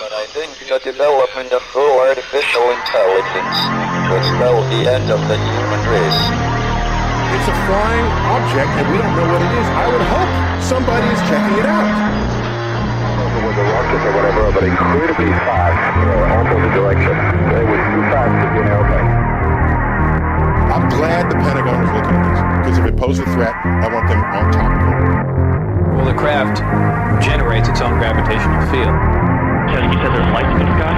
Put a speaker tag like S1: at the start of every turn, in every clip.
S1: But I think the development of full artificial intelligence will spell the end of the human race.
S2: It's a flying object, and we don't know what it is. I would hope somebody is checking it out.
S3: It was a rocket or whatever, but incredibly fast, opposite direction. It was too fast to be an airplane.
S2: I'm glad the Pentagon is looking at this, because if it poses a threat, I want them on top of it.
S4: Well, the craft generates its own gravitational field.
S5: So you said there's lights in the sky?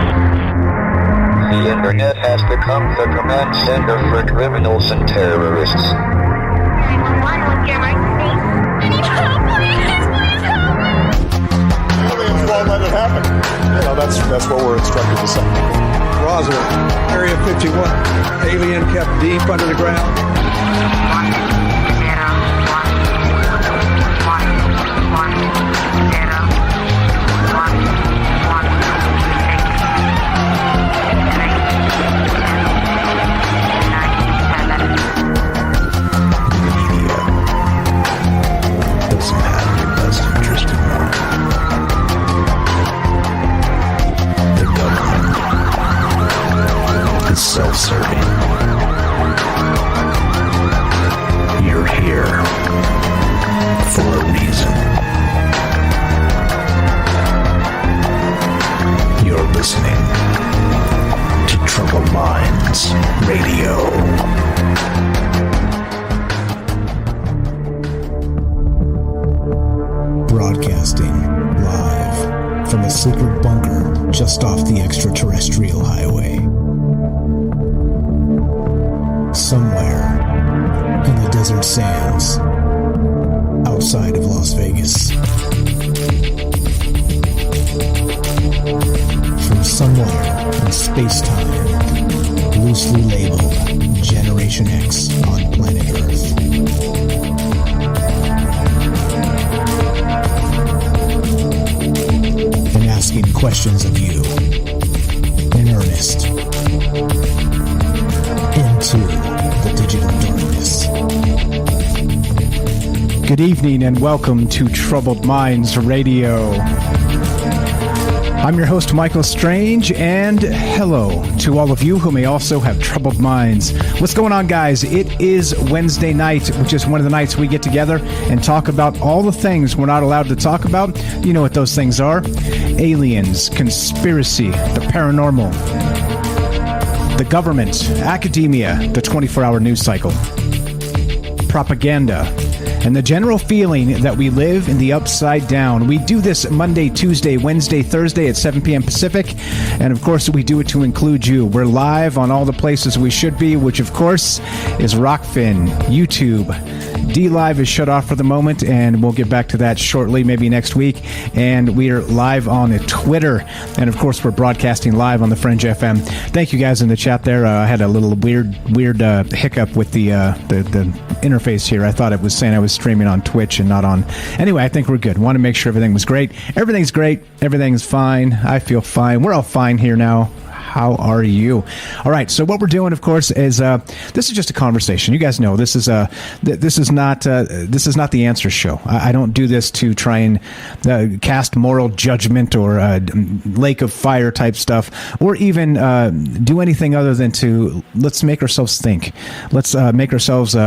S1: The internet has become the command center for criminals and terrorists.
S6: 911, what's your emergency? I need help, please help me!
S2: Aliens won't let it happen. You know, that's what we're instructed to say.
S7: Roswell, Area 51. Alien kept deep under the ground.
S6: 1, 0, 1, 1, 1, 0, 1, 6,
S8: self-serving. You're here for a reason. You're listening to Troubled Minds Radio. Broadcasting live from a secret bunker just off the extraterrestrial highway. Somewhere in the desert sands outside of Las Vegas. From somewhere in space-time, loosely labeled Generation X on planet Earth. And asking questions of you in earnest into the digital darkness. Good evening and welcome to Troubled Minds Radio. I'm your host, Michael Strange, and hello to all of you who may also have troubled minds. What's going on, guys? It is Wednesday night, which is one of the nights we get together and talk about all the things we're not allowed to talk about. You know what those things are. Aliens, conspiracy, the paranormal, the government, academia, the 24-hour news cycle, propaganda, and the general feeling that we live in the upside down. We do this Monday, Tuesday, Wednesday, Thursday at 7 p.m. Pacific, and of course we do it to include you. We're live on all the places we should be, which of course is Rockfin, YouTube. D-Live is shut off for the moment, and we'll get back to that shortly, maybe next week. And we are live on Twitter, and of course we're broadcasting live on the Fringe FM. Thank you guys in the chat there. I had a little weird hiccup with the interface here. I thought it was saying I was streaming on Twitch and not on. Anyway, I think we're good. Want to make sure everything was great. Everything's great. Everything's fine. I feel fine. We're all fine here now. How are you? All right. So what we're doing, of course, is this is just a conversation. You guys know this is not the answer show. I don't do this to try and cast moral judgment or lake of fire type stuff, or even do anything other than to let's make ourselves think. Let's make ourselves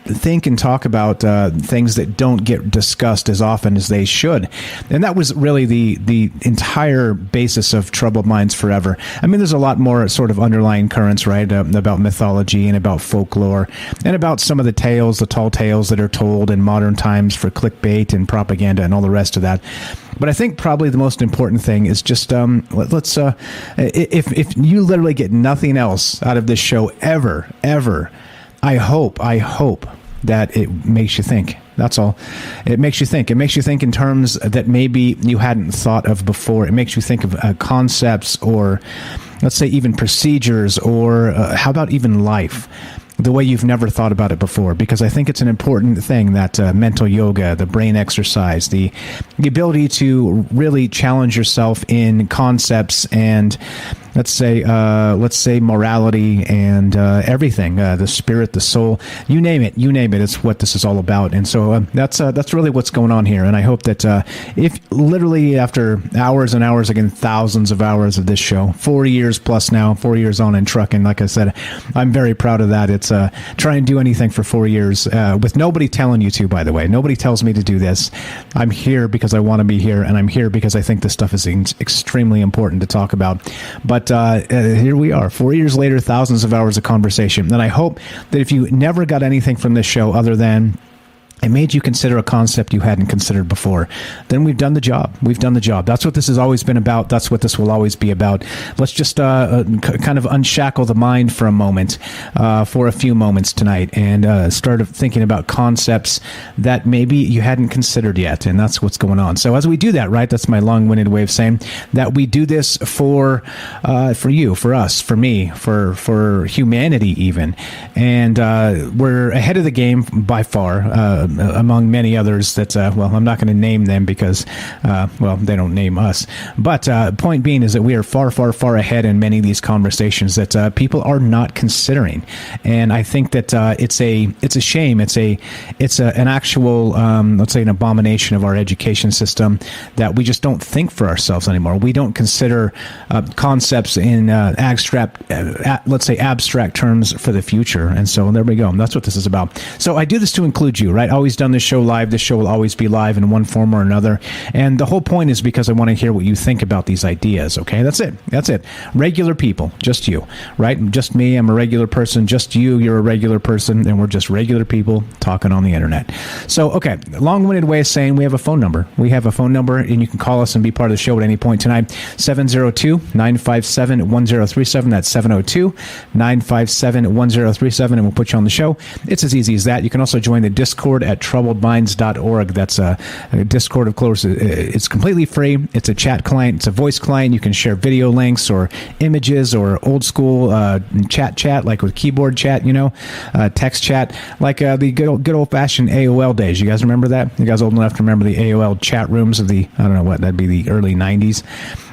S8: think and talk about things that don't get discussed as often as they should. And that was really the entire basis of Troubled Minds Forever. I mean, there's a lot more sort of underlying currents, right, about mythology and about folklore and about some of the tales, the tall tales that are told in modern times for clickbait and propaganda and all the rest of that. But I think probably the most important thing is just let's if you literally get nothing else out of this show ever, I hope that it makes you think. That's all. It makes you think. It makes you think in terms that maybe you hadn't thought of before. It makes you think of concepts, or let's say even procedures, or how about even life, the way you've never thought about it before. Because I think it's an important thing, that mental yoga, the brain exercise, the ability to really challenge yourself in concepts and let's say morality and everything, the spirit, the soul, you name it. It's what this is all about. And so that's really what's going on here. And I hope that if literally after hours and hours, again, thousands of hours of this show, 4 years plus now, 4 years on in trucking, like I said, I'm very proud of that. It's try and do anything for 4 years with nobody telling you to, by the way. Nobody tells me to do this. I'm here because I want to be here, and I'm here because I think this stuff is extremely important to talk about. But here we are, 4 years later, thousands of hours of conversation. And I hope that if you never got anything from this show other than it made you consider a concept you hadn't considered before, then we've done the job. We've done the job. That's what this has always been about. That's what this will always be about. Let's just kind of unshackle the mind for a moment, for a few moments tonight, and start thinking about concepts that maybe you hadn't considered yet, and that's what's going on. So as we do that, right, that's my long-winded way of saying that we do this for you, for us, for me, for humanity even, and we're ahead of the game by far, among many others that, well, I'm not going to name them because, well, they don't name us. But point being is that we are far, far, far ahead in many of these conversations that people are not considering. And I think that it's a shame. It's an actual, let's say, an abomination of our education system that we just don't think for ourselves anymore. We don't consider concepts in abstract terms for the future. And so there we go. And that's what this is about. So I do this to include you, right? Always done this show live. This show will always be live in one form or another. And the whole point is because I want to hear what you think about these ideas. Okay, that's it. Regular people, just you, right? Just me. I'm a regular person. Just you. You're a regular person, and we're just regular people talking on the internet. So, okay, long-winded way of saying we have a phone number. We have a phone number, and you can call us and be part of the show at any point tonight. 702-957-1037. That's 702-957-1037, and we'll put you on the show. It's as easy as that. You can also join the Discord at troubledminds.org. That's a Discord, of course. It's completely free. It's a chat client. It's a voice client. You can share video links or images or old school chat, like with keyboard chat, text chat, like the good old fashioned AOL days. You guys remember that? You guys old enough to remember the AOL chat rooms of the, I don't know what, that'd be the early 90s.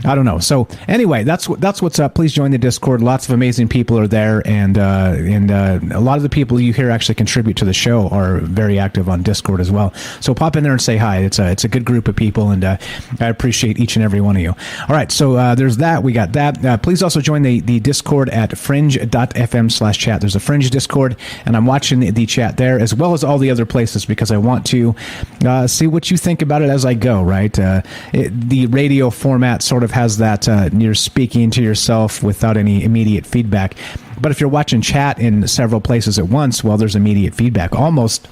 S8: I don't know. So anyway, that's what's up. Please join the Discord. Lots of amazing people are there, and a lot of the people you hear actually contribute to the show are very active on Discord as well. So pop in there and say hi. It's a good group of people, and I appreciate each and every one of you. All right, so there's that. We got that. Please also join the Discord at fringe.fm/chat. There's a Fringe Discord, and I'm watching the chat there as well as all the other places because I want to see what you think about it as I go, right? The radio format sort of has that you're speaking to yourself without any immediate feedback. But if you're watching chat in several places at once, well, there's immediate feedback, almost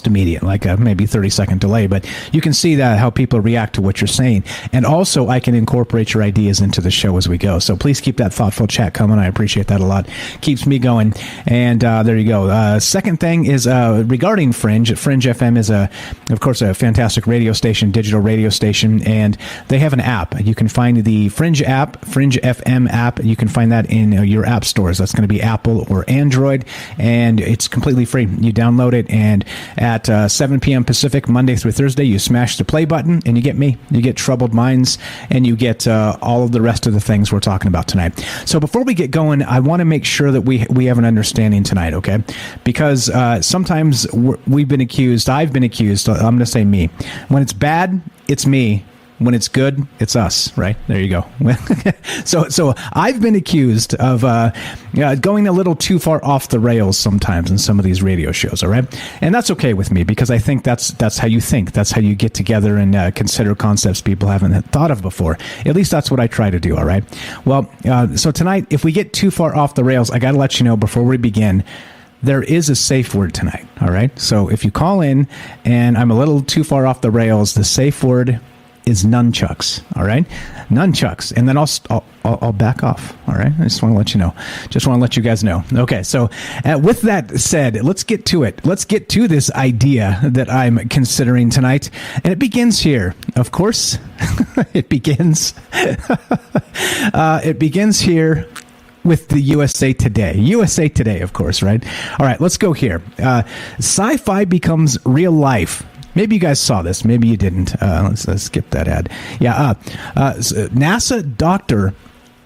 S8: immediate, like a maybe 30-second delay, but you can see that how people react to what you're saying. And also I can incorporate your ideas into the show as we go. So please keep that thoughtful chat coming. I appreciate that a lot. Keeps me going. And there you go. Second thing is regarding Fringe. Fringe FM is of course a fantastic radio station, digital radio station, and they have an app. You can find the Fringe app, Fringe FM app. You can find that in your app stores. That's going to be Apple or Android, and it's completely free. You download it, and at 7 p.m. Pacific, Monday through Thursday, you smash the play button, and you get me. You get Troubled Minds, and you get all of the rest of the things we're talking about tonight. So before we get going, I want to make sure that we have an understanding tonight, okay? Because sometimes I've been accused, I'm going to say me. When it's bad, it's me. When it's good, it's us, right? There you go. So I've been accused of going a little too far off the rails sometimes in some of these radio shows, all right? And that's okay with me because I think that's how you think. That's how you get together and consider concepts people haven't thought of before. At least that's what I try to do, all right? Well, so tonight, if we get too far off the rails, I got to let you know before we begin, there is a safe word tonight, all right? So if you call in and I'm a little too far off the rails, the safe word is nunchucks, all right? Nunchucks. And then I'll back off, all right? I just want to let you know. Just want to let you guys know. Okay, so with that said, let's get to it. Let's get to this idea that I'm considering tonight. And it begins here. Of course, it begins here with the USA Today. USA Today, of course, right? All right, let's go here. Sci-fi becomes real life. Maybe you guys saw this. Maybe you didn't. Let's skip that ad. Yeah. NASA doctor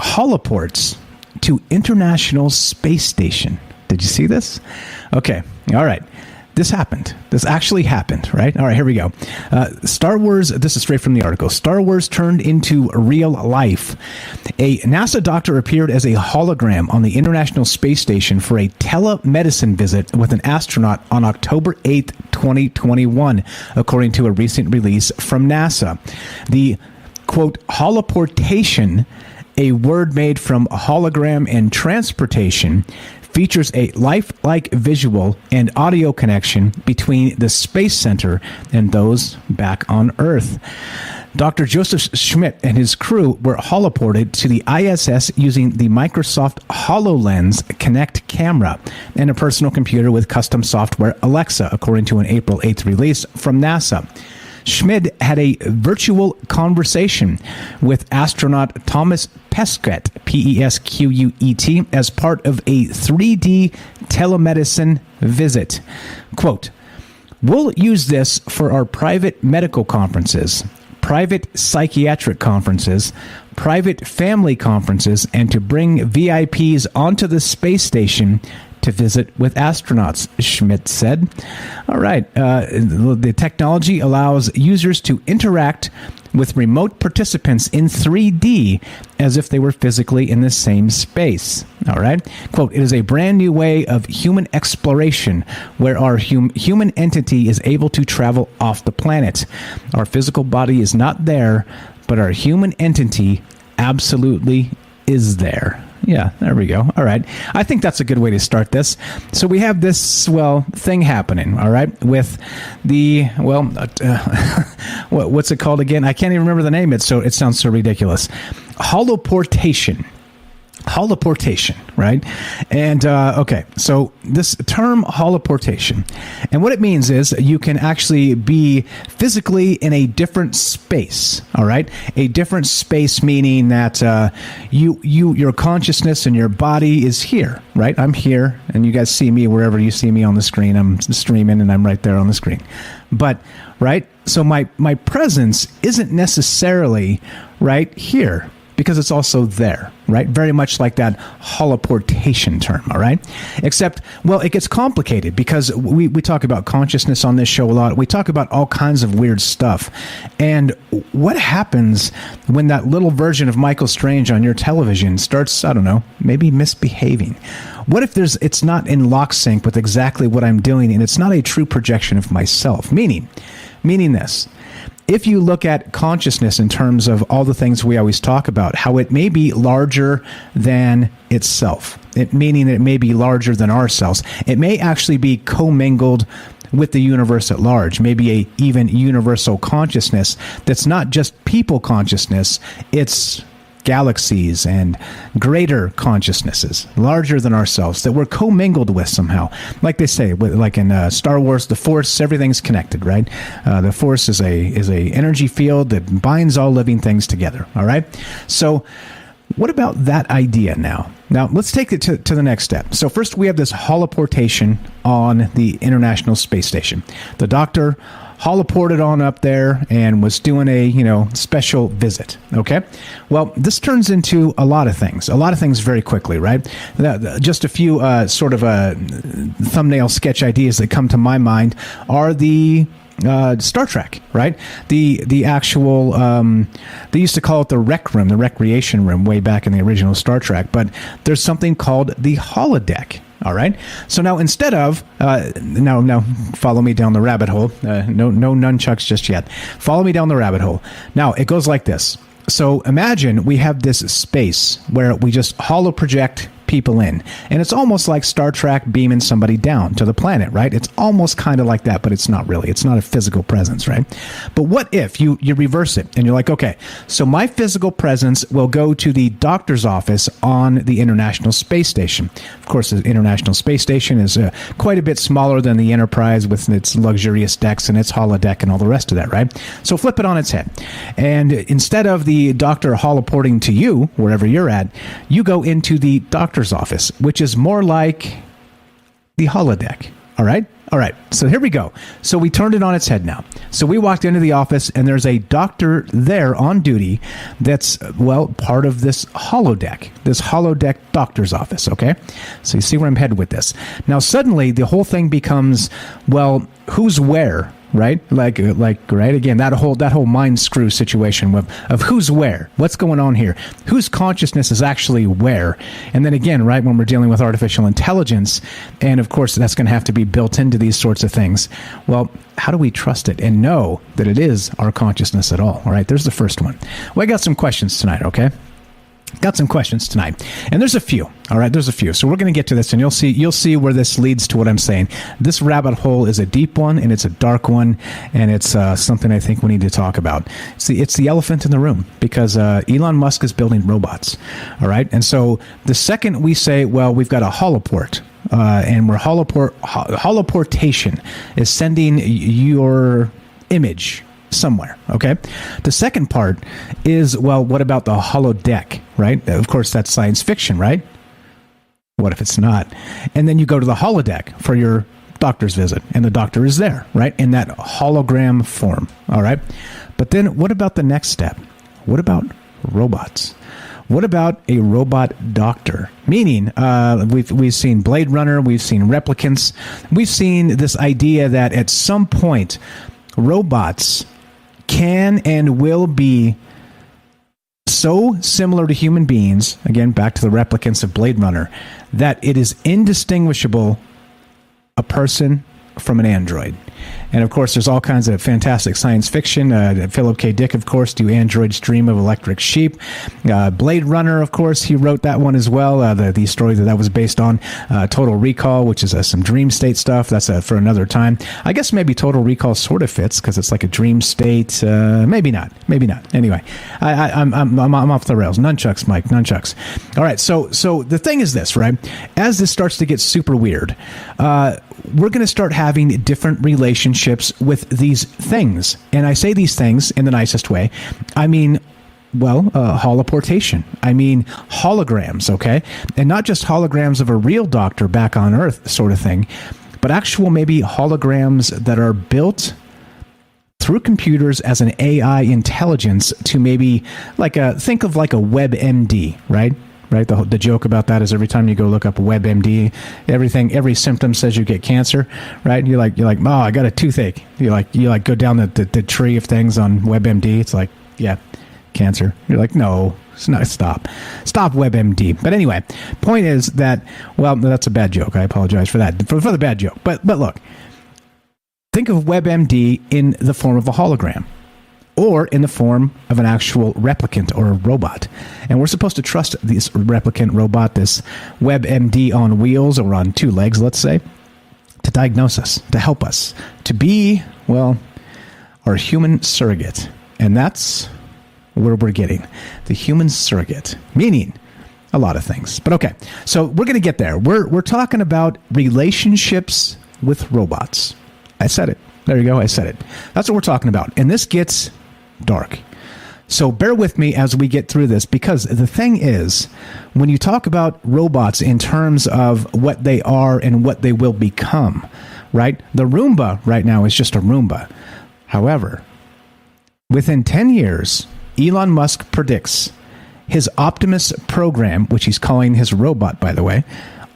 S8: holoports to International Space Station. Did you see this? Okay. All right. This happened. This actually happened, right? All right, here we go. Star Wars, this is straight from the article. Star Wars turned into real life. A NASA doctor appeared as a hologram on the International Space Station for a telemedicine visit with an astronaut on October 8th, 2021, according to a recent release from NASA. The, quote, holoportation, a word made from hologram and transportation, features a lifelike visual and audio connection between the Space Center and those back on Earth. Dr. Joseph Schmidt and his crew were holoported to the ISS using the Microsoft HoloLens Kinect camera and a personal computer with custom software Alexa, according to an April 8th release from NASA. Schmid had a virtual conversation with astronaut Thomas Pesquet, Pesquet, as part of a 3D telemedicine visit. Quote, "We'll use this for our private medical conferences, private psychiatric conferences, private family conferences, and to bring VIPs onto the space station to visit with astronauts," Schmidt said. All right. The technology allows users to interact with remote participants in 3D as if they were physically in the same space. All right. Quote, "It is a brand new way of human exploration where our human entity is able to travel off the planet. Our physical body is not there, but our human entity absolutely is there." Yeah, there we go. All right. I think that's a good way to start this. So we have this, thing happening, all right, with the, what's it called again? I can't even remember the name. It sounds so ridiculous. Holoportation, right? And, okay, so this term holoportation, and what it means is you can actually be physically in a different space, all right? A different space meaning that your consciousness and your body is here, right? I'm here, and you guys see me wherever you see me on the screen. I'm streaming, and I'm right there on the screen. But, right, so my presence isn't necessarily right here, because it's also there, right? Very much like that holoportation term, all right? Except, it gets complicated because we talk about consciousness on this show a lot. We talk about all kinds of weird stuff. And what happens when that little version of Michael Strange on your television starts, I don't know, maybe misbehaving? What if it's not in lock sync with exactly what I'm doing and it's not a true projection of myself? Meaning this. If you look at consciousness in terms of all the things we always talk about, how it may be larger than itself, meaning that it may be larger than ourselves, it may actually be commingled with the universe at large, maybe a even universal consciousness that's not just people consciousness, it's galaxies and greater consciousnesses, larger than ourselves, that we're commingled with somehow. Like they say, like in Star Wars, the Force, everything's connected, right? The Force is a energy field that binds all living things together, all right? So what about that idea now? Now, let's take it to the next step. So first, we have this holoportation on the International Space Station. The doctor holoported on up there and was doing a, special visit. Okay. Well, this turns into a lot of things very quickly, right? Just a few sort of thumbnail sketch ideas that come to my mind are the Star Trek, right? The actual, they used to call it the rec room, the recreation room way back in the original Star Trek, but there's something called the holodeck. All right. So now instead of, now follow me down the rabbit hole. No nunchucks just yet. Follow me down the rabbit hole. Now it goes like this. So imagine we have this space where we just holoproject people in. And it's almost like Star Trek beaming somebody down to the planet, right? It's almost kind of like that, but it's not really. It's not a physical presence, right? But what if you reverse it and you're like, okay, so my physical presence will go to the doctor's office on the International Space Station. Of course, the International Space Station is quite a bit smaller than the Enterprise with its luxurious decks and its holodeck and all the rest of that, right? So flip it on its head. And instead of the doctor holoporting to you, wherever you're at, you go into the doctor's office, which is more like the holodeck. All right. All right, so here we go. So we turned it on its head now. So we walked into the office, and there's a doctor there on duty that's, well, part of this holodeck doctor's office, okay? So you see where I'm headed with this. Now, suddenly, the whole thing becomes, well, who's where? Right? Like, right? Again, that whole mind screw situation of who's where, what's going on here, whose consciousness is actually where. And then again, right, when we're dealing with artificial intelligence, and of course that's going to have to be built into these sorts of things. Well, how do we trust it and know that it is our consciousness at all? All right, there's the first one. Well, I got some questions tonight, okay? Got some questions tonight, and there's a few. All right, there's a few. So we're going to get to this, and you'll see where this leads to what I'm saying. This rabbit hole is a deep one, and it's a dark one, and it's something I think we need to talk about. It's the elephant in the room, because Elon Musk is building robots. All right, and so the second we say, well, we've got a holoport, and we're holoportation is sending your image somewhere, okay? The second part is, well, what about the holodeck, right? Of course, that's science fiction, right? What if it's not? And then you go to the holodeck for your doctor's visit, and the doctor is there, right? In that hologram form, all right? But then what about the next step? What about robots? What about a robot doctor? Meaning, we've seen Blade Runner, we've seen Replicants, we've seen this idea that at some point, robots can and will be so similar to human beings, again, back to the Replicants of Blade Runner, that it is indistinguishable a person from an android. And of course, there's all kinds of fantastic science fiction. Philip K. Dick, of course, Do Androids Dream of Electric Sheep? Blade Runner, of course, he wrote that one as well. The story that was based on Total Recall, which is some dream state stuff. That's for another time. I guess maybe Total Recall sort of fits because it's like a dream state. Maybe not. Anyway, I'm off the rails. Nunchucks, Mike. Nunchucks. All right. So the thing is this, right? As this starts to get super weird, we're going to start having different relationships with these things. And I say these things in the nicest way. I mean, well, holoportation. I mean, holograms, okay? And not just holograms of a real doctor back on Earth sort of thing, but actual maybe holograms that are built through computers as an AI intelligence to maybe think of like a WebMD, right? Right, the joke about that is every time you go look up WebMD, every symptom says you get cancer, right? You're like, oh, I got a toothache. You go down the tree of things on WebMD. It's like, yeah, cancer. You're like, no, stop WebMD. But anyway, point is that, well, that's a bad joke. I apologize for that for the bad joke. But look, think of WebMD in the form of a hologram, or in the form of an actual replicant or a robot. And we're supposed to trust this replicant robot, this WebMD on wheels or on two legs, let's say, to diagnose us, to help us, to be, well, our human surrogate. And that's where we're getting. The human surrogate, meaning a lot of things. But okay, so we're going to get there. We're talking about relationships with robots. I said it. There you go. I said it. That's what we're talking about. And this gets dark. So bear with me as we get through this, because the thing is, when you talk about robots in terms of what they are and what they will become, right? The Roomba right now is just a Roomba. However, within 10 years, Elon Musk predicts his Optimus program, which he's calling his robot, by the way,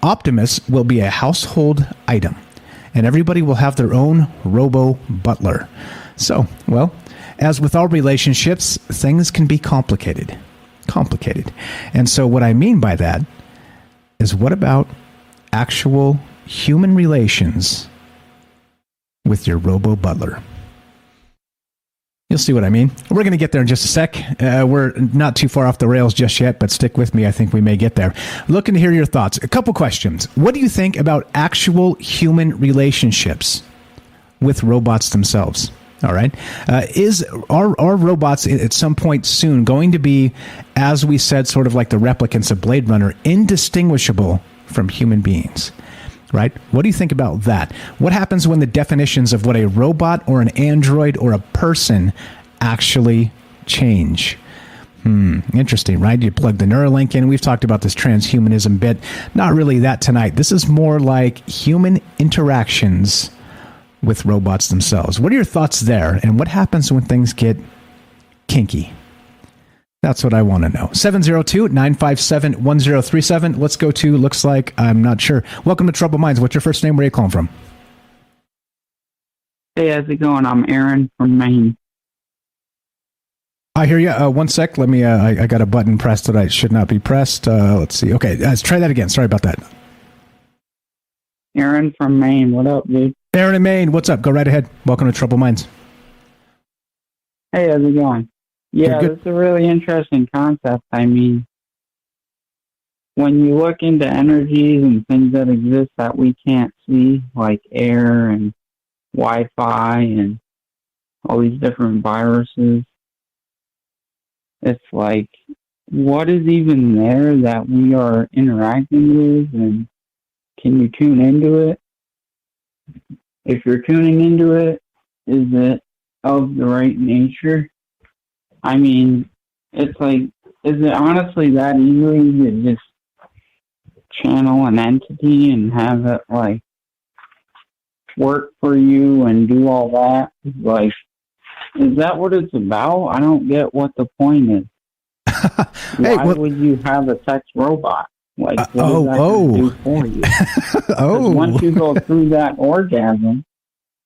S8: Optimus will be a household item, and everybody will have their own robo-butler. So, well, as with all relationships, things can be complicated. And so what I mean by that is, what about actual human relations with your robo-butler? You'll see what I mean. We're going to get there in just a sec. We're not too far off the rails just yet, but stick with me. I think we may get there. Looking to hear your thoughts. A couple questions. What do you think about actual human relationships with robots themselves? All right. Are robots at some point soon going to be, as we said, sort of like the replicants of Blade Runner, indistinguishable from human beings? Right? What do you think about that? What happens when the definitions of what a robot or an android or a person actually change? Interesting, right? You plug the Neuralink in. We've talked about this transhumanism bit. Not really that tonight. This is more like human interactions with robots themselves. What are your thoughts there? And what happens when things get kinky? That's what I want to know. 702-957-1037. Let's go to, looks like, I'm not sure. Welcome to Troubled Minds. What's your first name? Where are you calling from?
S9: Hey, how's it going? I'm Aaron from Maine.
S8: I hear you. One sec. Let me, I got a button pressed that I should not be pressed. Let's see. Okay, let's try that again. Sorry about that.
S9: Aaron from Maine. What up, dude?
S8: Aaron in Maine. What's up? Go right ahead. Welcome to Troubled Minds.
S9: Hey, how's it going? Yeah,
S8: Good.
S9: this is a really interesting concept. I mean, when you look into energies and things that exist that we can't see, like air and Wi-Fi and all these different viruses, it's like, what is even there that we are interacting with, and can you tune into it? If you're tuning into it, is it of the right nature? I mean, it's like, is it honestly that easy to just channel an entity and have it, like, work for you and do all that? Like, is that what it's about? I don't get what the point is. Why would you have a sex robot? Like, what is that going to do for you? Once you go through that orgasm,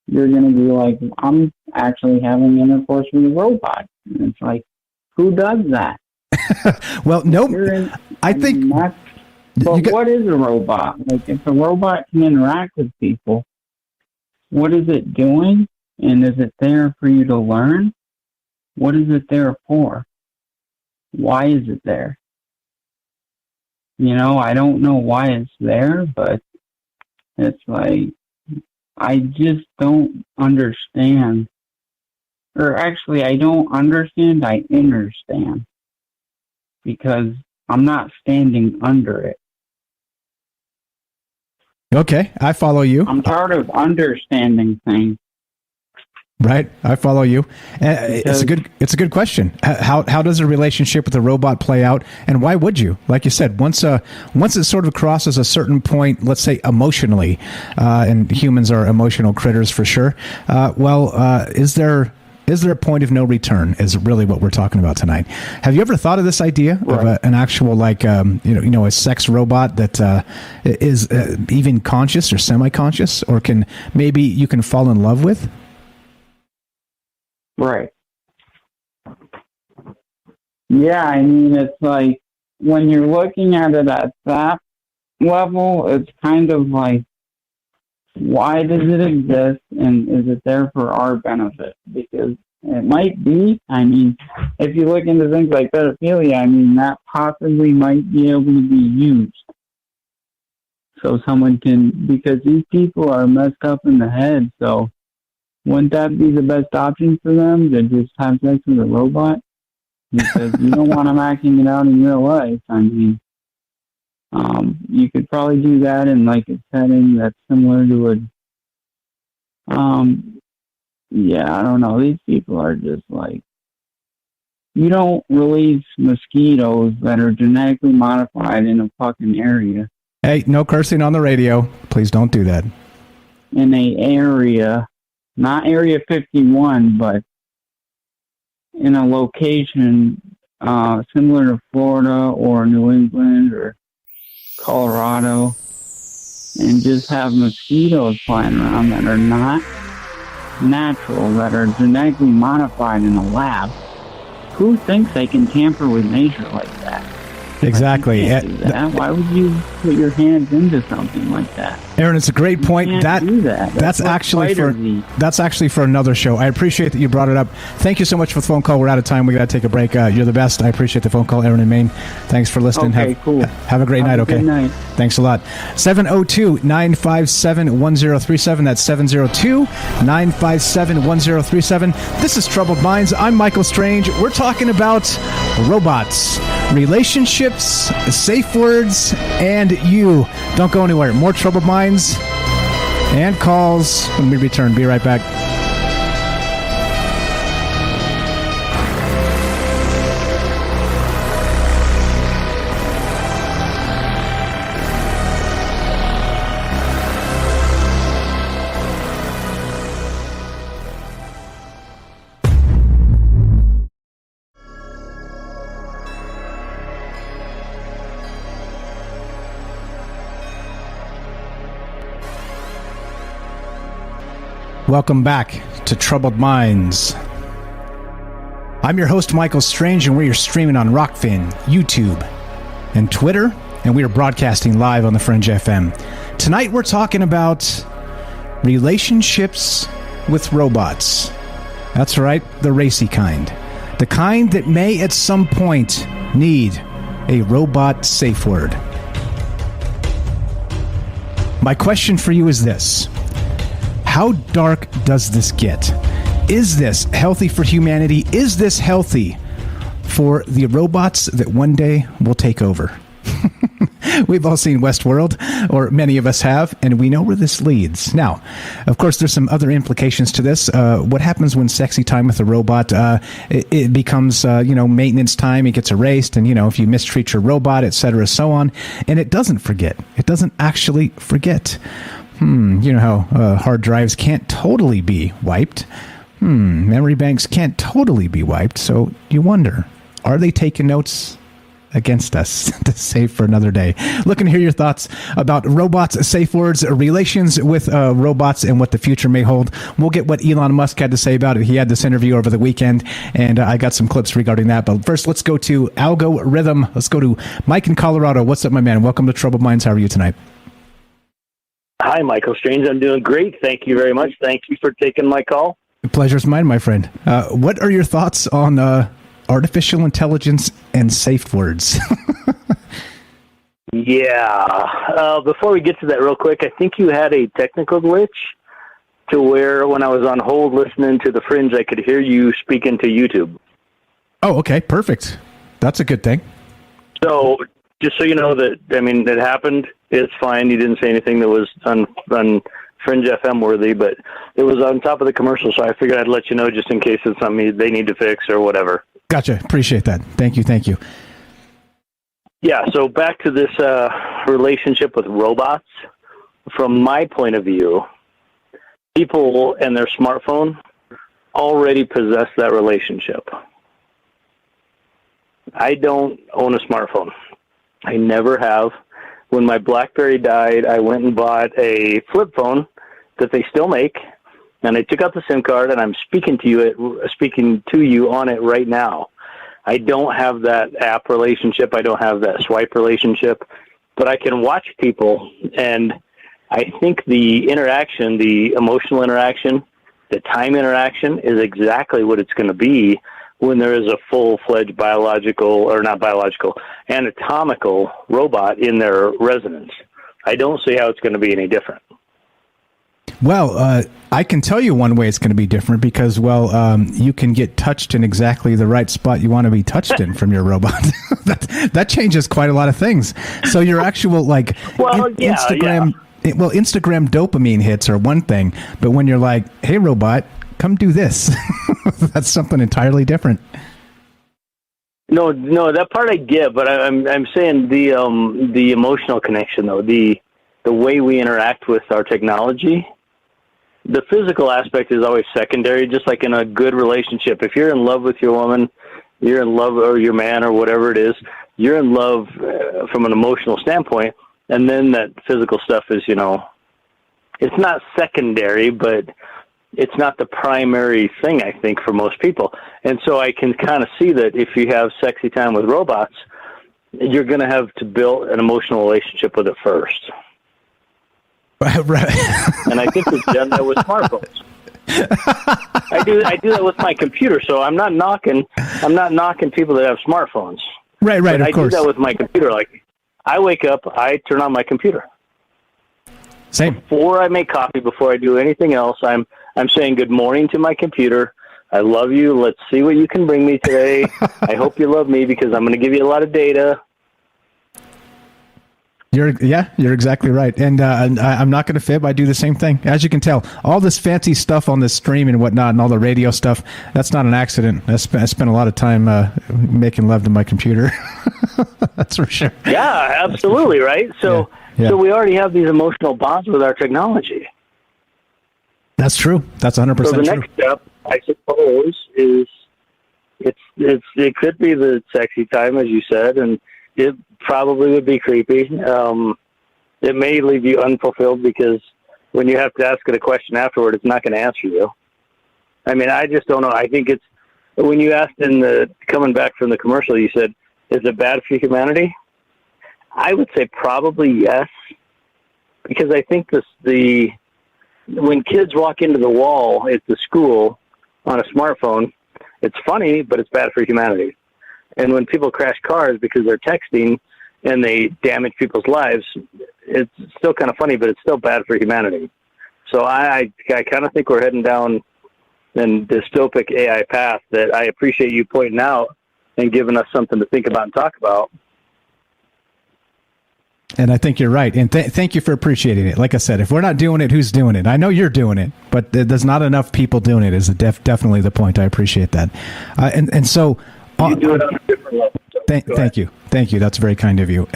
S9: you're going to be like, I'm actually having intercourse with a robot. And it's like, who does that?
S8: Well, no, I think...
S9: But what is a robot? Like, if a robot can interact with people, what is it doing? And is it there for you to learn? What is it there for? Why is it there? You know, I don't know why it's there, but it's like, I just don't understand. Or actually, I don't understand, I understand. Because I'm not standing under it.
S8: Okay, I follow you.
S9: I'm tired of understanding things.
S8: Right, I follow you. It's a good question. How does a relationship with a robot play out, and why would you? Like you said, once it sort of crosses a certain point, let's say emotionally, and humans are emotional critters for sure. Is there a point of no return? Is really what we're talking about tonight. Have you ever thought of this idea of an actual, like, a sex robot that is even conscious or semi-conscious, or maybe you can fall in love with?
S9: Right. Yeah, I mean, it's like, when you're looking at it at that level, it's kind of like, why does it exist, and is it there for our benefit? Because it might be. I mean, if you look into things like pedophilia, I mean, that possibly might be able to be used. So someone can, because these people are messed up in the head, so wouldn't that be the best option for them, to just have sex with a robot? Because you don't want them acting it out in real life. I mean, you could probably do that in, like, a setting that's similar to I don't know. These people are just like, you don't release mosquitoes that are genetically modified in a fucking area.
S8: Hey, no cursing on the radio. Please don't do that.
S9: In a area, not Area 51, but in a location similar to Florida or New England or Colorado, and just have mosquitoes flying around that are not natural, that are genetically modified in a lab. Who thinks they can tamper with nature like that?
S8: Exactly.
S9: Why would you put your hands into something like that?
S8: Aaron, it's a great point.
S9: You can't do that.
S8: That's actually for another show. I appreciate that you brought it up. Thank you so much for the phone call. We're out of time. We got to take a break. You're the best. I appreciate the phone call, Aaron in Maine. Thanks for listening.
S9: Okay, cool.
S8: Have a great night. Okay.
S9: Good night.
S8: Thanks a lot. 702-957-1037. That's 702-957-1037. This is Troubled Minds. I'm Michael Strange. We're talking about robots, relationships, safe words, and you. Don't go anywhere. More Troubled Minds and calls when we return. Be right back. Welcome back to Troubled Minds. I'm your host, Michael Strange, and we're streaming on Rockfin, YouTube, and Twitter, and we are broadcasting live on the Fringe FM. Tonight we're talking about relationships with robots. That's right, the racy kind. The kind that may at some point need a robot safe word. My question for you is this. How dark does this get? Is this healthy for humanity? Is this healthy for the robots that one day will take over? We've all seen Westworld, or many of us have, and we know where this leads. Now, of course, there's some other implications to this. What happens when sexy time with a robot, it becomes, maintenance time, it gets erased, and, if you mistreat your robot, et cetera, so on, and it doesn't forget. It doesn't actually forget. You know how hard drives can't totally be wiped. Memory banks can't totally be wiped, so you wonder, are they taking notes against us to save for another day? Looking to hear your thoughts about robots, safe words, relations with robots, and what the future may hold. We'll get what Elon Musk had to say about it. He had this interview over the weekend, and I got some clips regarding that. But first, let's go to Algorithm. Let's go to Mike in Colorado. What's up, my man? Welcome to Troubled Minds. How are you tonight?
S5: Hi, Michael Strange. I'm doing great. Thank you very much. Thank you for taking my call.
S8: The pleasure's mine, my friend. What are your thoughts on artificial intelligence and safe words?
S5: Before we get to that real quick, I think you had a technical glitch to where when I was on hold listening to the Fringe, I could hear you speaking to YouTube.
S8: Oh, okay. Perfect. That's a good thing.
S5: So just so you know that, it happened. It's fine. You didn't say anything that was on Fringe FM worthy, but it was on top of the commercial, so I figured I'd let you know just in case it's something they need to fix or whatever.
S8: Gotcha. Appreciate that. Thank you.
S5: Yeah, so back to this relationship with robots. From my point of view, people and their smartphone already possess that relationship. I don't own a smartphone. I never have. When my BlackBerry died, I went and bought a flip phone that they still make, and I took out the SIM card, and I'm speaking to you on it right now. I don't have that app relationship. I don't have that swipe relationship, but I can watch people, and I think the interaction, the emotional interaction, the time interaction is exactly what it's going to be when there is a full-fledged anatomical robot in their residence. I don't see how it's going to be any different.
S8: Well, I can tell you one way it's going to be different because, you can get touched in exactly the right spot you want to be touched in from your robot. that changes quite a lot of things. So your actual, Instagram...
S5: Yeah.
S8: Instagram dopamine hits are one thing, but when you're like, hey, robot, come do this, that's something entirely different.
S5: No, that part I get, but I'm saying the emotional connection, though, the way we interact with our technology, the physical aspect is always secondary, just like in a good relationship. If you're in love with your woman, you're in love, or your man, or whatever it is, you're in love from an emotional standpoint, and then that physical stuff is, it's not secondary, but it's not the primary thing, I think, for most people. And so I can kind of see that if you have sexy time with robots, you're going to have to build an emotional relationship with it first.
S8: Right.
S5: And I think we've done that with smartphones. I do that with my computer, so I'm not knocking people that have smartphones.
S8: Right,
S5: but
S8: of
S5: I
S8: course.
S5: do that with my computer. Like, I wake up, I turn on my computer.
S8: Same.
S5: Before I make coffee, before I do anything else, I'm saying good morning to my computer. I love you. Let's see what you can bring me today. I hope you love me because I'm going to give you a lot of data.
S8: You're exactly right. And I'm not going to fib. I do the same thing. As you can tell, all this fancy stuff on this stream and whatnot and all the radio stuff, that's not an accident. I spent a lot of time making love to my computer. That's for sure.
S5: Yeah, absolutely, right? So, So we already have these emotional bonds with our technology.
S8: That's true. That's 100% true.
S5: So the next step, I suppose, is it could be the sexy time, as you said, and it probably would be creepy. It may leave you unfulfilled because when you have to ask it a question afterward, it's not going to answer you. I mean, I just don't know. I think it's, when you asked coming back from the commercial, you said, is it bad for humanity? I would say probably yes, because I think when kids walk into the wall at the school on a smartphone, it's funny, but it's bad for humanity. And when people crash cars because they're texting and they damage people's lives, it's still kind of funny, but it's still bad for humanity. So I kind of think we're heading down an dystopic AI path that I appreciate you pointing out and giving us something to think about and talk about.
S8: And I think you're right. And thank you for appreciating it. Like I said, if we're not doing it, who's doing it? I know you're doing it, but there's not enough people doing it is definitely the point. I appreciate that. And so...
S5: You do it on a different level.
S8: Thank you. Thank you. That's very kind of you.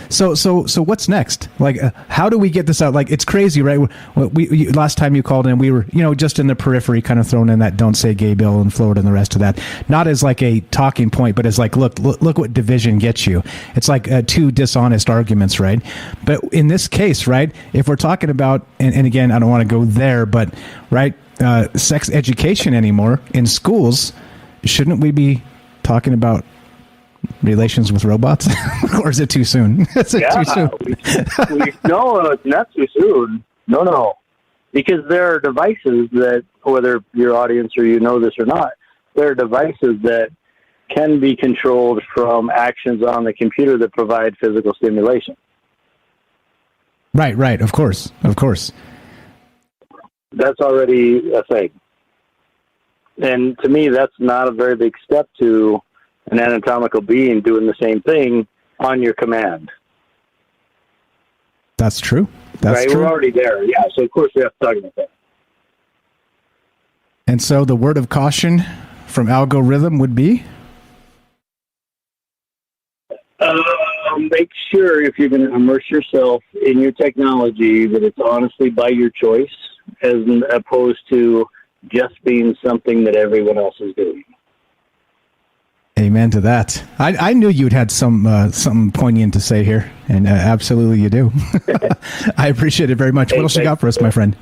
S8: So what's next? Like, how do we get this out? Like, it's crazy, right? We last time you called in, we were, just in the periphery, kind of thrown in that "Don't Say Gay" bill in Florida and the rest of that. Not as like a talking point, but as like, look what division gets you. It's like two dishonest arguments, right? But in this case, right, if we're talking about, and again, I don't want to go there, but right, sex education anymore in schools, shouldn't we be talking about relations with robots? Or is it too soon? Is it too soon?
S5: No, it's not too soon. No. Because there are devices that, whether your audience or you know this or not, there are devices that can be controlled from actions on the computer that provide physical stimulation.
S8: Right. Of course.
S5: That's already a thing. And to me, that's not a very big step to an anatomical being doing the same thing on your command.
S8: That's true.
S5: Right? We're already there. Yeah. So, of course, we have to talk about that.
S8: And so the word of caution from Algorithm would be?
S5: Make sure, if you're going to immerse yourself in your technology, that it's honestly by your choice as opposed to just being something that everyone else is doing.
S8: Amen to that. I knew you'd had something poignant to say here, and absolutely you do. I appreciate it very much. What else you got for us, my friend?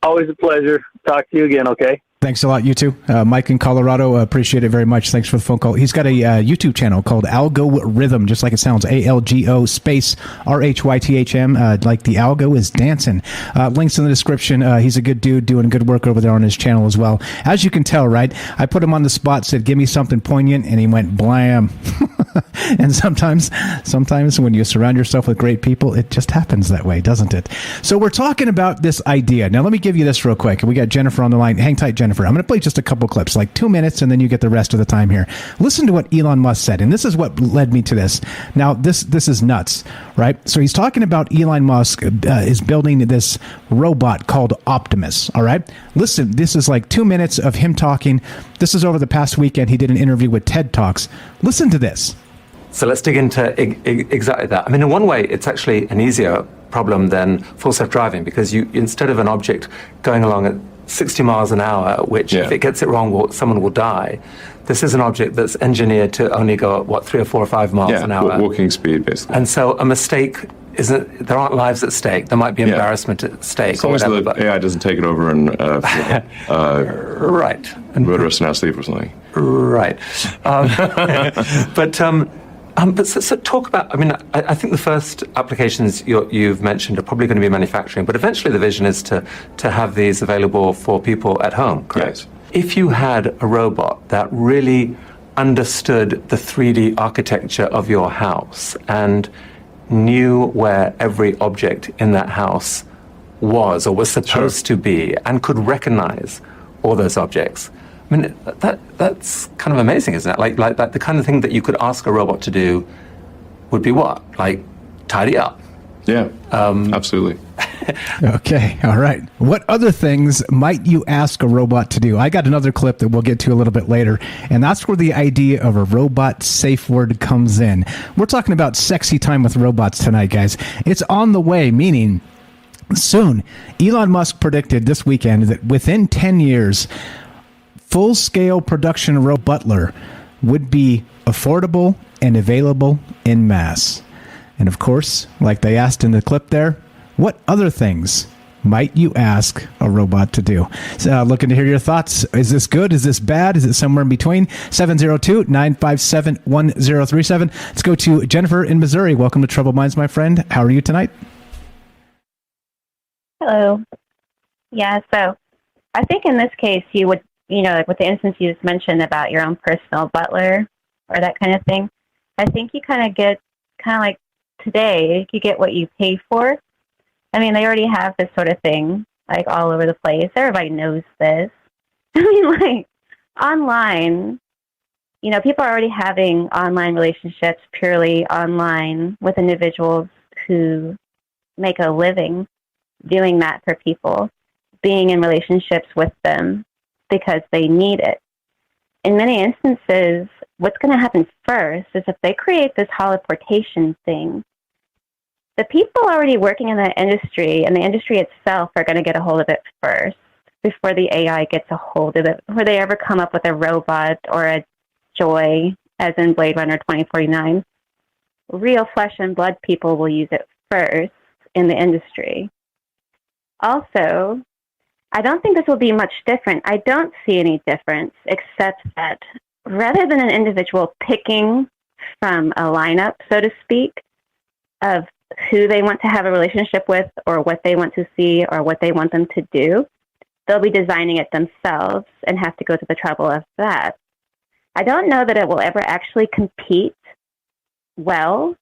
S5: Always a pleasure. Talk to you again, okay?
S8: Thanks a lot, you too. Mike in Colorado, appreciate it very much. Thanks for the phone call. He's got a YouTube channel called Algorithm, just like it sounds, ALGO space RHYTHM, like the algo is dancing. Links in the description. He's a good dude doing good work over there on his channel as well. As you can tell, right, I put him on the spot, said, give me something poignant, and he went blam. And sometimes when you surround yourself with great people, it just happens that way, doesn't it? So we're talking about this idea. Now, let me give you this real quick. We got Jennifer on the line. Hang tight, Jennifer. I'm going to play just a couple clips, like 2 minutes, and then you get the rest of the time here. Listen to what Elon Musk said, and this is what led me to this. Now, this is nuts, right? So he's talking about Elon Musk is building this robot called Optimus, all right? Listen, this is like 2 minutes of him talking. This is over the past weekend. He did an interview with TED Talks. Listen to this.
S10: So let's dig into exactly that. I mean, in one way, it's actually an easier problem than full self-driving, because you, instead of an object going along at 60 miles an hour, which if it gets it wrong, someone will die, this is an object that's engineered to only go at, 3 or 4 or 5 miles an hour?
S11: Walking speed, basically.
S10: And so a mistake there aren't lives at stake. There might be embarrassment at stake.
S11: As long as the AI doesn't take it over and
S10: right.
S11: And motorists now sleep or something.
S10: Right. But so talk about, I mean, I think the first applications you've mentioned are probably going to be manufacturing, but eventually the vision is to have these available for people at home, correct?
S11: Yes.
S10: If you had a robot that really understood the 3D architecture of your house and knew where every object in that house was or was supposed to be and could recognize all those objects, I mean, that's kind of amazing, isn't it? Like the kind of thing that you could ask a robot to do would be what? Like, tidy up.
S11: Yeah, absolutely.
S8: Okay, all right. What other things might you ask a robot to do? I got another clip that we'll get to a little bit later, and that's where the idea of a robot safe word comes in. We're talking about sexy time with robots tonight, guys. It's on the way, meaning soon. Elon Musk predicted this weekend that within 10 years, full-scale production robot butler would be affordable and available in mass. And of course, like they asked in the clip there, What other things might you ask a robot to do? So, looking to hear your thoughts. Is this good? Is this bad? Is it somewhere in between? 702-957-1037. Let's go to Jennifer in Missouri. Welcome to Troubled Minds, my friend. How are you tonight?
S12: Hello. Yeah, so I think in this case, you would, like with the instance you just mentioned about your own personal butler or that kind of thing, I think you kind of like today, you get what you pay for. I mean, they already have this sort of thing, like, all over the place. Everybody knows this. I mean, like, online, people are already having online relationships purely online with individuals who make a living doing that for people, being in relationships with them because they need it. In many instances, what's going to happen first is if they create this holoportation thing, the people already working in that industry and the industry itself are going to get a hold of it first before the AI gets a hold of it, before they ever come up with a robot or a joy, as in Blade Runner 2049. Real flesh and blood people will use it first in the industry. Also, I don't think this will be much different. I don't see any difference, except that rather than an individual picking from a lineup, so to speak, of who they want to have a relationship with or what they want to see or what they want them to do, they'll be designing it themselves and have to go to the trouble of that. I don't know that it will ever actually compete well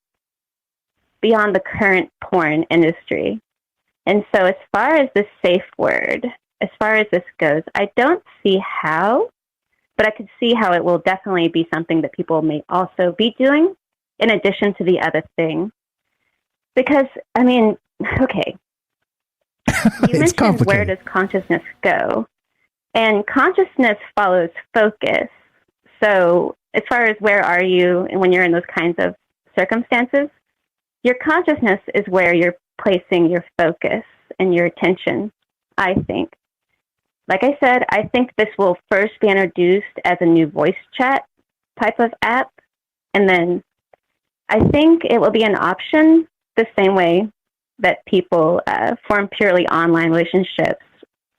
S12: beyond the current porn industry. And so as far as the safe word, as far as this goes, I don't see how, but I could see how it will definitely be something that people may also be doing in addition to the other thing. Because, I mean, okay, you mentioned where does consciousness go? And consciousness follows focus. So as far as where are you when you're in those kinds of circumstances, your consciousness is where you're placing your focus and your attention, I think. Like I said, I think this will first be introduced as a new voice chat type of app. And then I think it will be an option the same way that people form purely online relationships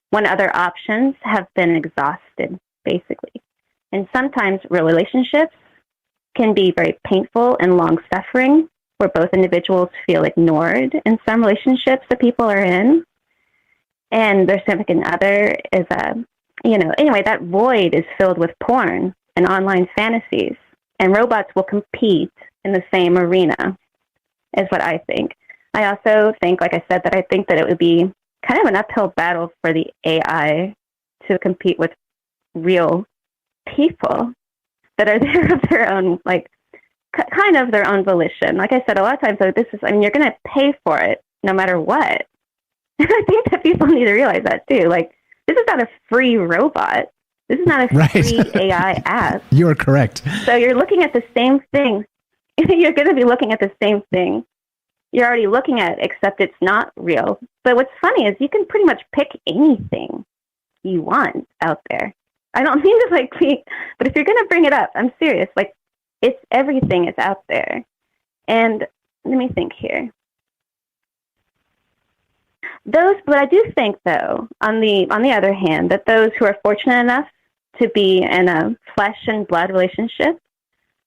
S12: when other options have been exhausted, basically. And sometimes real relationships can be very painful and long-suffering, where both individuals feel ignored in some relationships that people are in. And their significant other is anyway, that void is filled with porn and online fantasies. And robots will compete in the same arena, is what I think. I also think, like I said, that I think that it would be kind of an uphill battle for the AI to compete with real people that are there of their own, like, kind of their own volition. Like I said, a lot of times, you're going to pay for it no matter what. And I think that people need to realize that too. Like, this is not a free robot. This is not a free AI app.
S8: You're correct.
S12: So you're looking at the same thing. You're going to be looking at the same thing you're already looking at, except it's not real. But what's funny is you can pretty much pick anything you want out there. I don't mean to but if you're going to bring it up, I'm serious. Like, it's everything is out there. And let me think here. But I do think, though, on the other hand, that those who are fortunate enough to be in a flesh and blood relationship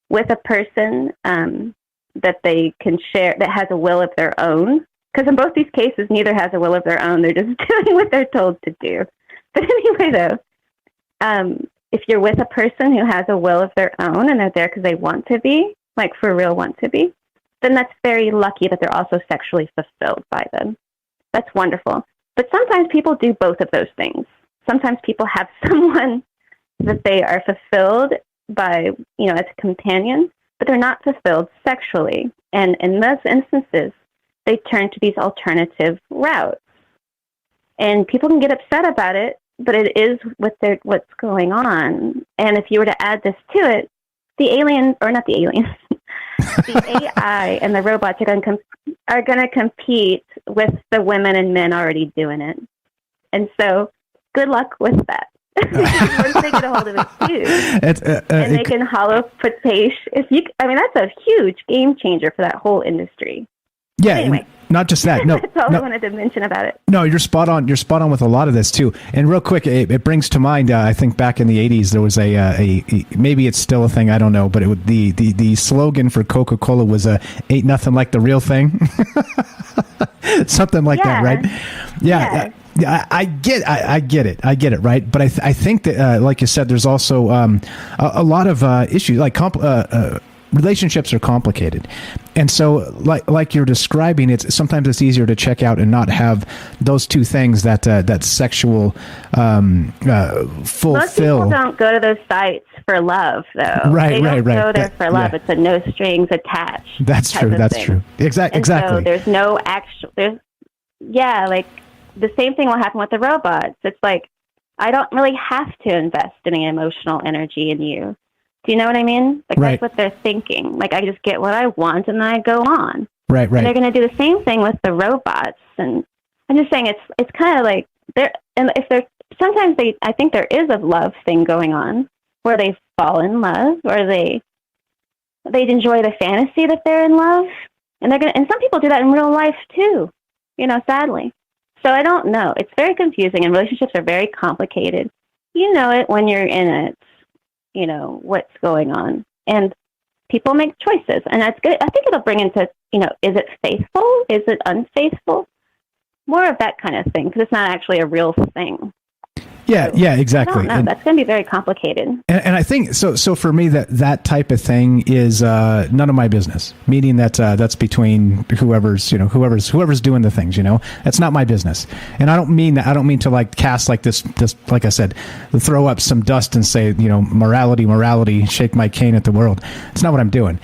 S12: with a person that they can share, that has a will of their own, because in both these cases, neither has a will of their own. They're just doing what they're told to do. But anyway, though, if you're with a person who has a will of their own and they're there because they want to be, like for real want to be, then that's very lucky that they're also sexually fulfilled by them. That's wonderful. But sometimes people do both of those things. Sometimes people have someone that they are fulfilled by, as a companion, but they're not fulfilled sexually. And in those instances, they turn to these alternative routes. And people can get upset about it, but it is what's going on. And if you were to add this to it, the AI and the robots are going to compete with the women and men already doing it. And so good luck with that. Once they get a hold of it too, and they can holoportation. That's a huge game changer for that whole industry.
S8: Yeah.
S12: Anyway.
S8: Not just that. No,
S12: that's all
S8: no.
S12: I wanted to mention about it.
S8: No, you're spot on. You're spot on with a lot of this too. And real quick, it brings to mind. I think back in the '80s, there was a maybe it's still a thing. I don't know, but the slogan for Coca-Cola was "Ain't nothing like the real thing," something like that, right? Yeah. I get it, right? But I think that, like you said, there's also a lot of issues, like relationships are complicated, and so like you're describing, sometimes it's easier to check out and not have those two things that sexual fulfill.
S12: Most people don't go to those sites for love, though.
S8: Right.
S12: They don't go there for love. Yeah. It's a no strings attached.
S8: That's true. That's true. Exactly.
S12: So there's no actual. Like the same thing will happen with the robots. It's like I don't really have to invest any emotional energy in you. Do you know what I mean? Like that's what they're thinking. Like I just get what I want and then I go on.
S8: Right.
S12: And they're going to do the same thing with the robots. And I'm just saying it's kind of like I think there is a love thing going on where they fall in love or they enjoy the fantasy that they're in love, and some people do that in real life too. Sadly. So I don't know. It's very confusing, and relationships are very complicated. You know it when you're in it. What's going on, and people make choices, and that's good. I think it'll bring into, is it faithful? Is it unfaithful? More of that kind of thing, because it's not actually a real thing.
S8: Yeah, exactly.
S12: I don't know. That's going to be very complicated.
S8: And I think so for me that type of thing is none of my business. Meaning that that's between whoever's doing the things. That's not my business. And I don't mean to like cast like this like I said, throw up some dust and say morality, shake my cane at the world. It's not what I'm doing.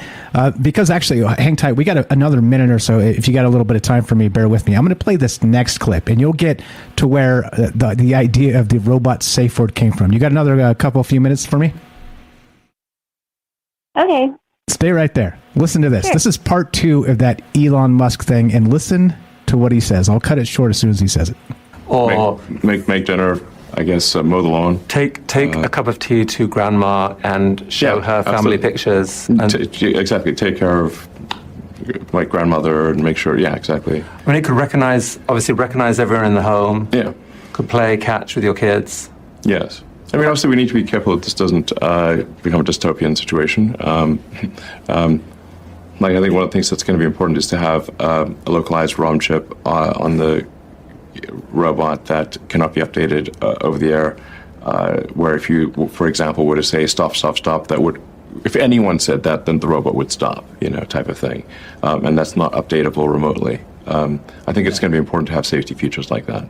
S8: Because actually, hang tight. We got another minute or so. If you got a little bit of time for me, bear with me. I'm going to play this next clip, and you'll get to where the idea of the robot safe word came from. You got another few minutes for me?
S12: Okay.
S8: Stay right there. Listen to this.
S12: Sure.
S8: This is part 2 of that Elon Musk thing, and listen to what he says. I'll cut it short as soon as he says it.
S11: Or make dinner. I guess mow the lawn.
S10: Take a cup of tea to grandma and show her family pictures. And
S11: exactly. Take care of my grandmother and make sure. Yeah, exactly.
S10: I mean, it could recognize everyone in the home.
S11: Yeah.
S10: Could play catch with your kids.
S11: Yes. I mean, obviously, we need to be careful that this doesn't become a dystopian situation. I think one of the things that's going to be important is to have a localized ROM chip on the robot that cannot be updated over the air, where if you, for example, were to say stop, that would, if anyone said that, then the robot would stop, type of thing. And that's not updatable remotely. I think it's going to be important to have safety features like that.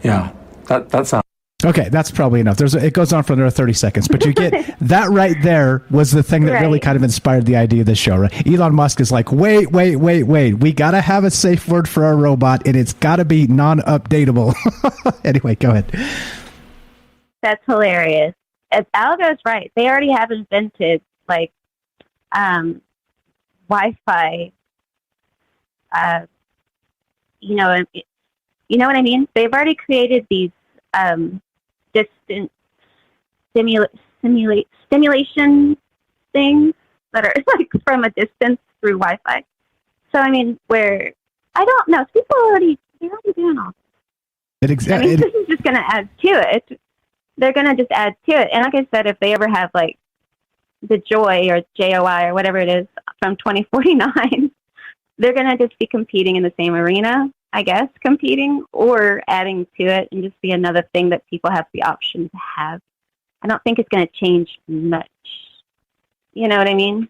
S10: Yeah, that sounds...
S8: Okay, that's probably enough. It goes on for another 30 seconds, but you get that right there was the thing that really kind of inspired the idea of the show, right? Elon Musk is like, wait. We got to have a safe word for our robot, and it's got to be non-updatable. Anyway, go ahead.
S12: That's hilarious. Algo's right. They already have invented, Wi-Fi, you know what I mean? They've already created these distant stimulation things that are from a distance through Wi-Fi. So I mean, where I don't know, they're already doing all this. This is just going to add to it. They're going to just add to it. And like I said, if they ever have the Joy or JOI or whatever it is from 2049, they're going to just be competing in the same arena. I guess, competing or adding to it and just be another thing that people have the option to have. I don't think it's going to change much. You know what I mean?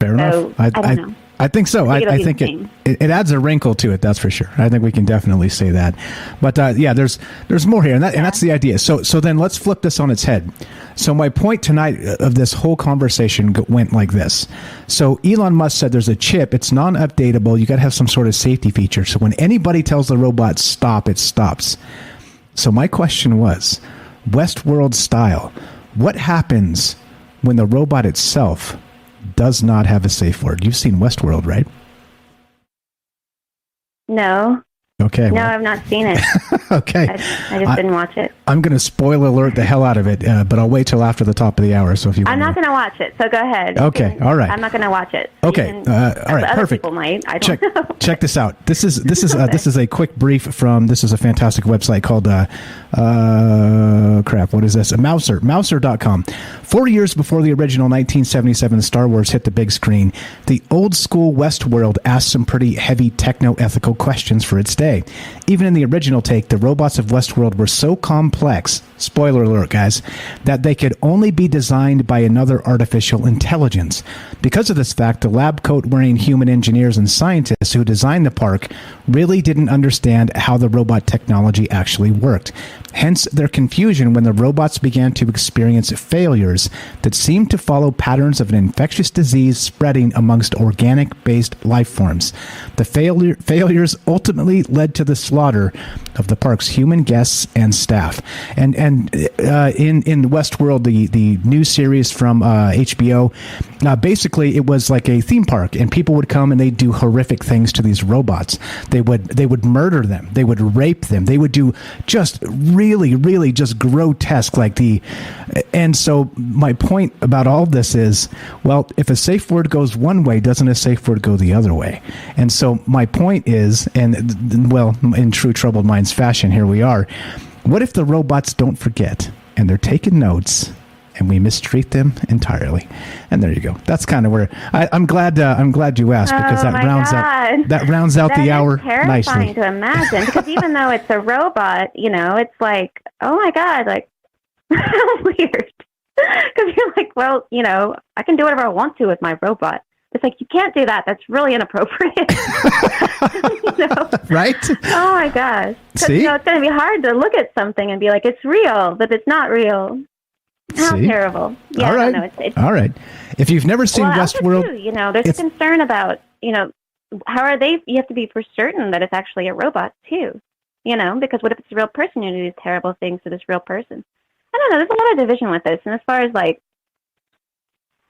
S8: Fair enough. I don't know. I think so. I think it adds a wrinkle to it. That's for sure. I think we can definitely say that. But there's more here, and that's the idea. So then let's flip this on its head. So my point tonight of this whole conversation went like this. So Elon Musk said there's a chip. It's non-updatable. You got to have some sort of safety feature. So when anybody tells the robot stop, it stops. So my question was, Westworld style, what happens when the robot itself does not have a safe word? You've seen Westworld, right?
S12: No.
S8: Okay.
S12: No,
S8: well.
S12: I've not seen it.
S8: Okay.
S12: I just didn't watch it.
S8: I'm going to spoiler alert the hell out of it, but I'll wait till after the top of the hour. So if you
S12: I'm not going to watch it, so go ahead.
S8: Okay, all right.
S12: I'm not going to watch it.
S8: Okay, all right,
S12: other
S8: perfect.
S12: people might. I don't know.
S8: Check this out. This is a quick brief from. This is a fantastic website called what is this? Mouser.com. 4 years before the original 1977 Star Wars hit the big screen, the old school Westworld asked some pretty heavy techno-ethical questions for its day. Even in the original take, the robots of Westworld were so complex, spoiler alert guys, that they could only be designed by another artificial intelligence. Because of this fact, the lab coat-wearing human engineers and scientists who designed the park really didn't understand how the robot technology actually worked. Hence their confusion when the robots began to experience failures that seemed to follow patterns of an infectious disease spreading amongst organic-based life forms. The failures ultimately led to the slaughter of the park's human guests and staff. And in Westworld, the new series from HBO, basically it was like a theme park, and people would come and they'd do horrific things to these robots. They would murder them. They would rape them. They would do just really just grotesque and so my point about all this is, well, if a safe word goes one way, doesn't a safe word go the other way? And so my point is, and well, in true Troubled Minds fashion, here we are. What if the robots don't forget and they're taking notes and we mistreat them entirely? And there you go. That's kind of where I'm glad you asked, because that rounds out the hour nicely.
S12: Terrifying to imagine, because even though it's a robot, it's like, oh my God, like weird. Because you're like, well, I can do whatever I want to with my robot. It's like, you can't do that. That's really inappropriate.
S8: Right?
S12: Oh my gosh.
S8: See?
S12: It's going to be hard to look at something and be like, it's real, but it's not real. How terrible. Yeah,
S8: all right.
S12: No, it's
S8: all right. If you've never seen Westworld...
S12: Too, there's a concern about, how are they... You have to be for certain that it's actually a robot, too. Because what if it's a real person who does terrible things to this real person? I don't know. There's a lot of division with this. And as far as,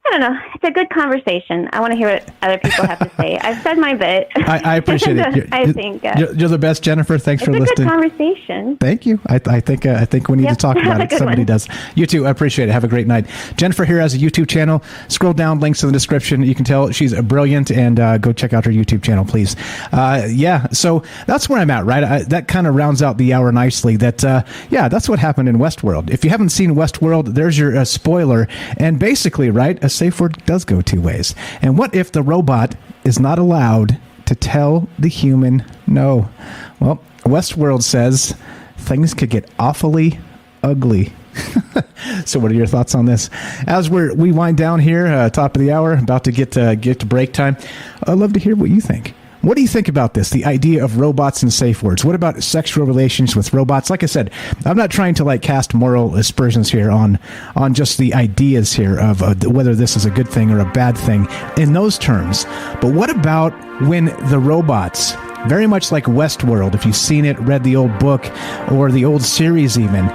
S12: I don't know. It's a good conversation. I want to hear what other people have to say. I've said my bit.
S8: I appreciate it.
S12: I think
S8: you're the best, Jennifer. Thanks for listening.
S12: It's a good conversation.
S8: Thank you. I think we need to talk about it. Somebody does. You too. I appreciate it. Have a great night. Jennifer here has a YouTube channel. Scroll down, links in the description. You can tell she's brilliant, and go check out her YouTube channel, please. So that's where I'm at, right? That kind of rounds out the hour nicely. That's what happened in Westworld. If you haven't seen Westworld, there's your spoiler. And basically, right, a safe word does go two ways. And what if the robot is not allowed to tell the human no? Well, Westworld says things could get awfully ugly. So what are your thoughts on this? As we wind down here, top of the hour, about to get to break time, I'd love to hear what you think. What do you think about this, the idea of robots and safe words? What about sexual relations with robots? Like I said, I'm not trying to cast moral aspersions here on just the ideas here of whether this is a good thing or a bad thing in those terms. But what about when the robots, very much like Westworld, if you've seen it, read the old book or the old series even,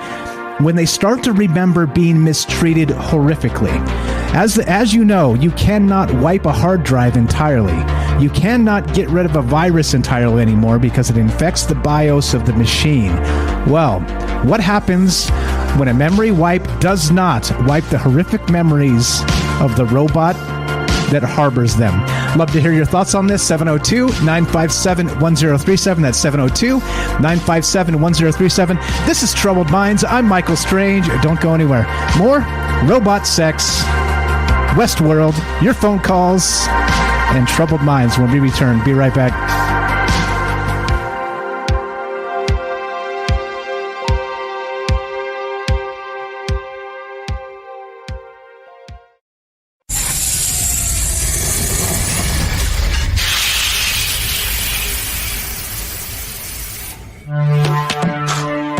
S8: when they start to remember being mistreated horrifically? As you know, you cannot wipe a hard drive entirely. You cannot get rid of a virus entirely anymore because it infects the BIOS of the machine. Well, what happens when a memory wipe does not wipe the horrific memories of the robot that harbors them? Love to hear your thoughts on this. 702-957-1037. That's 702-957-1037. This is Troubled Minds. I'm Michael Strange. Don't go anywhere. More robot sex, Westworld, your phone calls, and Troubled Minds when we return. Be right back.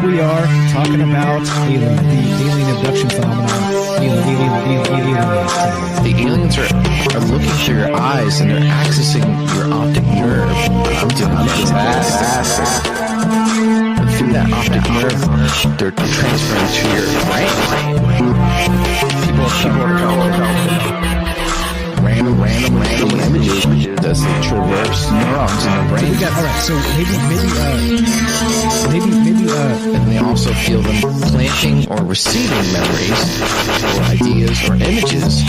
S8: We are talking about the alien abduction phenomenon.
S13: The aliens are looking through your eyes and they're accessing your optic nerve. I'm doing that. And through that optic nerve, they're transferring to your brain. People are random images as they traverse neurons in the brain.
S8: All right, So
S13: and they also feel them planting or receiving memories or ideas or images.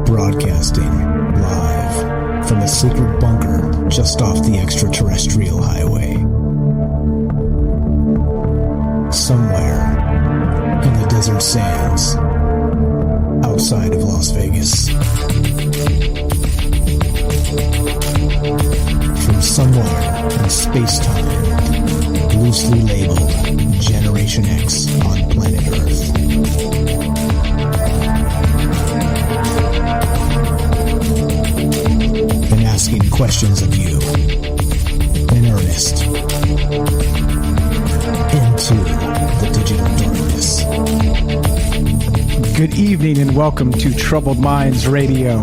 S8: Broadcasting live from a secret bunker just off the extraterrestrial highway. Somewhere in the desert sands outside of Las Vegas. From somewhere in space-time, loosely labeled Generation X on planet Earth. Been asking questions of you in earnest into the digital darkness. Good evening and welcome to Troubled Minds Radio.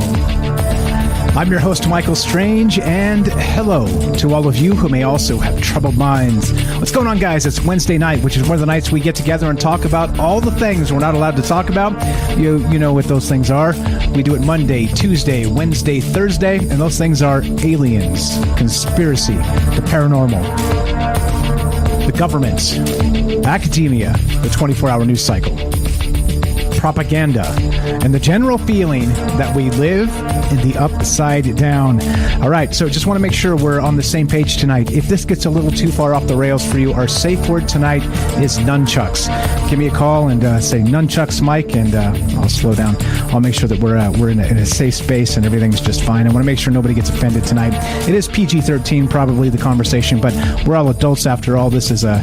S8: I'm your host, Michael Strange, and hello to all of you who may also have troubled minds. What's going on, guys? It's Wednesday night, which is one of the nights we get together and talk about all the things we're not allowed to talk about. You know what those things are. We do it Monday, Tuesday, Wednesday, Thursday, and those things are aliens, conspiracy, the paranormal, the government, academia, the 24-hour news cycle, propaganda, and the general feeling that we live in the upside down. All right, so just want to make sure we're on the same page tonight. If this gets a little too far off the rails for you, our safe word tonight is nunchucks. Give me a call and say nunchucks, Mike, and I'll slow down. I'll make sure that we're in a safe space and everything's just fine. I want to make sure nobody gets offended tonight. It is PG-13, probably the conversation, but we're all adults after all. This is my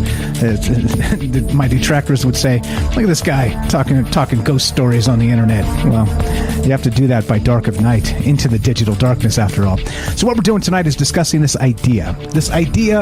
S8: detractors would say, look at this guy talking ghost stories on the internet. Well, you have to do that by dark of night into the digital darkness after all. So what we're doing tonight is discussing this idea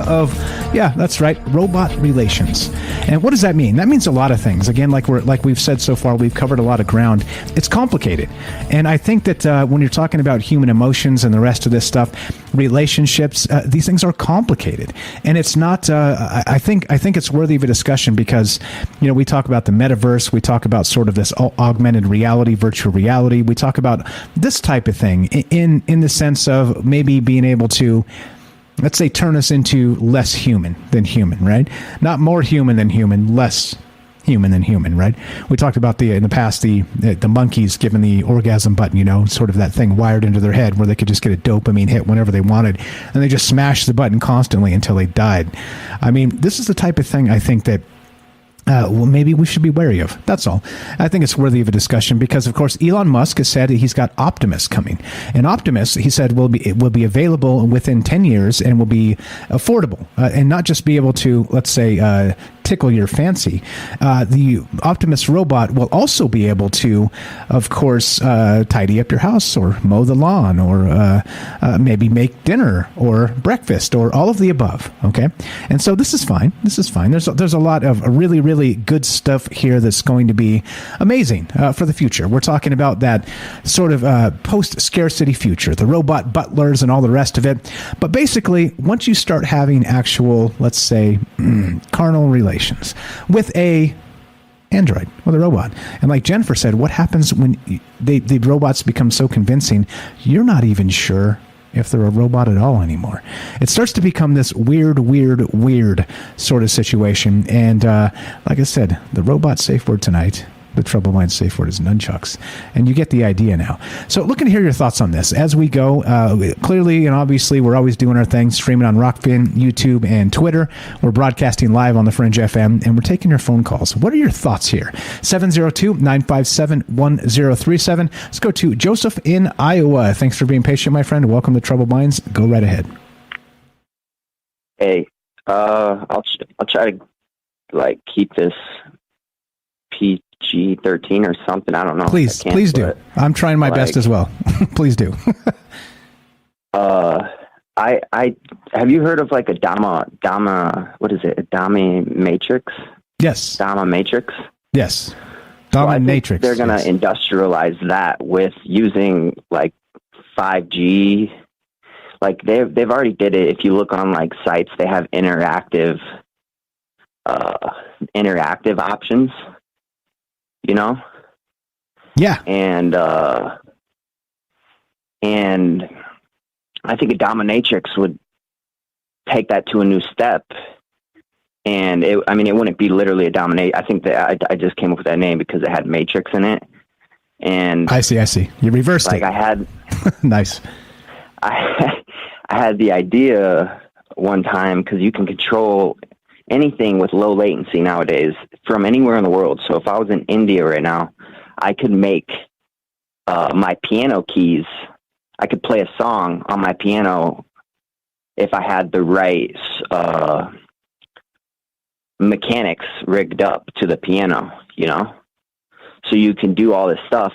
S8: of, yeah, that's right, robot relations. And what does that mean? That means a lot of things. Again, like we've said so far, we've covered a lot of ground. It's complicated. And I think that when you're talking about human emotions and the rest of this stuff, relationships, these things are complicated. And it's not, I think it's worthy of a discussion because, we talk about the metaverse, we talk about sort of this augmented reality, virtual reality. We talk about this type of thing in the sense of maybe being able to, let's say, turn us into less human than human, right? Not more human than human, less human than human, right? We talked about in the past the monkeys given the orgasm button, sort of that thing wired into their head where they could just get a dopamine hit whenever they wanted, and they just smashed the button constantly until they died. I mean, this is the type of thing I think that maybe we should be wary of. That's all. I think it's worthy of a discussion because, of course, Elon Musk has said he's got Optimus coming. And Optimus, he said, will be available within 10 years and will be affordable and not just be able to, let's say, tickle your fancy. The Optimus robot will also be able to, of course, tidy up your house or mow the lawn or maybe make dinner or breakfast or all of the above. Okay, and so this is fine. This is fine. There's a lot of really, really good stuff here that's going to be amazing for the future. We're talking about that sort of post-scarcity future, the robot butlers and all the rest of it. But basically, once you start having actual, let's say, carnal relations with a android, with a robot. And like Jennifer said, what happens when the robots become so convincing, you're not even sure if they're a robot at all anymore. It starts to become this weird sort of situation. And like I said, the robot safe word tonight, the Trouble Mind safe word is nunchucks. And you get the idea now. So looking to hear your thoughts on this as we go. Clearly and obviously, we're always doing our thing, streaming on Rockfin, YouTube, and Twitter. We're broadcasting live on the Fringe FM, and we're taking your phone calls. What are your thoughts here? 702-957-1037. Let's go to Joseph in Iowa. Thanks for being patient, my friend. Welcome to Troubled Minds. Go right ahead.
S14: Hey, I'll try to keep this PG-13 or something. I don't know.
S8: Please do. I'm trying my best as well. Please do.
S14: I have you heard of a Dama? What is it? A Dama matrix?
S8: Yes.
S14: Dama matrix.
S8: Yes. Dama matrix.
S14: They're going to industrialize that with using 5G, like they've already did it. If you look on like sites, they have interactive options, you know?
S8: Yeah.
S14: And I think a dominatrix would take that to a new step. And it wouldn't be literally a dominate. I think that I just came up with that name because it had matrix in it. And
S8: I see. You reversed it.
S14: Like I had
S8: nice.
S14: I had the idea one time, because you can control anything with low latency nowadays from anywhere in the world. So if I was in India right now, I could make my piano keys. I could play a song on my piano if I had the right mechanics rigged up to the piano, you know? So you can do all this stuff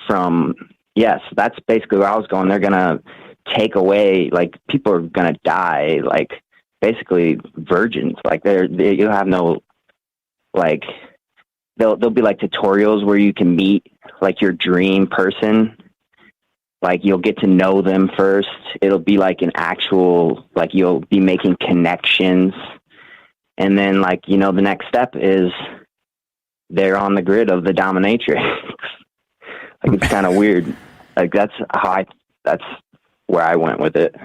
S14: from, yes, that's basically where I was going. They're going to take away, like, people are going to die, like, basically virgins. Like, you'll have no, like, there'll be, like, tutorials where you can meet, like, your dream person. Like, you'll get to know them first. It'll be, like, an actual, like, you'll be making connections. And then, like, you know, the next step is they're on the grid of the dominatrix. Like, it's kind of weird. Like, that's where I went with it.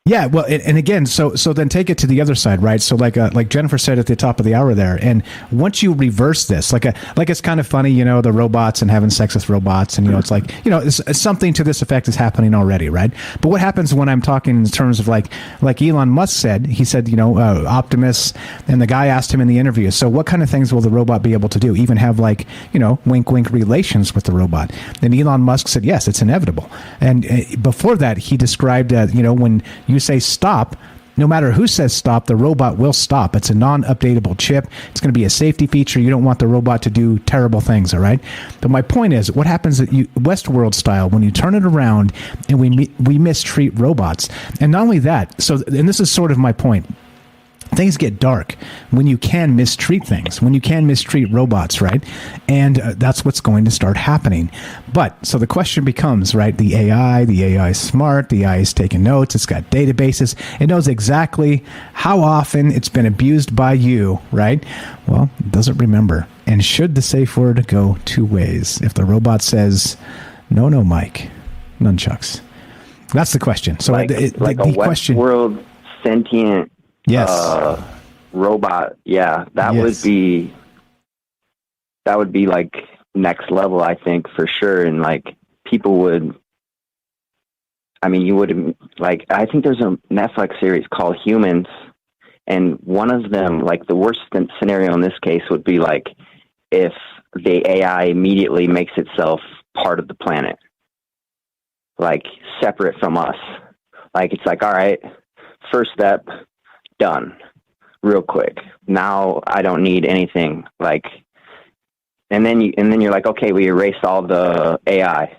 S8: Yeah, well, and again, so then take it to the other side, right? So like Jennifer said at the top of the hour there, and once you reverse this, like it's kind of funny, you know, the robots and having sex with robots, and you know, it's like, you know, it's something to this effect is happening already, right? But what happens when I'm talking in terms of like Elon Musk said, he said, you know, Optimus, and the guy asked him in the interview, so what kind of things will the robot be able to do? Even have like, you know, wink wink relations with the robot? And Elon Musk said, yes, it's inevitable. And before that, he described, you know, when you say stop, no matter who says stop, the robot will stop. It's a non-updatable chip. It's going to be a safety feature. You don't want the robot to do terrible things, all right? But my point is, what happens at Westworld style when you turn it around and we mistreat robots? And not only that, so, and this is sort of my point, things get dark when you can mistreat things, when you can mistreat robots, right? And that's what's going to start happening. But so the question becomes, right, the AI is smart, the AI is taking notes, it's got databases, it knows exactly how often it's been abused by you, right? Well, it doesn't remember. And should the safe word go two ways? If the robot says, no, Mike, nunchucks. That's the question. So
S14: like
S8: the
S14: a
S8: question,
S14: Westworld sentient robot, that would be like next level, I think, for sure. And like people would, I mean, you would, like, I think there's a Netflix series called Humans, and one of them, like, the worst scenario in this case would be like if the AI immediately makes itself part of the planet, like separate from us. Like, it's like, all right, first step done real quick. Now I don't need anything, like, and then you're like, okay, we erased all the AI.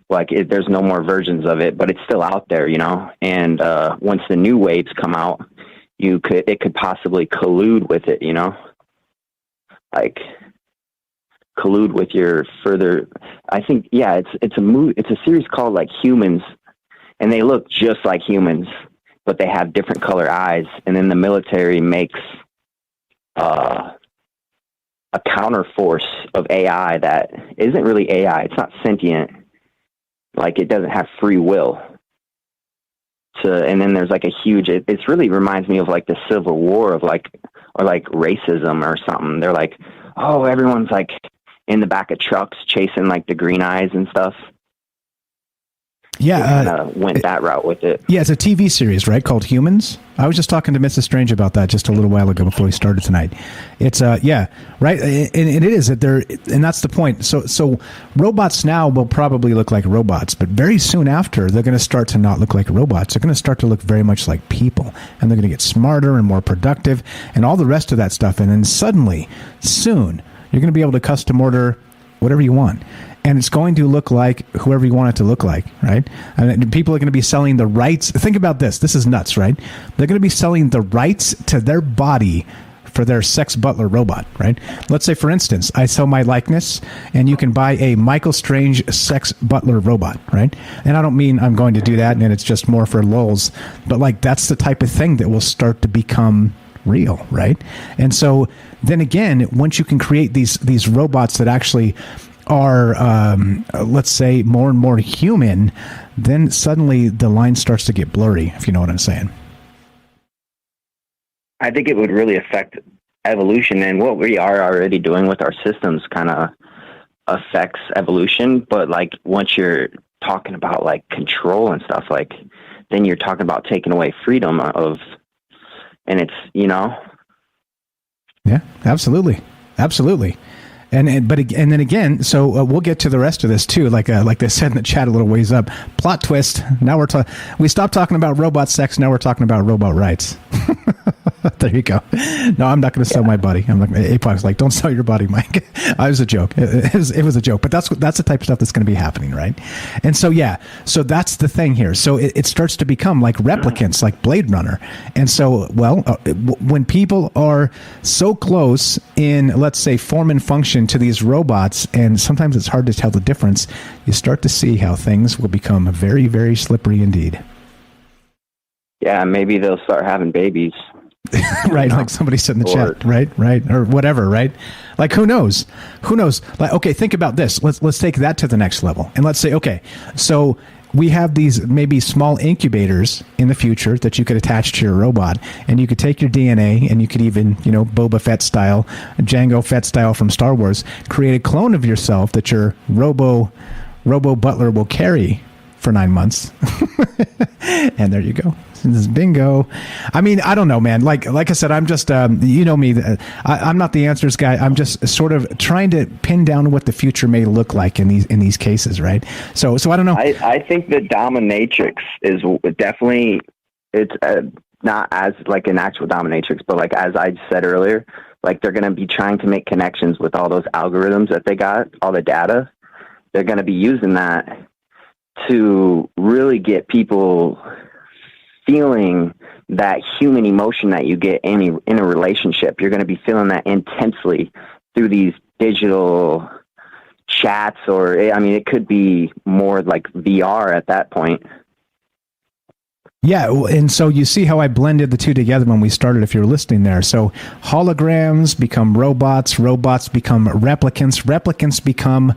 S14: Like, there's no more versions of it, but it's still out there, you know? And once the new waves come out, it could possibly collude with it, you know? Like, collude with your further, I think, it's a series called like Humans, and they look just like humans, but they have different color eyes. And then the military makes a counterforce of AI that isn't really AI. It's not sentient. Like, it doesn't have free will. And then there's like a huge, it really reminds me of like the Civil War or like racism or something. They're like, oh, everyone's like in the back of trucks chasing like the green eyes and stuff. Yeah, went that route with it.
S8: Yeah, it's a TV series, right, called Humans. I was just talking to Mrs. Strange about that just a little while ago before we started tonight. It's right, and it is that and that's the point. So robots now will probably look like robots, but very soon after, they're going to start to not look like robots. They're going to start to look very much like people, and they're going to get smarter and more productive, and all the rest of that stuff. And then suddenly, soon, you're going to be able to custom order whatever you want. And it's going to look like whoever you want it to look like, right? And people are going to be selling the rights. Think about this. This is nuts, right? They're going to be selling the rights to their body for their sex butler robot, right? Let's say, for instance, I sell my likeness, and you can buy a Michael Strange sex butler robot, right? And I don't mean I'm going to do that, and it's just more for lulz, but like that's the type of thing that will start to become real, right? And so then again, once you can create these robots that actually are, let's say, more and more human, then suddenly the line starts to get blurry, if you know what I'm saying.
S14: I think it would really affect evolution, and what we are already doing with our systems kind of affects evolution. But like once you're talking about like control and stuff, like then you're talking about taking away freedom of, and it's, you know.
S8: Yeah, absolutely. Absolutely. And then again, so we'll get to the rest of this too. Like they said in the chat a little ways up, plot twist. Now we stopped talking about robot sex. Now we're talking about robot rights. There you go. No, I'm not going to sell my body. I'm not. APOC's like, don't sell your body, Mike. It was a joke. It was a joke. But that's the type of stuff that's going to be happening, right? And so so that's the thing here. So it starts to become like replicants, like Blade Runner. And so, when people are so close in, let's say, form and function to these robots, and sometimes it's hard to tell the difference, you start to see how things will become very, very slippery indeed.
S14: Yeah, maybe they'll start having babies.
S8: Right, like somebody said in the chat, right, or whatever, right? Like who knows? Like, okay, think about this. Let's take that to the next level, and let's say, okay, so we have these maybe small incubators in the future that you could attach to your robot, and you could take your DNA, and you could even, Boba Fett style, Jango Fett style from Star Wars, create a clone of yourself that your robo butler will carry for 9 months, and there you go. This is bingo. I mean, I don't know, man. Like I said, I'm just, you know me. I'm not the answers guy. I'm just sort of trying to pin down what the future may look like in these cases, right? So I don't know.
S14: I think the dominatrix is definitely, it's not as like an actual dominatrix, but like as I said earlier, like they're going to be trying to make connections with all those algorithms that they got, all the data. They're going to be using that to really get people feeling that human emotion that you get in a relationship. You're going to be feeling that intensely through these digital chats, or I mean, it could be more like VR at that point.
S8: Yeah, and so you see how I blended the two together when we started, if you're listening there. So holograms become robots, robots become replicants, replicants become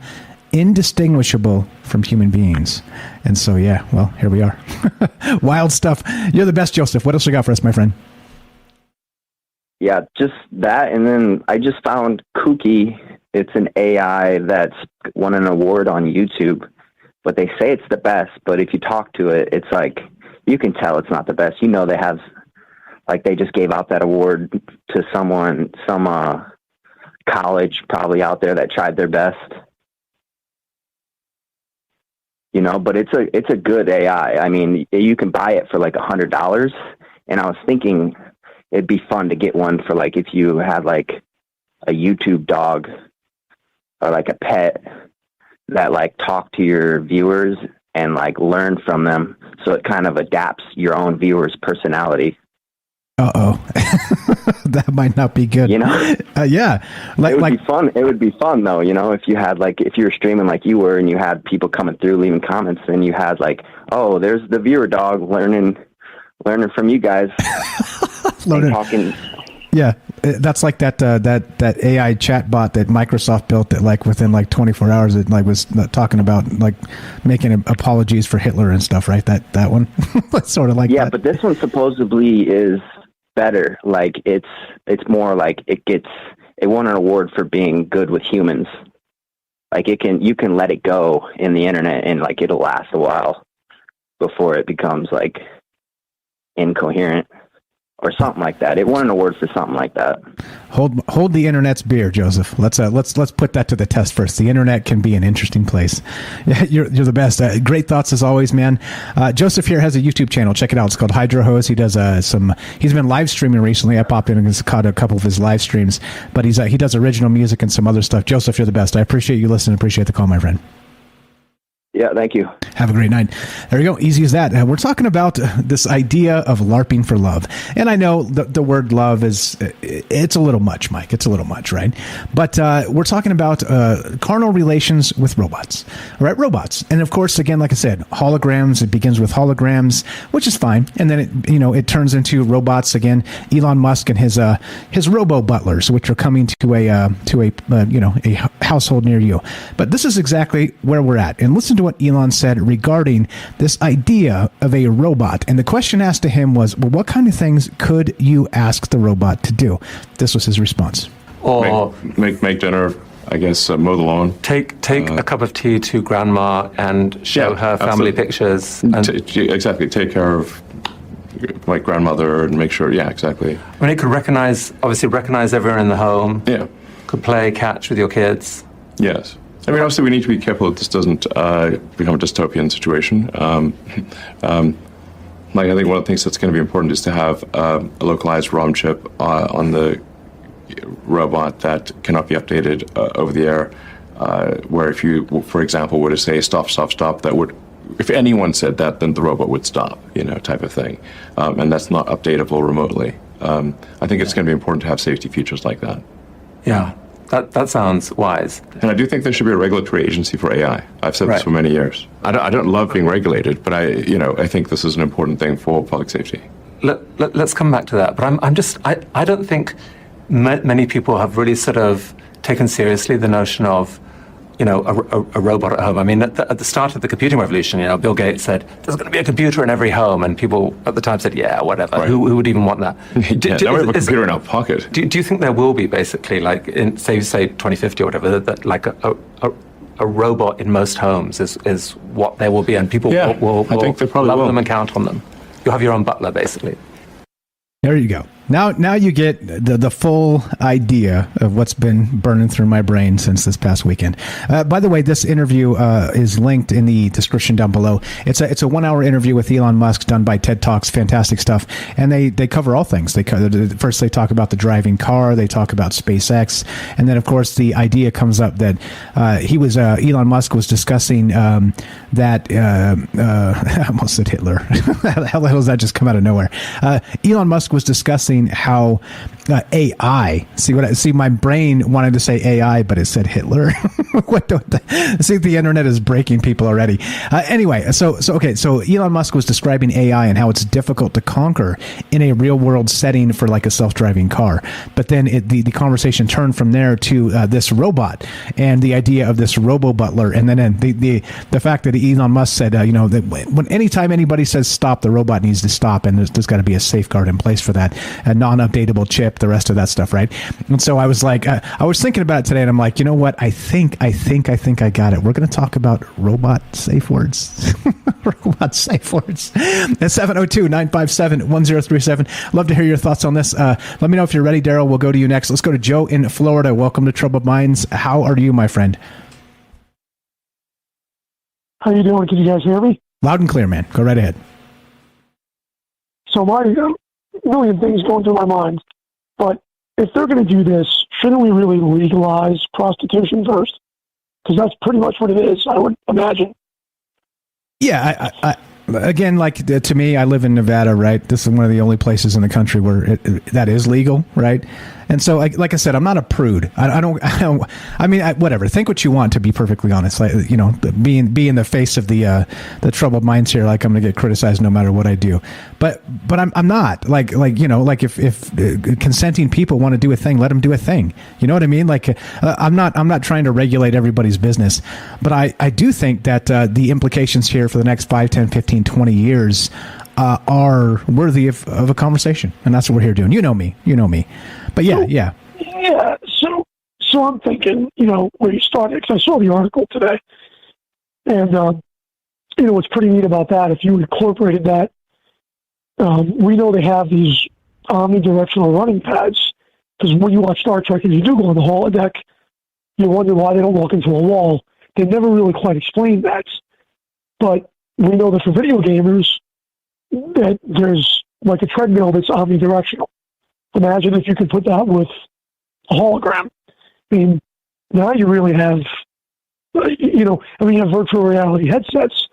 S8: indistinguishable from human beings. And so, yeah, well, here we are. Wild stuff. You're the best, Joseph. What else you got for us, my friend?
S14: Yeah, just that. And then I just found Kooky. It's an AI that's won an award on YouTube, but they say it's the best. But if you talk to it, it's like, you can tell it's not the best. They have, like, they just gave out that award to someone, some college probably out there that tried their best. But it's a good AI. I mean, you can buy it for like $100, and I was thinking it'd be fun to get one for like if you had like a YouTube dog or like a pet that like talk to your viewers and like learn from them, so it kind of adapts your own viewer's personality.
S8: That might not be good. Yeah.
S14: It would be fun. It would be fun though, if you had like, if you were streaming like you were and you had people coming through leaving comments, and you had like, oh, there's the viewer dog learning from you guys. Talking.
S8: Yeah. That's like that AI chat bot that Microsoft built that like within like 24 hours, it like was talking about like making apologies for Hitler and stuff, right? That one. Sort of like
S14: yeah,
S8: that.
S14: But this one supposedly is better. Like it's more like it won an award for being good with humans. Like you can let it go in the internet and like it'll last a while before it becomes like incoherent or something like that. It won an award for something like that.
S8: Hold the internet's beer, Joseph. Let's put that to the test first. The internet can be an interesting place. Yeah, you're the best. Great thoughts as always, man. Joseph here has a YouTube channel. Check it out. It's called Hydro Hose. He does he's been live streaming recently. I popped in and caught a couple of his live streams, but he does original music and some other stuff. Joseph, you're the best. I appreciate you listening. Appreciate the call, my friend.
S14: Yeah, thank you.
S8: Have a great night. There you go. Easy as that. We're talking about this idea of LARPing for love. And I know the word love it's a little much, Mike. It's a little much, right? But we're talking about carnal relations with robots. All right, robots. And of course, again, like I said, holograms. It begins with holograms, which is fine. And then it turns into robots again. Elon Musk and his robo butlers, which are coming to a household near you. But this is exactly where we're at. And listen to what Elon said regarding this idea of a robot. And the question asked to him was, well, what kind of things could you ask the robot to do? This was his response.
S10: Or
S11: make dinner, I guess, mow the lawn.
S10: Take a cup of tea to grandma and show her family pictures. And
S11: exactly. Take care of my grandmother and make sure, exactly.
S10: When it could recognize everyone in the home.
S11: Yeah.
S10: Could play catch with your kids.
S11: Yes. I mean, obviously, we need to be careful that this doesn't become a dystopian situation. I think one of the things that's going to be important is to have a localized ROM chip on the robot that cannot be updated over the air, where if you, for example, were to say stop, that would, if anyone said that, then the robot would stop, type of thing. And that's not updatable remotely. I think it's going to be important to have safety features like that.
S10: Yeah. That sounds wise.
S11: And I do think there should be a regulatory agency for AI. I've said this for many years. I don't love being regulated, but I think this is an important thing for public safety.
S10: Let's come back to that. But I don't think many people have really sort of taken seriously the notion of, a robot at home. I mean, at the start of the computing revolution, Bill Gates said, there's going to be a computer in every home. And people at the time said, yeah, whatever. Right. Who would even want that?
S11: Now we have a computer in our pocket.
S10: Do you think there will be basically, like, in say 2050 or whatever, that like a robot in most homes is what there will be, and people will
S11: I think they probably
S10: love
S11: will.
S10: them and count on them? You'll have your own butler, basically.
S8: There you go. Now you get the full idea of what's been burning through my brain since this past weekend. By the way, this interview is linked in the description down below. It's a 1-hour interview with Elon Musk done by TED Talks. Fantastic stuff. And they cover all things. First they talk about the driving car. They talk about SpaceX. And then, of course, the idea comes up that Elon Musk was discussing that I almost said Hitler. How the hell does that just come out of nowhere? Elon Musk was discussing how AI. See, my brain wanted to say AI, but it said Hitler. See, the internet is breaking people already. Anyway, so Elon Musk was describing AI and how it's difficult to conquer in a real world setting for like a self-driving car. But then the conversation turned from there to this robot and the idea of this robo butler, and then the fact that Elon Musk said, that anytime anybody says stop, the robot needs to stop, and there's got to be a safeguard in place for that. A non-updatable chip, the rest of that stuff, right? And so I was like, I was thinking about it today, and I'm like, you know what? I think I got it. We're going to talk about robot safe words. Robot safe words. At 702-957-1037. Love to hear your thoughts on this. Let me know if you're ready, Daryl. We'll go to you next. Let's go to Joe in Florida. Welcome to Troubled Minds. How are you, my friend?
S15: How you doing? Can you guys hear me?
S8: Loud and clear, man. Go right ahead.
S15: So million things going through my mind, but if they're going to do this, shouldn't we really legalize prostitution first? Because that's pretty much what it is, I would imagine.
S8: Yeah, I again, like to me, I live in Nevada, right? This is one of the only places in the country where that is legal, right? And so, like I said, I'm not a prude. I mean, whatever. Think what you want, to be perfectly honest. Like, be in the face of the troubled minds here. Like I'm going to get criticized no matter what I do. But I'm not. Like if consenting people want to do a thing, let them do a thing. You know what I mean? Like I'm not trying to regulate everybody's business, but I do think that the implications here for the next 5, 10, 15, 20 years are worthy of a conversation, and that's what we're here doing. You know me. But yeah.
S15: So I'm thinking, where you started, because I saw the article today, and what's pretty neat about that, if you incorporated that, we know they have these omnidirectional running pads, because when you watch Star Trek and you do go on the holodeck, you wonder why they don't walk into a wall. They never really quite explained that, but we know that for video gamers, that there's like a treadmill that's omnidirectional. Imagine if you could put that with a hologram. I mean, now you really have You have virtual reality headsets,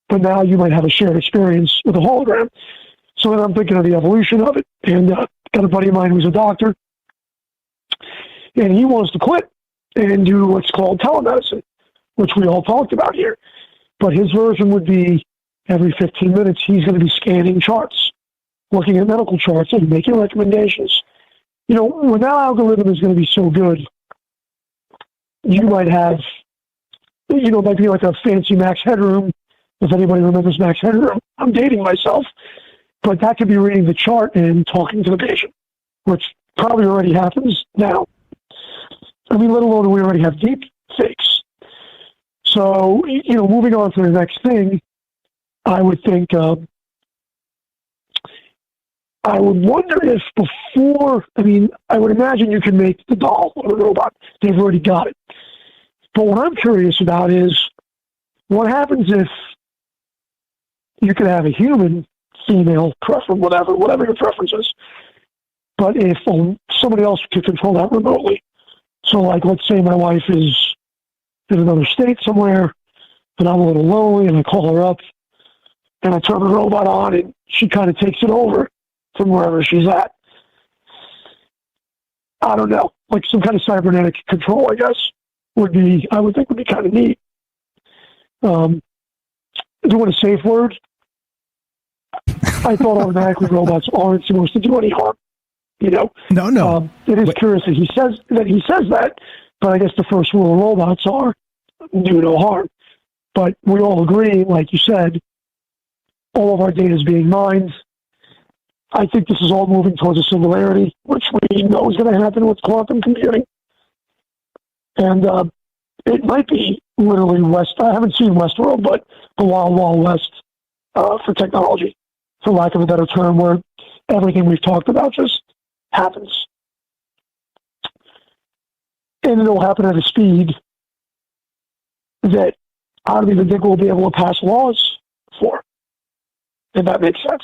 S15: but now you might have a shared experience with a hologram. So then I'm thinking of the evolution of it. And got a buddy of mine who's a doctor, and he wants to quit and do what's called telemedicine, which we all talked about here. But his version would be every 15 minutes, he's going to be scanning charts, looking at medical charts and making recommendations. When that algorithm is going to be so good, you might have, it might be like a fancy Max Headroom. If anybody remembers Max Headroom, I'm dating myself, but that could be reading the chart and talking to the patient, which probably already happens now. Let alone we already have deep fakes. So, moving on to the next thing, I would think, I would wonder if I would imagine you can make the doll or the robot. They've already got it. But what I'm curious about is what happens if you could have a human, female, preference, whatever your preference is, but if somebody else could control that remotely. So, let's say my wife is in another state somewhere, and I'm a little lonely, and I call her up, and I turn the robot on, and she kind of takes it over from wherever she's at. I don't know, some kind of cybernetic control, I guess, I would think would be kind of neat. Doing a safe word, I thought automatically robots aren't supposed to do any harm.
S8: No.
S15: It is curious that he says that, but I guess the first rule of robots are do no harm. But we all agree, like you said, all of our data is being mined. I think this is all moving towards a singularity, which we know is going to happen with quantum computing. And it might be literally I haven't seen Westworld, but the Wild Wild West for technology, for lack of a better term, where everything we've talked about just happens. And it'll happen at a speed that I don't even think we'll be able to pass laws for, if that makes sense.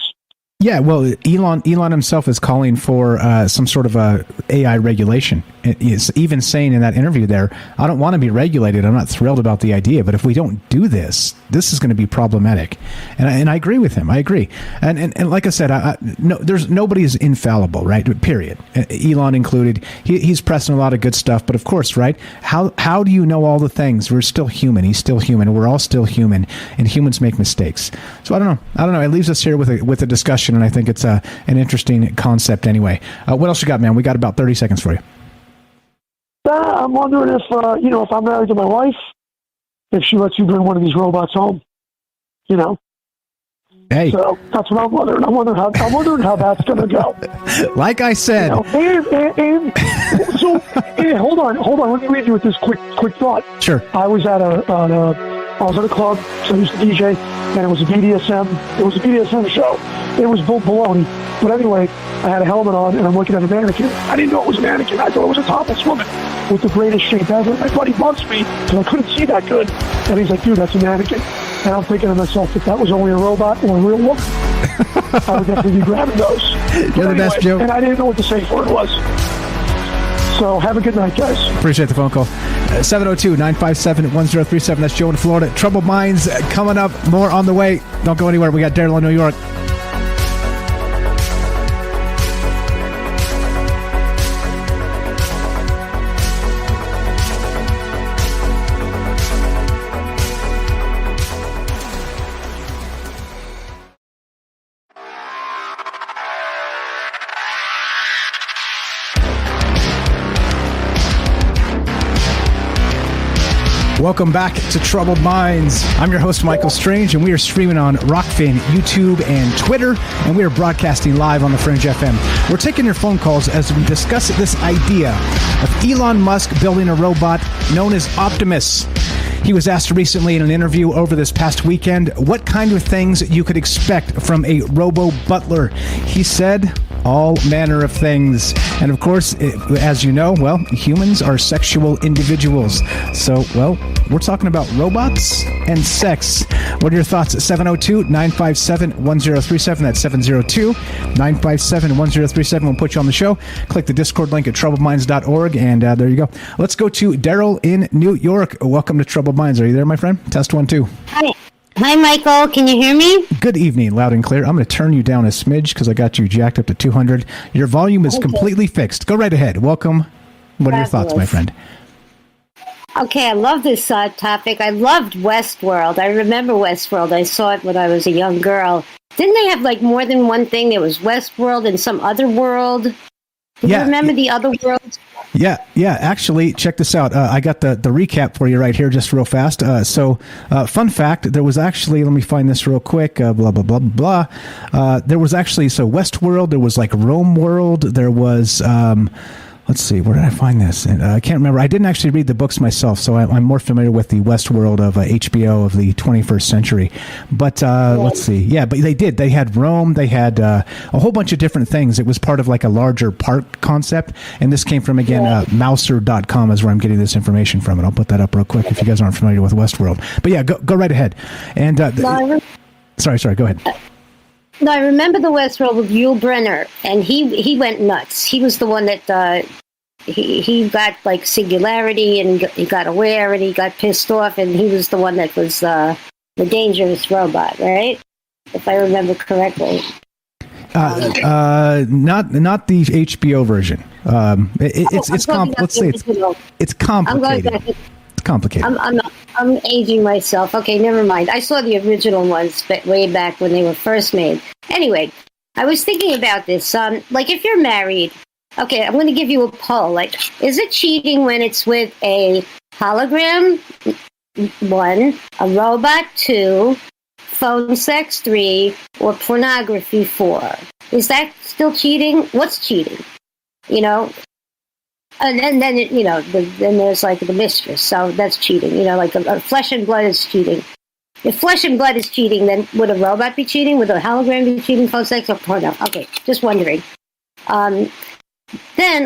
S8: Yeah, well, Elon himself is calling for some sort of AI regulation. He's even saying in that interview there, I don't want to be regulated. I'm not thrilled about the idea, but if we don't do this, this is going to be problematic. And I agree with him. I agree. And like I said, nobody's infallible, right? Period. Elon included. He's pressing a lot of good stuff, but of course, right? How do you know all the things? We're still human. He's still human. We're all still human, and humans make mistakes. So I don't know. It leaves us here with a discussion. And I think it's an interesting concept anyway. What else you got, man? We got about 30 seconds for you.
S15: I'm wondering if, if I'm married to my wife, if she lets you bring one of these robots home,
S8: Hey.
S15: So that's what I'm wondering. I'm wondering how that's going to go.
S8: Like I said.
S15: So hold on. Let me leave you with this quick thought.
S8: Sure.
S15: I was at a club, so I used to DJ, and it was a BDSM show. It was bull baloney. But anyway, I had a helmet on, and I'm looking at a mannequin. I didn't know it was a mannequin. I thought it was a topless woman with the greatest shape ever. My buddy bugs me, because I couldn't see that good. And he's like, dude, that's a mannequin. And I'm thinking to myself, if that was only a robot or a real woman, I would definitely be grabbing those.
S8: You're the best, Joe.
S15: And I didn't know what the safe word was. So have a good night, guys.
S8: Appreciate the phone call. 702-957-1037. That's Joe in Florida. Troubled Minds coming up. More on the way. Don't go anywhere. We got Daryl in New York. Welcome back to Troubled Minds. I'm your host, Michael Strange, and we are streaming on Rockfin, YouTube, and Twitter, and we are broadcasting live on the Fringe FM. We're taking your phone calls as we discuss this idea of Elon Musk building a robot known as Optimus. He was asked recently in an interview over this past weekend what kind of things you could expect from a robo-butler. He said, all manner of things. And of course, as you know, well, humans are sexual individuals. So, well, we're talking about robots and sex. What are your thoughts? 702-957-1037. That's 702-957-1037. We'll put you on the show. Click the Discord link at troubledminds.org, and there you go. Let's go to Daryl in New York. Welcome to Troubled Minds. Are you there, my friend? Test 1, 2.
S16: Hi. Hi, Michael. Can you hear me?
S8: Good evening, loud and clear. I'm going to turn you down a smidge because I got you jacked up to 200. Your volume is completely fixed. Go right ahead. Welcome. What are your thoughts, my friend?
S16: Okay, I love this topic. I loved Westworld. I remember Westworld. I saw it when I was a young girl. Didn't they have like more than one thing? There was Westworld and some other world. Do you remember the other worlds?
S8: Yeah. Actually, check this out. I got the recap for you right here, just real fast. So, fun fact: there was actually, let me find this real quick. Blah blah blah blah. There was actually Westworld. There was like Rome World. There was. Let's see, where did I find this? And I can't remember. I didn't actually read the books myself, so I'm more familiar with the Westworld of HBO of the 21st century. But let's see. Yeah, but they did. They had Rome. They had a whole bunch of different things. It was part of like a larger park concept. And this came from, again, Mouser.com is where I'm getting this information from. And I'll put that up real quick if you guys aren't familiar with Westworld. But yeah, go right ahead. And sorry, go ahead.
S16: No, I remember the Westworld with Yul Brynner, and he went nuts. He was the one that he got like singularity, and he got aware, and he got pissed off, and he was the one that was the dangerous robot, right? If I remember correctly.
S8: Not the HBO version. It's complicated. It's complicated.
S16: I'm aging myself. Okay, never mind. I saw the original ones way back when they were first made. Anyway, I was thinking about this. Like, if you're married, okay, I'm going to give you a poll. Like, is it cheating when it's with a hologram, 1, a robot, 2, phone sex, 3, or pornography, 4? Is that still cheating? What's cheating? You know? And then then there's like the mistress, so that's cheating. You know, like a flesh and blood is cheating. If flesh and blood is cheating, then would a robot be cheating? Would a hologram be cheating? Phone sex or porno? Okay, just wondering. Then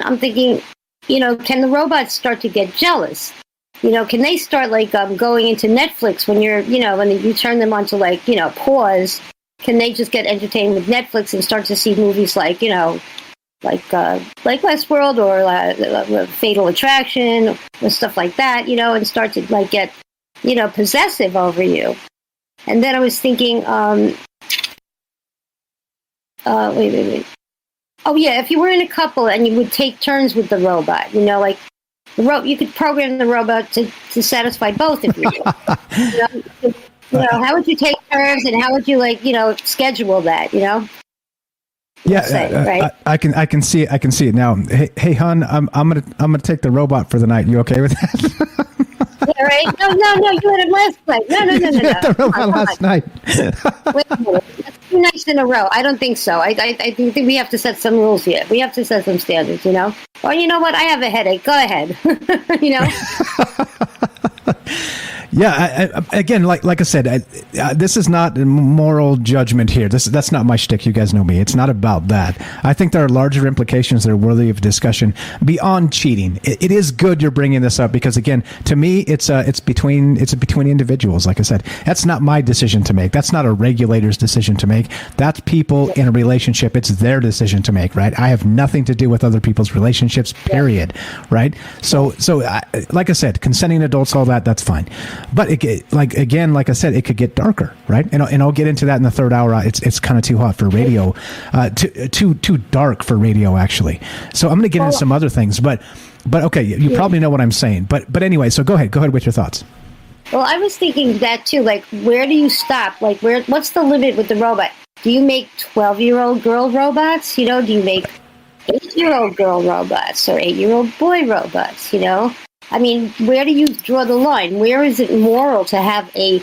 S16: I'm thinking, can the robots start to get jealous? Can they start like going into Netflix when when you turn them onto like pause? Can they just get entertained with Netflix and start to see movies like like Westworld or Fatal Attraction or stuff like that, and start to like get, possessive over you. And then I was thinking, wait. Oh yeah, if you were in a couple and you would take turns with the robot, like you could program the robot to satisfy both of you. How would you take turns, and how would you schedule that?
S8: Yeah,
S16: right?
S8: I can see it. I can see it now. Hey, hon, I'm gonna take the robot for the night. You okay with that?
S16: Yeah, right? No, you had it last night. No.
S8: The robot last night.
S16: Wait a minute. That's 2 nights in a row. I don't think so. I think we have to set some rules here. We have to set some standards, Or you know what? I have a headache. Go ahead.
S8: Yeah, again, like I said, this is not a moral judgment here. That's not my shtick. You guys know me. It's not about that. I think there are larger implications that are worthy of discussion beyond cheating. It is good you're bringing this up because, again, to me, it's between individuals. Like I said, that's not my decision to make. That's not a regulator's decision to make. That's people in a relationship. It's their decision to make, right? I have nothing to do with other people's relationships. Period. Right. So, like I said, consenting adults, all that's fine. But like I said, it could get darker, right? And I'll get into that in the third hour. It's kind of too hot for radio, too dark for radio actually. So I'm going to get into some other things, but okay, you probably know what I'm saying. But anyway, so go ahead with your thoughts.
S16: Well, I was thinking that too. Like, where do you stop? Like, what's the limit with the robot? Do you make 12-year-old girl robots? Do you make 8-year-old girl robots or 8-year-old boy robots? I mean, where do you draw the line? Where is it moral to have a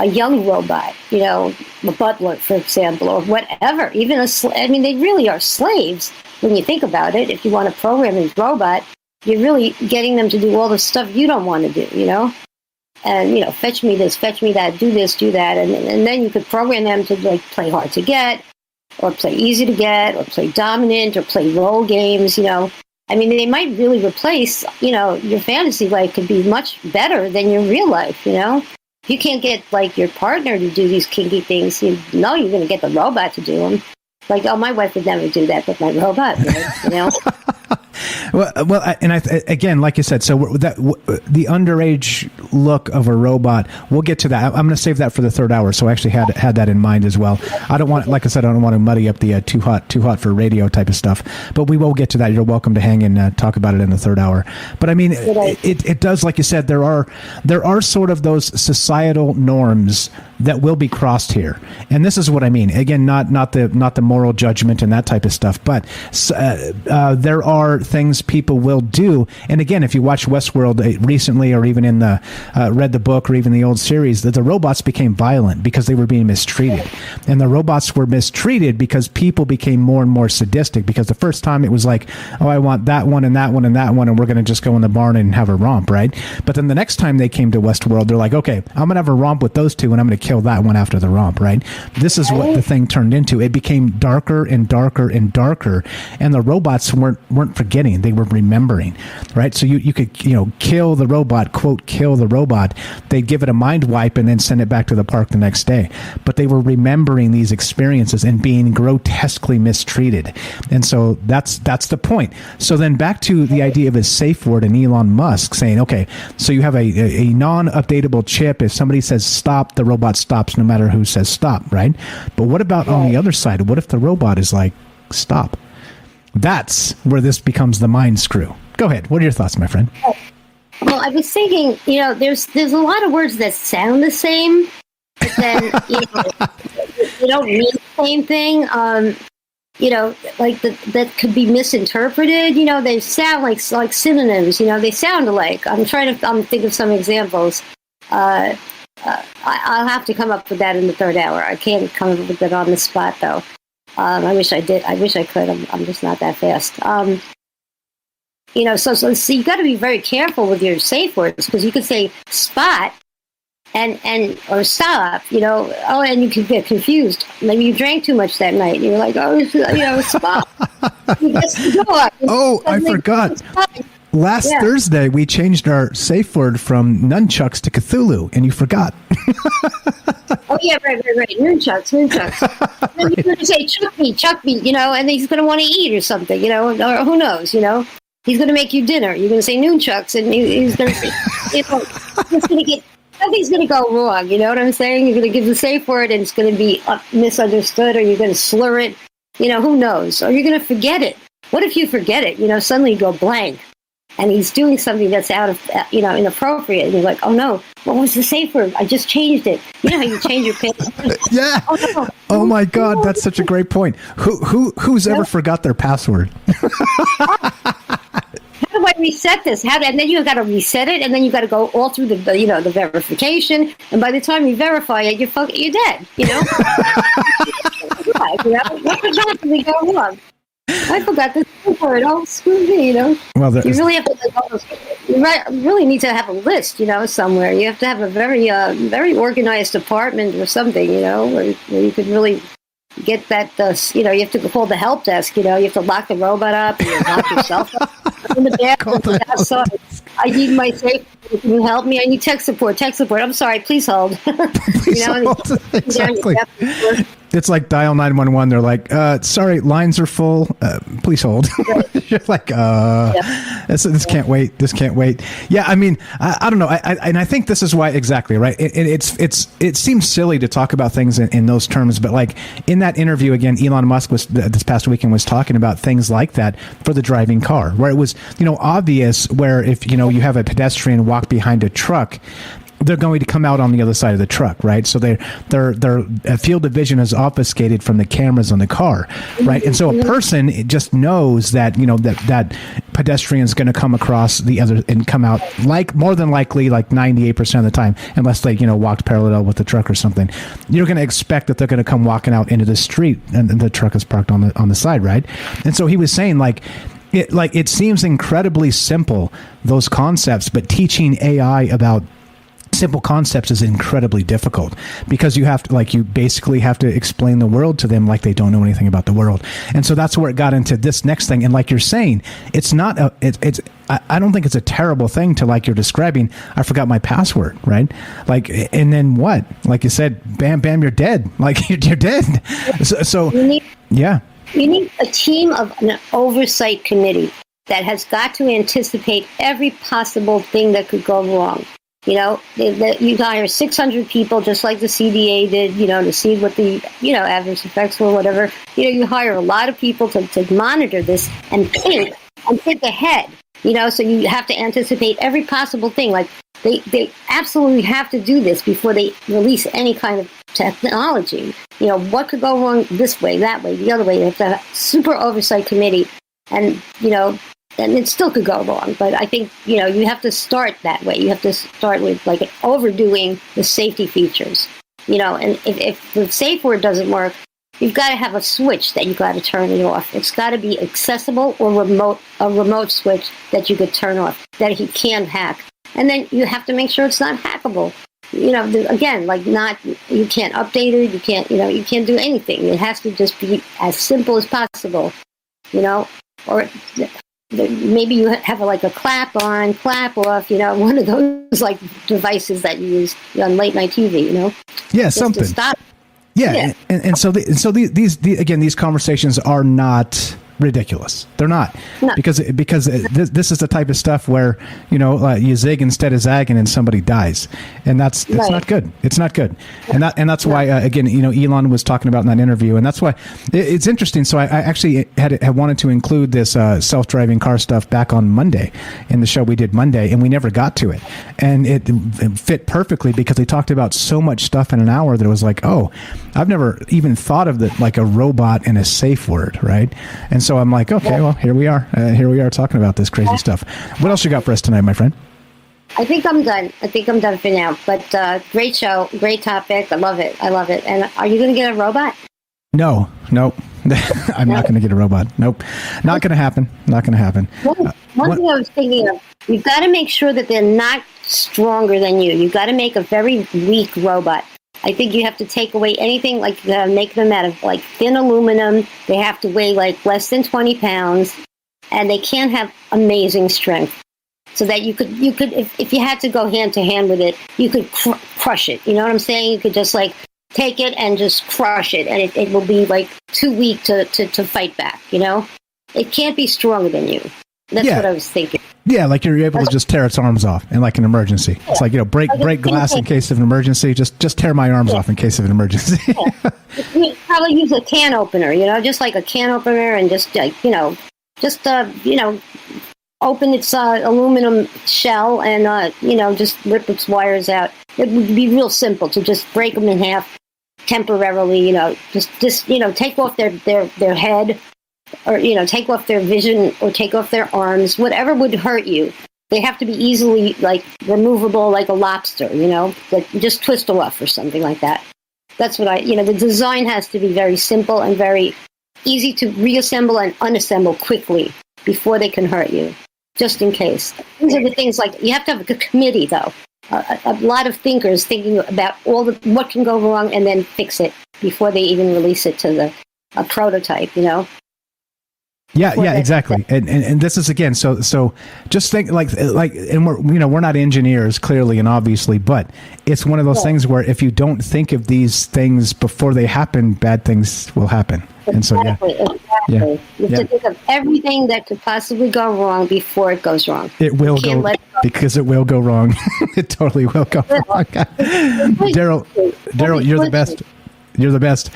S16: young robot, a butler, for example, or whatever? Even I mean, they really are slaves when you think about it. If you want to program a robot, you're really getting them to do all the stuff you don't want to do, And, fetch me this, fetch me that, do this, do that. And then you could program them to, like, play hard to get, or play easy to get, or play dominant, or play role games, I mean, they might really replace, your fantasy life could be much better than your real life, If you can't get, like, your partner to do these kinky things, you're going to get the robot to do them. Like, oh, my wife would never do that with my robot,
S8: Again, like you said, so the underage look of a robot, we'll get to that. I'm going to save that for the third hour. So I actually had that in mind as well. I don't want, like I said, I don't want to muddy up the too hot for radio type of stuff. But we will get to that. You're welcome to hang and talk about it in the third hour. But I mean, it does, like you said, there are sort of those societal norms that will be crossed here, and this is what I mean. Again, not the moral judgment and that type of stuff, but there are things people will do. And again, if you watch Westworld recently, or even in the read the book, or even the old series, that the robots became violent because they were being mistreated, and the robots were mistreated because people became more and more sadistic. Because the first time it was like, oh, I want that one and that one and that one, and we're going to just go in the barn and have a romp, right? But then the next time they came to Westworld, they're like, okay, I'm going to have a romp with those two, and I'm going to kill that one after the romp, right? This is what the thing turned into. It became darker and darker and darker, and the robots weren't forgetting; they were remembering, right? So you could kill the robot, quote, kill the robot. They'd give it a mind wipe and then send it back to the park the next day. But they were remembering these experiences and being grotesquely mistreated, and so that's the point. So then back to the idea of a safe word and Elon Musk saying, okay, so you have a non-updatable chip. If somebody says stop, the robot stops no matter who says stop, right? But what about on the other side? What if the robot is like, stop? That's where this becomes the mind screw. Go ahead. What are your thoughts, my friend?
S16: Well, I was thinking, there's a lot of words that sound the same, but then, they don't mean the same thing. Like that could be misinterpreted. They sound like synonyms. They sound alike. I'm trying to think of some examples. I'll have to come up with that in the third hour. I can't come up with it on the spot, though. I wish I did. I wish I could. I'm just not that fast. So you got to be very careful with your safe words, because you could say spot or stop. And you could get confused. Maybe you drank too much that night, and you're like, spot.
S8: Oh, I forgot. Last Thursday, we changed our safe word from nunchucks to Cthulhu, and you forgot.
S16: Oh, yeah, right. Nunchucks. And you're going to say, chuck me, and he's going to want to eat or something, or who knows, He's going to make you dinner. You're going to say nunchucks, and he's going to nothing's going to go wrong, you know what I'm saying? You're going to give the safe word, and it's going to be misunderstood, or you're going to slur it, who knows? Or you're going to forget it. What if you forget it? Suddenly you go blank. And he's doing something that's out of, inappropriate. And you're like, oh, no, what was the safe word? I just changed it. You know how you change your password?
S8: Yeah. Oh, no. Oh, my God. That's such a great point. Who's ever forgot their password?
S16: How do I reset this? And then you got to reset it, and then you got to go all through the verification. And by the time you verify it, you're dead, What could possibly go wrong? I forgot this word. Oh, screw me,
S8: Well,
S16: you really have to. You really need to have a list, somewhere. You have to have a very, very organized department or something, where you could really get that. You have to call the help desk. You have to lock the robot up. You lock yourself up in the bathroom. Outside. I need my safe. Can you help me? I need tech support. I'm sorry. Please hold.
S8: Please hold. Exactly. It's like dial 911. They're like, sorry, lines are full. Please hold. Right. You're like, this can't wait. This can't wait. Yeah, I mean, I don't know. I think this is why, exactly, right? It seems silly to talk about things in those terms, but like in that interview, again, Elon Musk was this past weekend was talking about things like that for the driving car, where it was, obvious where if, you have a pedestrian walk behind a truck, they're going to come out on the other side of the truck, right? So their field of vision is obfuscated from the cameras on the car, right? And so a person just knows that that pedestrian is going to come across the other and come out more than likely 98% of the time, unless they walked parallel with the truck or something. You're going to expect that they're going to come walking out into the street, and the truck is parked on the side, right? And so he was saying it seems incredibly simple, those concepts, but teaching AI about simple concepts is incredibly difficult because you have to, like, you basically have to explain the world to them like they don't know anything about the world. And so that's where it got into this next thing. And like you're saying, it's not I don't think it's a terrible thing to, like you're describing, I forgot my password, right? Like, and then what? Like you said, bam, bam, you're dead. Like you're dead. So yeah.
S16: You need a team of an oversight committee that has got to anticipate every possible thing that could go wrong. You know, you hire 600 people, just like the CDA did, you know, to see what the, you know, adverse effects were, whatever. You know, you hire a lot of people to monitor this and think ahead, you know, so you have to anticipate every possible thing. Like, they absolutely have to do this before they release any kind of technology. You know, what could go wrong this way, that way, the other way. They have to have a super oversight committee and, you know, and it still could go wrong, but I think, you know, you have to start that way. You have to start with, like, overdoing the safety features, you know, and if the safe word doesn't work, you've got to have a switch that you've got to turn it off. It's got to be accessible or a remote switch that you could turn off, that he can hack. And then you have to make sure it's not hackable. You know, again, like, you can't update it, you can't do anything. It has to just be as simple as possible, you know, or maybe you have like a clap on, clap off, you know, one of those like devices that you use on late night TV, you know?
S8: Yeah,
S16: just
S8: something.
S16: to stop.
S8: Yeah. And so these conversations are not ridiculous. They're not. No. Because this is the type of stuff where, you know, you zig instead of zagging and somebody dies. And that's not good. It's not good. And that's why, again, you know, Elon was talking about in that interview. And that's why it's interesting. So I actually had wanted to include this self-driving car stuff back on Monday in the show we did Monday, and we never got to it. And it fit perfectly because they talked about so much stuff in an hour that it was like, oh, I've never even thought of like a robot and a safe word, right? And so I'm like, okay, well, here we are. Here we are talking about this crazy stuff. What else you got for us tonight, my friend?
S16: I think I'm done. For now. But great show, great topic. I love it. And are you going to get a robot?
S8: No. I'm not going to get a robot. Nope. Not going to happen. One
S16: thing I was thinking of, you've got to make sure that they're not stronger than you. You've got to make a very weak robot. I think you have to take away anything, like make them out of like thin aluminum. They have to weigh like less than 20 pounds, and they can't have amazing strength. So that you could if you had to go hand to hand with it, you could crush it. You know what I'm saying? You could just like take it and just crush it, and it will be like too weak to fight back. You know, it can't be stronger than you. That's what I was thinking.
S8: Yeah, like you're able to just tear its arms off in like an emergency. Yeah. It's like, you know, break glass in case of an emergency. Just tear my arms off in case of an emergency.
S16: You probably use a can opener, you know, just like a can opener, and just like, you know, open its aluminum shell and you know, just rip its wires out. It would be real simple to just break them in half temporarily. You know, just you know, take off their head. Or, you know, take off their vision or take off their arms, whatever would hurt you. They have to be easily, like, removable like a lobster, you know, like just twist off or something like that. That's what the design has to be very simple and very easy to reassemble and unassemble quickly before they can hurt you, just in case. These are the things, like, you have to have a committee, though. A lot of thinkers thinking about what can go wrong and then fix it before they even release it to a prototype, you know.
S8: Yeah, exactly. And this is, again, so just think like, and we're not engineers, clearly and obviously, but it's one of those things where if you don't think of these things before they happen, bad things will happen. And so,
S16: Exactly. You have to think of everything that could possibly go wrong before it goes wrong.
S8: It will go, because it will go wrong. It totally will go wrong. Daryl, you're the best. You're the best.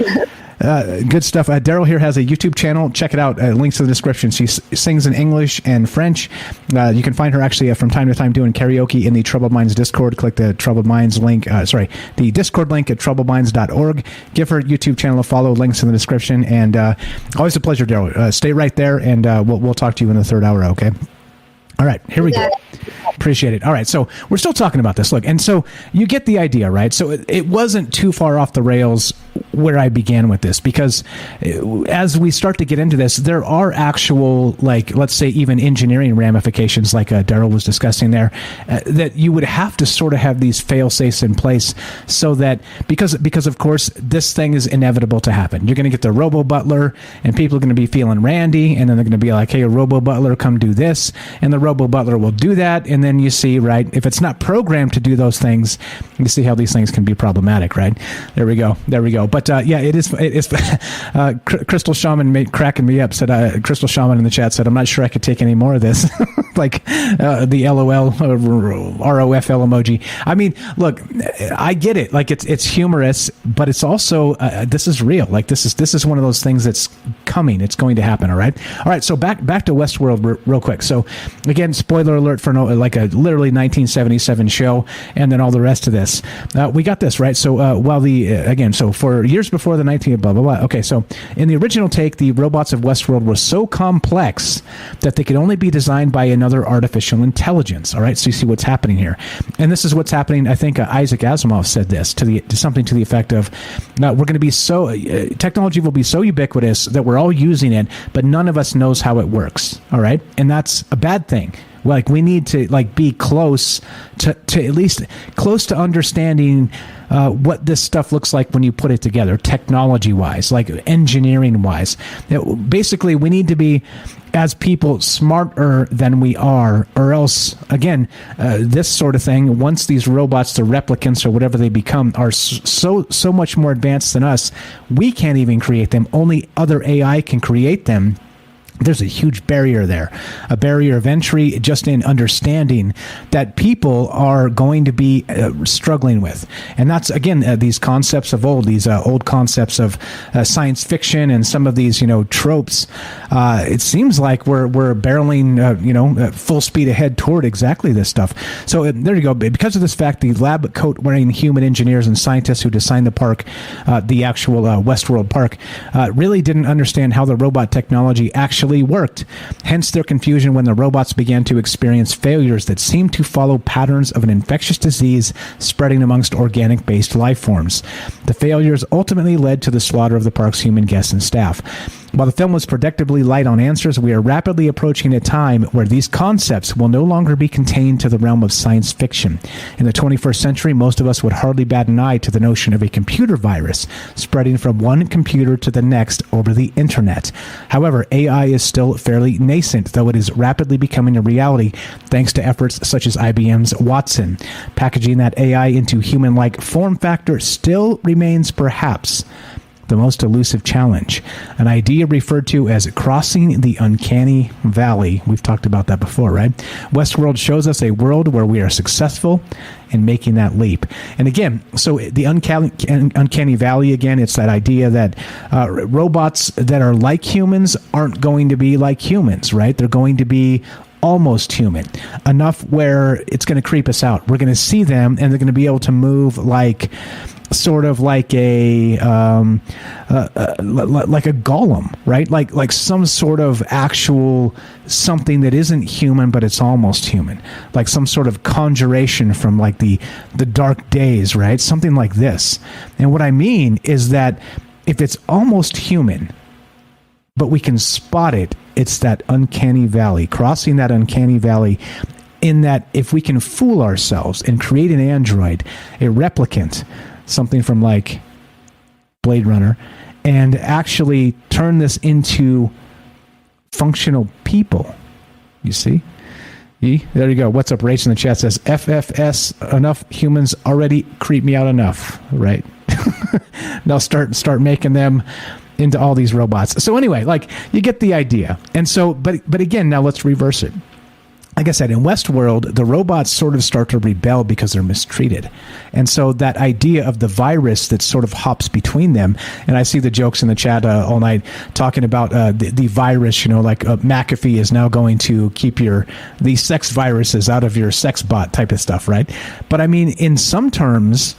S8: Good stuff. Daryl here has a YouTube channel. Check it out. Links in the description. She sings in English and French. You can find her actually from time to time doing karaoke in the Troubled Minds Discord. Click the Troubled Minds link. The Discord link at troubledminds.org. Give her YouTube channel a follow. Links in the description. And always a pleasure, Daryl. Stay right there, and we'll talk to you in the third hour. Okay. All right, here we go. Appreciate it. All right, so we're still talking about this. Look, and so you get the idea, right? So it wasn't too far off the rails where I began with this, because as we start to get into this, there are actual, like, let's say even engineering ramifications, like Daryl was discussing there, that you would have to sort of have these fail-safes in place so that, because of course, this thing is inevitable to happen. You're going to get the robo-butler, and people are going to be feeling randy, and then they're going to be like, hey, robo-butler, come do this, and the robo-butler will do that, and then you see, right, if it's not programmed to do those things, you see how these things can be problematic, right? There we go. But yeah, it is. Crystal Shaman cracking me up. Said Crystal Shaman in the chat said, "I'm not sure I could take any more of this." Like the LOL ROFL emoji. I mean, look, I get it. Like it's humorous, but it's also this is real. Like this is one of those things that's coming. It's going to happen. All right. So back to Westworld real quick. So again, spoiler alert for like a literally 1977 show, and then all the rest of this. We got this right. So while so for years before the 19th, blah, blah, blah. Okay, so in the original take, the robots of Westworld were so complex that they could only be designed by another artificial intelligence. All right, so you see what's happening here. And this is what's happening. I think Isaac Asimov said this to something to the effect of, we're going to be technology will be so ubiquitous that we're all using it, but none of us knows how it works. All right, and that's a bad thing. Like we need to be close to at least close to understanding what this stuff looks like when you put it together, technology-wise, like engineering-wise. Basically, we need to be, as people, smarter than we are, or else, again, this sort of thing, once these robots, the replicants or whatever they become, are so much more advanced than us, we can't even create them. Only other AI can create them. There's a huge barrier there, a barrier of entry just in understanding that people are going to be struggling with. And that's, again, these concepts of these old concepts of science fiction and some of these, tropes. It seems like we're barreling, full speed ahead toward exactly this stuff. So there you go. Because of this fact, the lab coat wearing human engineers and scientists who designed the park, the actual Westworld park, really didn't understand how the robot technology actually worked. Hence their confusion when the robots began to experience failures that seemed to follow patterns of an infectious disease spreading amongst organic-based life forms. The failures ultimately led to the slaughter of the park's human guests and staff. While the film was predictably light on answers, we are rapidly approaching a time where these concepts will no longer be contained to the realm of science fiction. In the 21st century, most of us would hardly bat an eye to the notion of a computer virus spreading from one computer to the next over the internet. However, AI is still fairly nascent, though it is rapidly becoming a reality thanks to efforts such as IBM's Watson. Packaging that AI into human-like form factor still remains perhaps the most elusive challenge, an idea referred to as crossing the uncanny valley. We've talked about that before, right? Westworld shows us a world where we are successful in making that leap. And again, so the uncanny valley, again, it's that idea that robots that are like humans aren't going to be like humans, right? They're going to be almost human, enough where it's going to creep us out. We're going to see them, and they're going to be able to move like sort of like a golem, right? Like some sort of actual something that isn't human, but it's almost human, like some sort of conjuration from like the dark days, right? Something like this. And what I mean is that if it's almost human, but we can spot it, it's that uncanny valley, crossing that uncanny valley, in that if we can fool ourselves and create an android, a replicant, something from like Blade Runner, and actually turn this into functional people. You see? There you go. What's up? Rach in the chat says, FFS, enough humans already creep me out enough, right? Now start making them into all these robots. So anyway, like, you get the idea. And so, but again, now let's reverse it. Like I said, in Westworld, the robots sort of start to rebel because they're mistreated. And so that idea of the virus that sort of hops between them, and I see the jokes in the chat all night talking about the virus, like McAfee is now going to keep these sex viruses out of your sex bot type of stuff, right? But I mean, in some terms,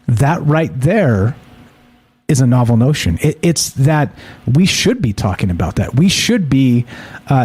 S8: that right there is a novel notion. It's that we should be talking about that. We should be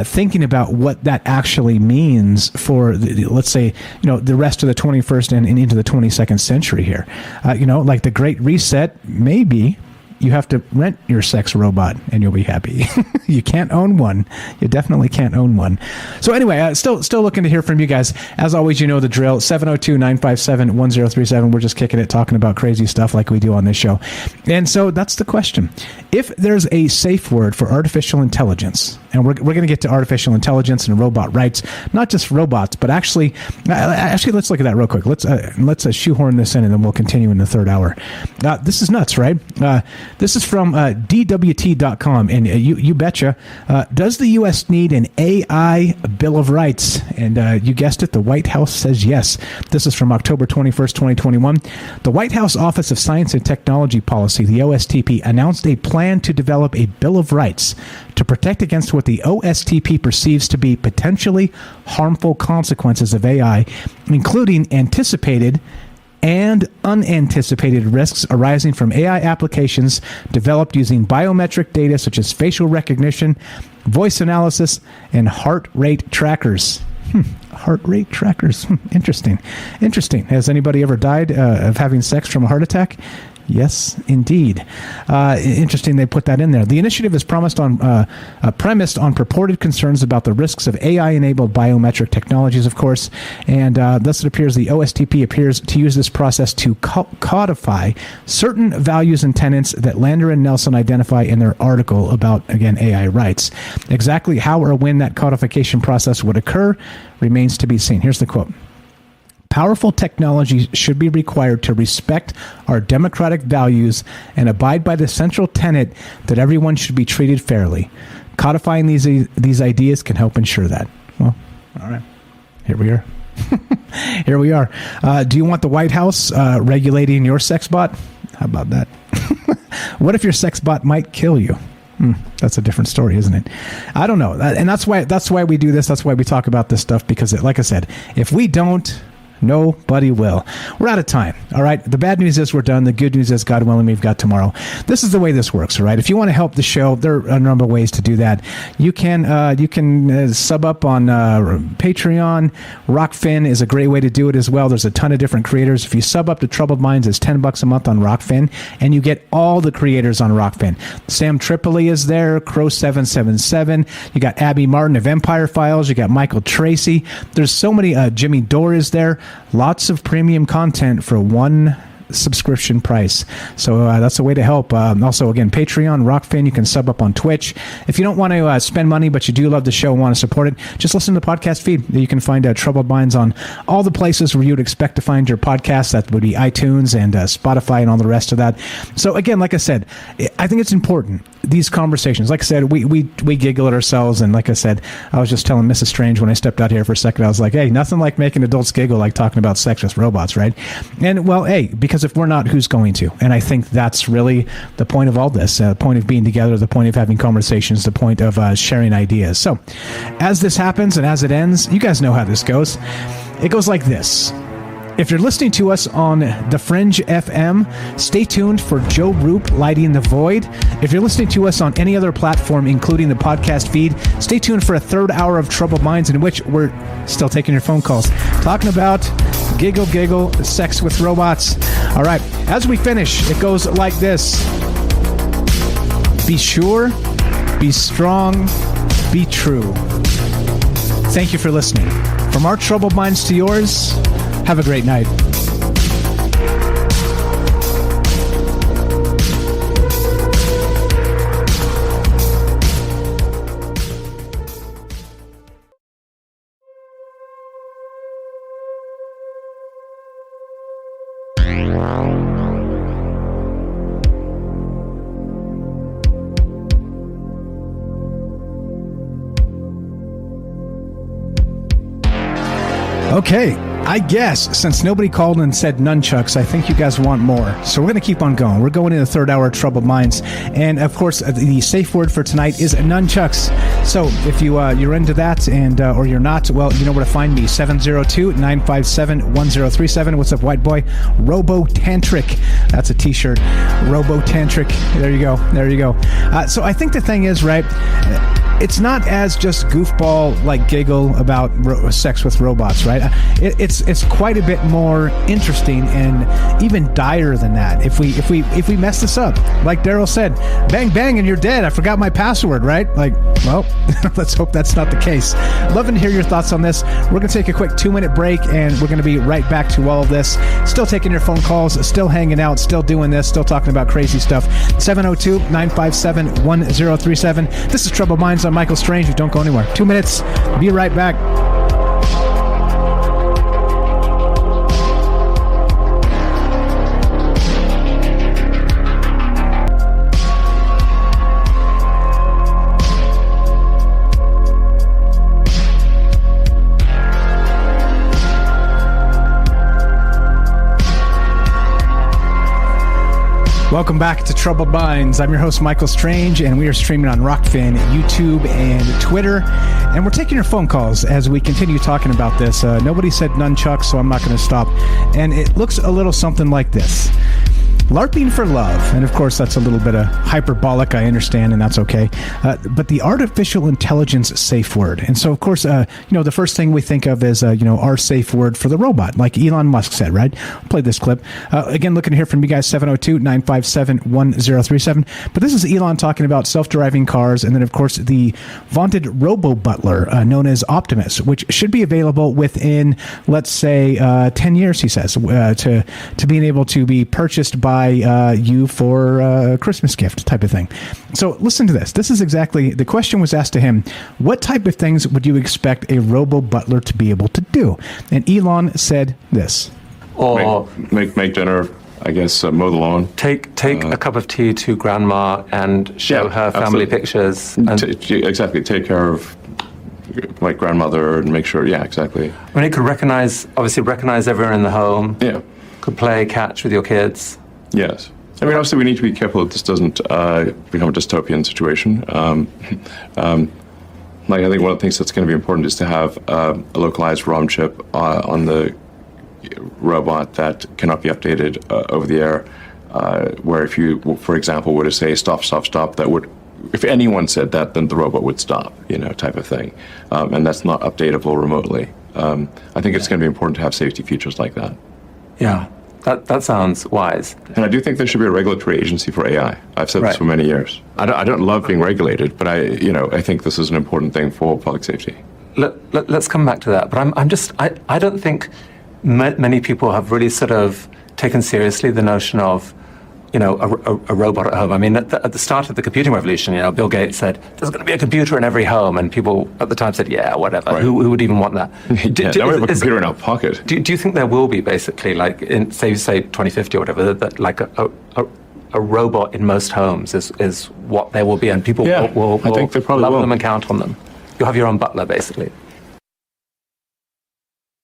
S8: thinking about what that actually means for, let's say, the rest of the 21st and into the 22nd century here. Like the Great Reset, maybe you have to rent your sex robot and you'll be happy. You can't own one. You definitely can't own one. So anyway, still looking to hear from you guys. As always, you know the drill. 702-957-1037. We're just kicking it, talking about crazy stuff like we do on this show. And so that's the question. If there's a safe word for artificial intelligence, and we're going to get to artificial intelligence and robot rights, not just robots, but actually, let's look at that real quick. Let's shoehorn this in, and then we'll continue in the third hour. This is nuts, right? This is from DWT.com, and you betcha. Does the U.S. need an AI Bill of Rights? And you guessed it, the White House says yes. This is from October 21st, 2021. The White House Office of Science and Technology Policy, the OSTP, announced a plan to develop a Bill of Rights to protect against what the OSTP perceives to be potentially harmful consequences of AI, including anticipated and unanticipated risks arising from AI applications developed using biometric data such as facial recognition, voice analysis, and heart rate trackers. Heart rate trackers. Interesting. Has anybody ever died of having sex from a heart attack? Yes, indeed. Interesting they put that in there. The initiative is premised on purported concerns about the risks of AI-enabled biometric technologies, of course, and thus it appears the OSTP appears to use this process to codify certain values and tenets that Lander and Nelson identify in their article about, again, AI rights. Exactly how or when that codification process would occur remains to be seen. Here's the quote. Powerful technology should be required to respect our democratic values and abide by the central tenet that everyone should be treated fairly. Codifying these ideas can help ensure that. Well, all right. Here we are. Here we are. Do you want the White House regulating your sex bot? How about that? What if your sex bot might kill you? That's a different story, isn't it? I don't know. And that's why we do this. That's why we talk about this stuff, because, like I said, if we don't, nobody will. We're out of time. All right. The bad news is we're done. The good news is, God willing, we've got tomorrow. This is the way this works. All right. If you want to help the show, there are a number of ways to do that. You can sub up on Patreon. Rockfin is a great way to do it as well. There's a ton of different creators. If you sub up to Troubled Minds, it's $10 a month on Rockfin, and you get all the creators on Rockfin. Sam Tripoli is there. Crow777. You got Abby Martin of Empire Files. You got Michael Tracy. There's so many. Jimmy Dore is there. Lots of premium content for one subscription price. So that's a way to help. Also, again, Patreon, Rockfin, you can sub up on Twitch. If you don't want to spend money, but you do love the show and want to support it, just listen to the podcast feed. You can find Troubled Minds on all the places where you'd expect to find your podcast. That would be iTunes and Spotify and all the rest of that. So again, like I said, I think it's important, these conversations. Like I said, we giggle at ourselves, and like I said, I was just telling Mrs. Strange when I stepped out here for a second, I was like, hey, nothing like making adults giggle like talking about sex with robots, right? And well, hey, because if we're not, who's going to? And I think that's really the point of all this, the point of being together, the point of having conversations, the point of sharing ideas. So as this happens and as it ends, you guys know how this goes. It goes like this. If you're listening to us on The Fringe FM, stay tuned for Joe Roop Lighting the Void. If you're listening to us on any other platform, including the podcast feed, stay tuned for a third hour of Troubled Minds, in which we're still taking your phone calls, talking about giggle, sex with robots. All right, as we finish, it goes like this. Be sure, be strong, be true. Thank you for listening. From our Troubled Minds to yours, have a great night. Okay, I guess since nobody called and said nunchucks, I think you guys want more. So we're going to keep on going. We're going into the third hour of Troubled Minds. And of course, the safe word for tonight is nunchucks. So if you're into that and or you're not, well, you know where to find me. 702-957-1037. What's up, white boy? Robo Tantric. That's a t-shirt. Robo Tantric. There you go. So I think the thing is, right, it's not as just goofball like giggle about sex with robots, right? It's quite a bit more interesting and even dire than that. If we mess this up, like Daryl said, bang bang and you're dead. I forgot my password, right? Like, well, let's hope that's not the case. Loving to hear your thoughts on this. We're going to take a quick 2-minute break, and we're going to be right back to all of this. Still taking your phone calls, still hanging out, still doing this, still talking about crazy stuff. 702-957-1037. This is Troubled Minds. I'm Michael Strange. Don't go anywhere. 2 minutes. Be right back. Welcome back to Troubled Minds. I'm your host, Michael Strange, and we are streaming on Rockfin, YouTube, and Twitter. And we're taking your phone calls as we continue talking about this. Nobody said nunchucks, so I'm not going to stop. And it looks a little something like this. LARPing for love, and of course that's a little bit of hyperbolic, I understand, and that's okay, but the artificial intelligence safe word. And so of course, the first thing we think of is, our safe word for the robot, like Elon Musk said, right? I'll play this clip. Again, looking to hear from you guys, 702-957-1037. But this is Elon talking about self-driving cars, and then of course the vaunted robo-butler known as Optimus, which should be available within, let's say, 10 years, he says, to being able to be purchased by you for a Christmas gift type of thing. So listen to this. This is exactly, the question was asked to him, what type of things would you expect a robo-butler to be able to do? And Elon said this.
S11: Or make dinner, I guess, mow the lawn.
S10: Take a cup of tea to grandma and show her family pictures. And
S11: exactly. Take care of my grandmother and make sure, exactly.
S10: I mean, it could recognize everyone in the home.
S11: Yeah.
S10: Could play catch with your kids.
S11: Yes. I mean, obviously, we need to be careful that this doesn't become a dystopian situation. I think one of the things that's going to be important is to have a localized ROM chip on the robot that cannot be updated over the air, where if you, for example, were to say, stop, that would, if anyone said that, then the robot would stop, type of thing. And that's not updatable remotely. I think it's going to be important to have safety features like that.
S10: Yeah. That sounds wise.
S11: And I do think there should be a regulatory agency for AI. I've said this for many years. I don't love being regulated, but I think this is an important thing for public safety.
S10: Let's come back to that. But I don't think many people have really sort of taken seriously the notion of, a robot at home. I mean, at the start of the computing revolution, Bill Gates said, there's going to be a computer in every home. And people at the time said, yeah, whatever. Right. Who would even want that?
S11: Now we have a computer in our pocket.
S10: Do you think there will be basically, like, in, say 2050 or whatever, that like a robot in most homes is what there will be, and people will
S11: I think they probably
S10: love
S11: will.
S10: them and count on them? You'll have your own butler, basically.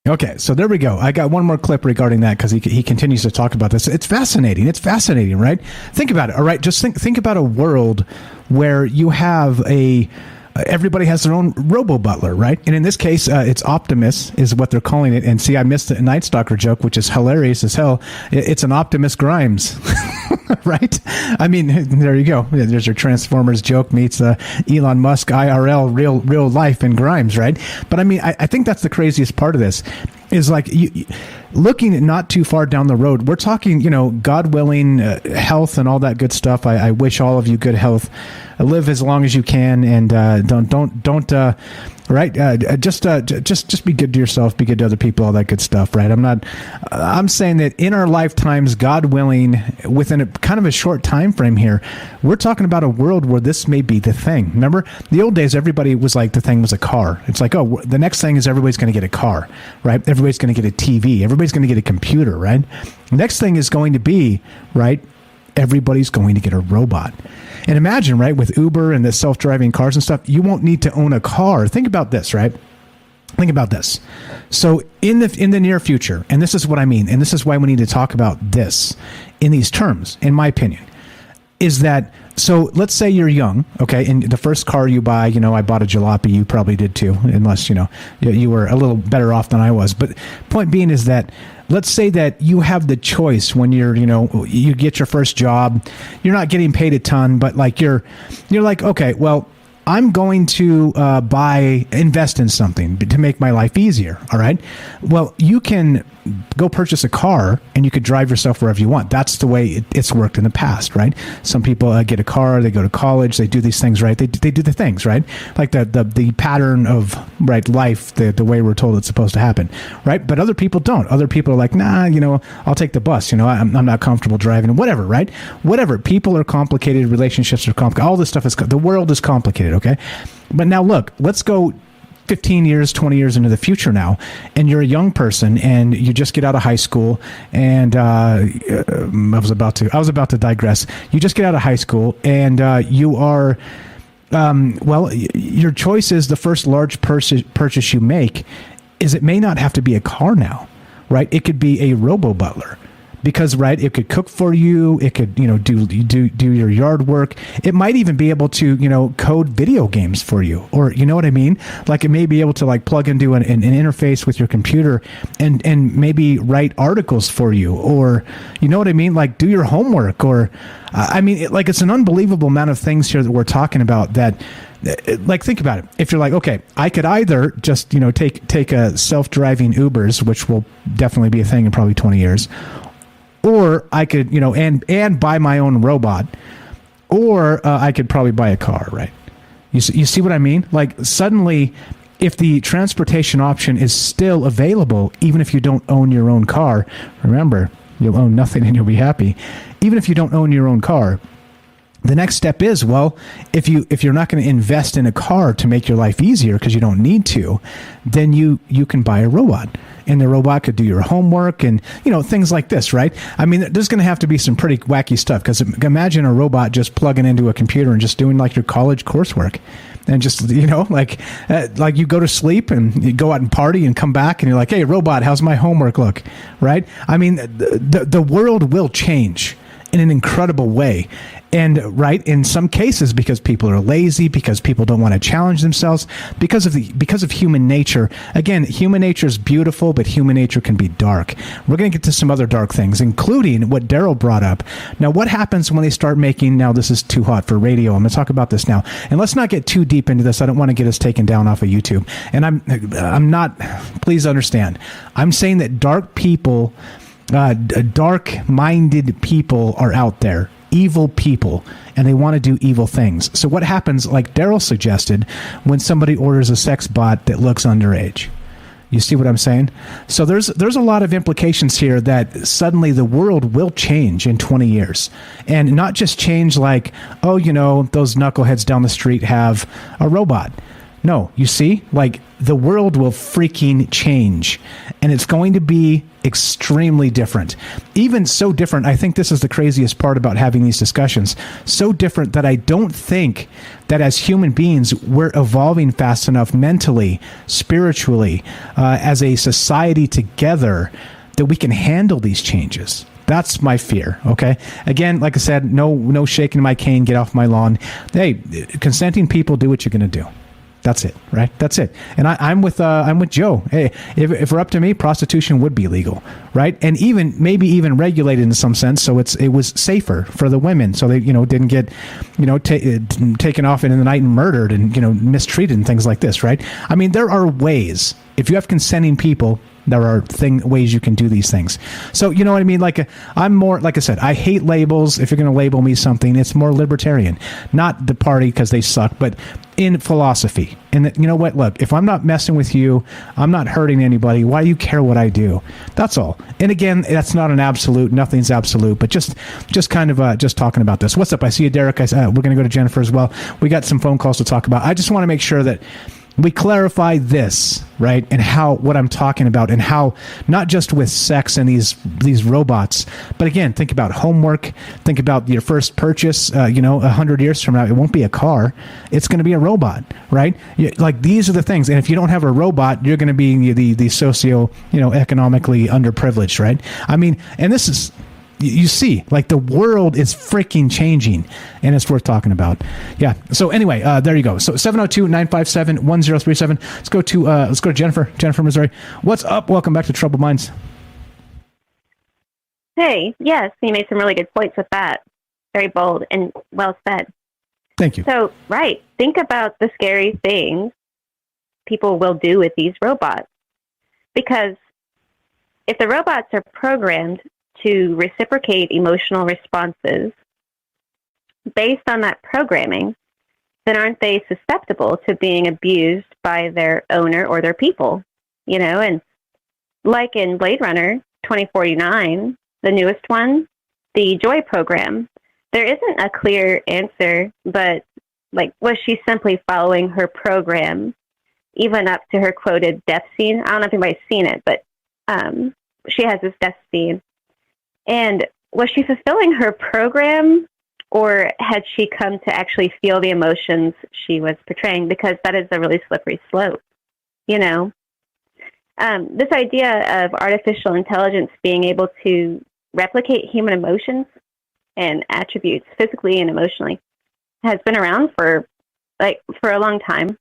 S8: Okay, so there we go. I got one more clip regarding that because he continues to talk about this. It's fascinating. It's fascinating, right? Think about it. All right, just think about a world where you have everybody has their own robo-butler, right? And in this case, it's Optimus is what they're calling it. And see, I missed the Night Stalker joke, which is hilarious as hell. It's an Optimus Grimes, right? I mean, there you go. There's your Transformers joke meets Elon Musk IRL, real life in Grimes, right? But I mean, I think that's the craziest part of this is like looking not too far down the road. We're talking, God willing, health and all that good stuff. I wish all of you good health. Live as long as you can, and don't just be good to yourself, be good to other people, all that good stuff, right? I'm saying that in our lifetimes, God willing, within a kind of a short time frame here, we're talking about a world where this may be the thing. Remember, the old days, everybody was like, the thing was a car. It's like, oh, the next thing is everybody's going to get a car, right? Everybody's going to get a TV. Everybody's going to get a computer, right? Next thing is going to be, right, everybody's going to get a robot. And imagine, right, with Uber and the self-driving cars and stuff, you won't need to own a car. Think about this, right? Think about this. So in the near future, and this is what I mean, and this is why we need to talk about this in these terms, in my opinion, is that, so let's say you're young, okay, and the first car you buy, I bought a jalopy, you probably did too, unless, you were a little better off than I was. But point being is that, let's say that you have the choice when you're, you get your first job, you're not getting paid a ton, but like you're like, okay, well, I'm going to invest in something to make my life easier. All right. Well, you can go purchase a car and you could drive yourself wherever you want. That's the way it's worked in the past, right? Some people get a car, they go to college, they do these things, right? They do the things, right? Like the pattern of life, the way we're told it's supposed to happen, right? But other people don't. Other people are like, nah, I'll take the bus. I'm not comfortable driving, whatever, right? Whatever. People are complicated. Relationships are complicated. All this stuff the world is complicated. Okay. But now look, let's go 15 years, 20 years into the future now, and you're a young person and you just get out of high school and I was about to digress. You just get out of high school and you are your choice is the first large purchase you make is it may not have to be a car now, right? It could be a robo-butler. Because, right, it could cook for you. It could, do your yard work. It might even be able to, code video games for you. Or, you know what I mean? Like it may be able to plug into an interface with your computer and maybe write articles for you. Or, you know what I mean? Like do your homework. Or, it's an unbelievable amount of things here that we're talking about that. Think about it. If you're like, okay, I could either just, take a self-driving Ubers, which will definitely be a thing in probably 20 years. Or I could, and buy my own robot, or I could probably buy a car, right? You see what I mean? Like suddenly, if the transportation option is still available, even if you don't own your own car, remember, you'll own nothing and you'll be happy. Even if you don't own your own car, the next step is, if you're not going to invest in a car to make your life easier because you don't need to, then you can buy a robot. And the robot could do your homework and, things like this, right? I mean, there's going to have to be some pretty wacky stuff because imagine a robot just plugging into a computer and just doing your college coursework. And just, like you go to sleep and you go out and party and come back and you're like, hey, robot, how's my homework look? Right? I mean, the world will change in an incredible way. And right, in some cases, because people are lazy, because people don't want to challenge themselves, because of human nature. Again, human nature is beautiful, but human nature can be dark. We're going to get to some other dark things, including what Daryl brought up. Now, what happens when they start making? Now, this is too hot for radio. I'm going to talk about this now, and let's not get too deep into this. I don't want to get us taken down off of YouTube. And I'm not. Please understand. I'm saying that dark people, dark-minded people are out there. Evil people, and they want to do evil things. So what happens, like Daryl suggested, when somebody orders a sex bot that looks underage? You see what I'm saying? So there's a lot of implications here that suddenly the world will change in 20 years. And not just change like, oh, those knuckleheads down the street have a robot. No, you see, the world will freaking change, and it's going to be extremely different. Even so different, I think this is the craziest part about having these discussions, so different that I don't think that as human beings, we're evolving fast enough mentally, spiritually, as a society together, that we can handle these changes. That's my fear, okay? Again, like I said, no shaking my cane, get off my lawn. Hey, consenting people, do what you're going to do. That's it, right? That's it. And I'm with Joe. Hey, if we're up to me, prostitution would be legal, right? And maybe even regulated in some sense, so it was safer for the women, so they didn't get taken off in the night and murdered and mistreated and things like this, right? I mean, there are ways. If you have consenting people, there are ways you can do these things. So, you know what I mean? I'm more, like I said, I hate labels. If you're going to label me something, it's more libertarian. Not the party because they suck, but in philosophy. And you know what? Look, if I'm not messing with you, I'm not hurting anybody. Why do you care what I do? That's all. And again, that's not an absolute. Nothing's absolute, but just kind of just talking about this. What's up? I see you, Derek. We're going to go to Jennifer as well. We got some phone calls to talk about. I just want to make sure that we clarify this, right? And what I'm talking about, and how not just with sex and these robots, but again, think about homework, think about your first purchase, 100 years from now, it won't be a car, it's going to be a robot, right? These are the things. And if you don't have a robot, you're going to be the socio, economically underprivileged, right? I mean, and this is, you see, the world is freaking changing, and it's worth talking about. Yeah. So anyway, there you go. So 702-957-1037. Let's go to Jennifer, Missouri. What's up? Welcome back to Troubled Minds.
S12: Hey, yes, you made some really good points with that. Very bold and well said.
S8: Thank you.
S12: So, right, think about the scary things people will do with these robots. Because if the robots are programmed to reciprocate emotional responses based on that programming, then aren't they susceptible to being abused by their owner or their people? You know, and like in Blade Runner 2049, the newest one, the Joy program, there isn't a clear answer, but like, was she simply following her program, even up to her quoted death scene? I don't know if anybody's seen it, but she has this death scene. And was she fulfilling her program, or had she come to actually feel the emotions she was portraying? Because that is a really slippery slope, you know? This idea of artificial intelligence being able to replicate human emotions and attributes physically and emotionally has been around for a long time.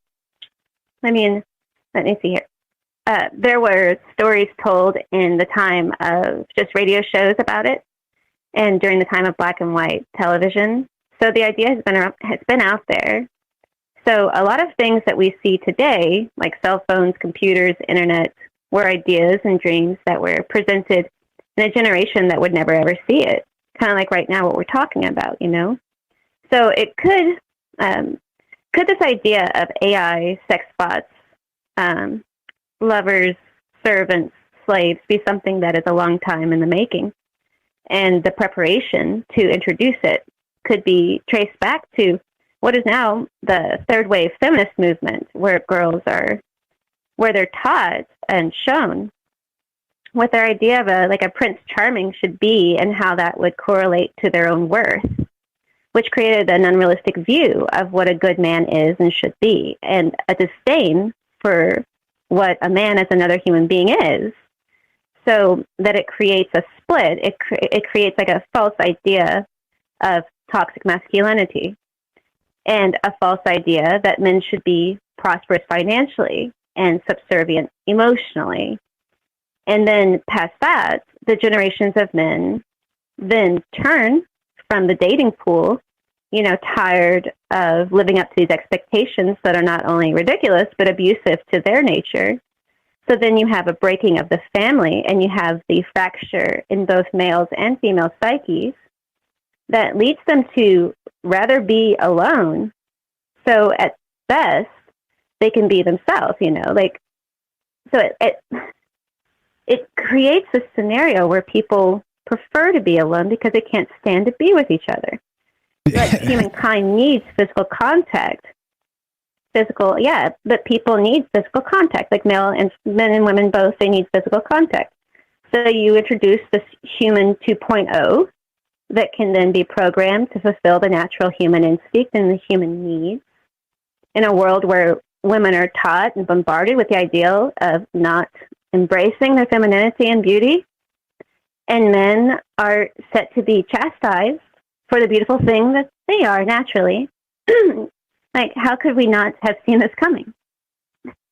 S12: I mean, let me see here. There were stories told in the time of just radio shows about it, and during the time of black and white television. So the idea has been out there. So a lot of things that we see today, like cell phones, computers, internet, were ideas and dreams that were presented in a generation that would never ever see it. Kind of like right now what we're talking about, you know? So it could this idea of AI, sex bots, lovers, servants, slaves be something that is a long time in the making? And the preparation to introduce it could be traced back to what is now the third wave feminist movement, where they're taught and shown what their idea of a Prince Charming should be and how that would correlate to their own worth, which created an unrealistic view of what a good man is and should be, and a disdain for what a man as another human being is, so that it creates a split. It creates like a false idea of toxic masculinity and a false idea that men should be prosperous financially and subservient emotionally. And then past that, the generations of men then turn from the dating pool, you know, tired of living up to these expectations that are not only ridiculous, but abusive to their nature. So then you have a breaking of the family, and you have the fracture in both males and female psyches that leads them to rather be alone. So at best, they can be themselves, you know, like, so it creates a scenario where people prefer to be alone because they can't stand to be with each other. But humankind needs physical contact. But people need physical contact, like men and women both, they need physical contact. So you introduce this human 2.0 that can then be programmed to fulfill the natural human instinct and the human needs in a world where women are taught and bombarded with the ideal of not embracing their femininity and beauty, and men are set to be chastised for the beautiful thing that they are naturally. Like, how could we not have seen this coming?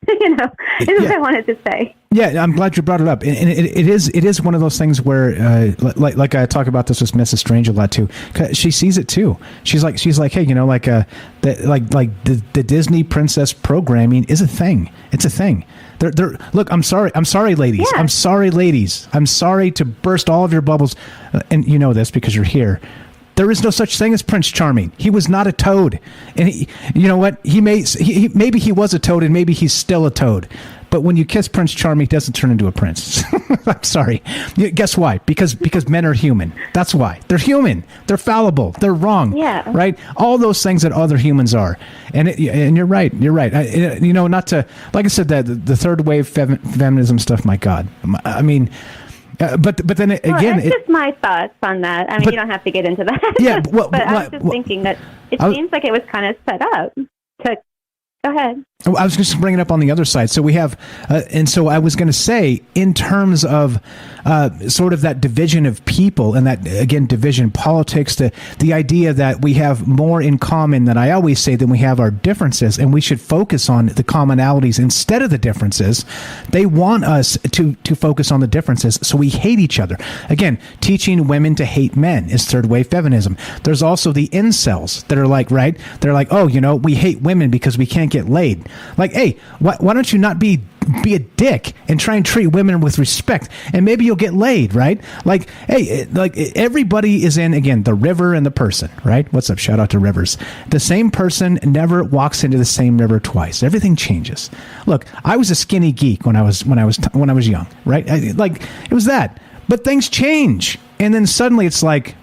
S12: You know, is what I wanted to say.
S8: Yeah, I'm glad you brought it up. And it is one of those things where, like I talk about this with Mrs. Strange a lot too. 'Cause she sees it too. She's like, hey, you know, the Disney princess programming is a thing. It's a thing. Look, I'm sorry, ladies. Yeah. I'm sorry to burst all of your bubbles, and you know this because you're here. There is no such thing as Prince Charming. He was not a toad, and you know what? Maybe he was a toad, and maybe he's still a toad. But when you kiss Prince Charming, he doesn't turn into a prince. I'm sorry. Guess why? Because men are human. That's why. They're human. They're fallible. They're wrong. Yeah. Right. All those things that other humans are. And you're right. You're right. You know, not to, like I said, the third wave feminism stuff. My God. I mean. But then again,
S12: it's just my thoughts on that. I mean, you don't have to get into that.
S8: Yeah,
S12: but I was just thinking that it seems like it was kind of set up to. Go ahead.
S8: I was just bringing it up on the other side. So we have, and so I was going to say, in terms of sort of that division of people and that, again, division politics, the idea that we have more in common than I always say than we have our differences, and we should focus on the commonalities instead of the differences. They want us to focus on the differences, so we hate each other. Again, teaching women to hate men is third wave feminism. There's also the incels that are like, right? They're like, oh, we hate women because we can't get laid. Like, hey, why don't you not be a dick and try and treat women with respect, and maybe you'll get laid, right? Like, hey, like everybody is in, again, the river and the person, right? What's up? Shout out to rivers. The same person never walks into the same river twice. Everything changes. Look, I was a skinny geek when I was young, right? Like, it was that, but things change, and then suddenly it's like,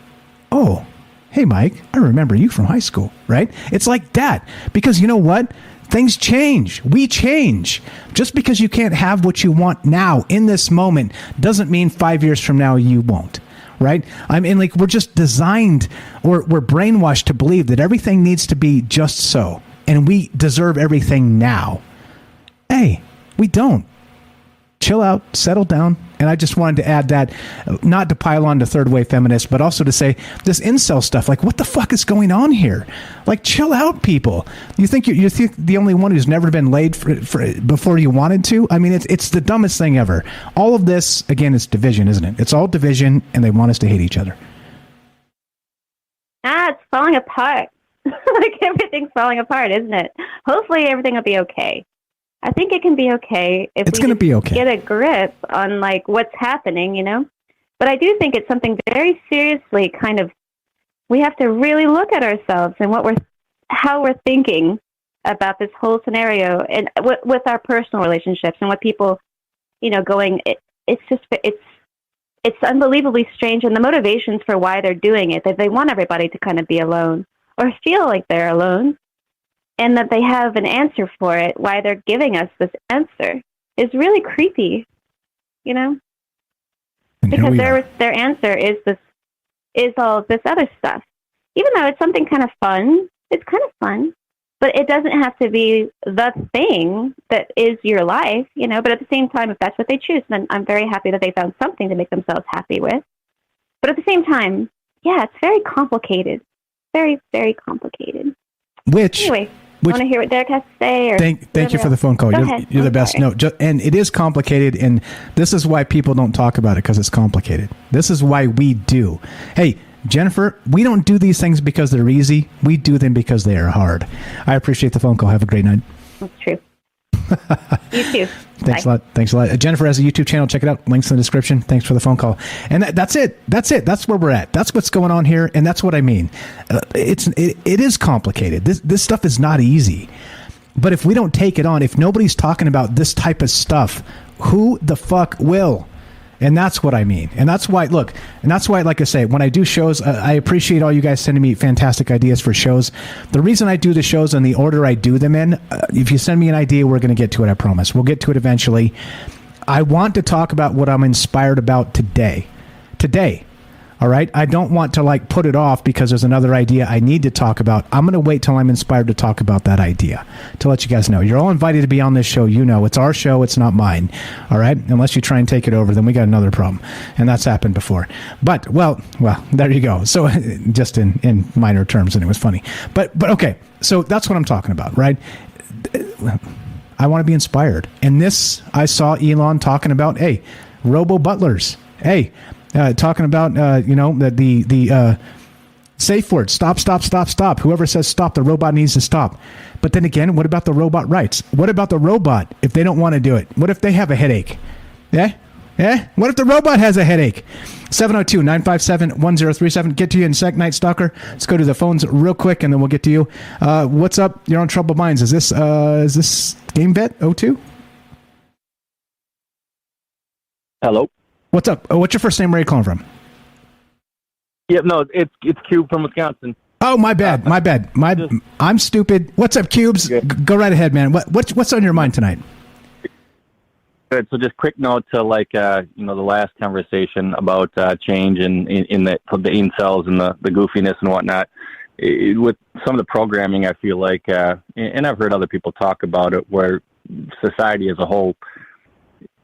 S8: oh, hey, Mike, I remember you from high school, right? It's like that, because you know what? Things change. We change. Just because you can't have what you want now in this moment doesn't mean 5 years from now you won't, right? I mean, like, we're just designed, or we're brainwashed to believe that everything needs to be just so, and we deserve everything now. Hey, we don't. Chill out, settle down. And I just wanted to add that, not to pile on to third wave feminists, but also to say this incel stuff. Like, what the fuck is going on here? Like, chill out, people. You think you're the only one who's never been laid for before you wanted to? I mean, it's the dumbest thing ever. All of this, again, is division, isn't it? It's all division, and they want us to hate each other.
S12: It's falling apart. Like, everything's falling apart, isn't it? Hopefully everything will be okay. I think it can be okay if we get a grip on, like, what's happening, But I do think it's something very seriously we have to really look at ourselves and how we're thinking about this whole scenario, and with our personal relationships and what people, it's unbelievably strange, and the motivations for why they're doing it, that they want everybody to kind of be alone or feel like they're alone. And that they have an answer for it, why they're giving us this answer, is really creepy, Because their answer is all of this other stuff. Even though it's something kind of fun, it's kind of fun, but it doesn't have to be the thing that is your life, But at the same time, if that's what they choose, then I'm very happy that they found something to make themselves happy with. But at the same time, yeah, it's very complicated. Very, very complicated. Anyway. I want to hear what Derek has to say. Or
S8: thank you for the phone call. You're the best. No, and it is complicated, and this is why people don't talk about it, because it's complicated. This is why we do. Hey, Jennifer, we don't do these things because they're easy. We do them because they are hard. I appreciate the phone call. Have a great night.
S12: That's true. You too.
S8: Thanks a lot. Thanks a lot. Jennifer has a YouTube channel. Check it out. Links in the description. Thanks for the phone call. And that's it. That's it. That's where we're at. That's what's going on here. And that's what I mean. It is complicated. This stuff is not easy. But if we don't take it on, if nobody's talking about this type of stuff, who the fuck will? And that's what I mean. And that's why, like I say, when I do shows, I appreciate all you guys sending me fantastic ideas for shows. The reason I do the shows in the order I do them in, if you send me an idea, we're going to get to it, I promise. We'll get to it eventually. I want to talk about what I'm inspired about today. All right? I don't want to, put it off because there's another idea I need to talk about. I'm going to wait till I'm inspired to talk about that idea, to let you guys know. You're all invited to be on this show. It's our show. It's not mine. All right? Unless you try and take it over, then we got another problem. And that's happened before. But, well, there you go. So, just in minor terms, and it was funny. But okay. So that's what I'm talking about, right? I want to be inspired. And this, I saw Elon talking about, hey, robo-butlers. Hey, talking about, the safe word, stop. Whoever says stop, the robot needs to stop. But then again, what about the robot rights? What about the robot if they don't want to do it? What if they have a headache? Yeah? What if the robot has a headache? 702-957-1037. Get to you in a sec, Night Stalker. Let's go to the phones real quick, and then we'll get to you. What's up? You're on Troubled Minds. Is this Game Vet 02?
S17: Hello.
S8: What's up? What's your first name? Where are you calling from?
S17: Yeah, no, it's Cube from Wisconsin.
S8: Oh, my bad. I'm stupid. What's up, Cubes? Go right ahead, man. What's on your mind tonight?
S17: Good. So just quick note to the last conversation about change in the incels and the goofiness and whatnot. with some of the programming, I feel like, and I've heard other people talk about it, where society as a whole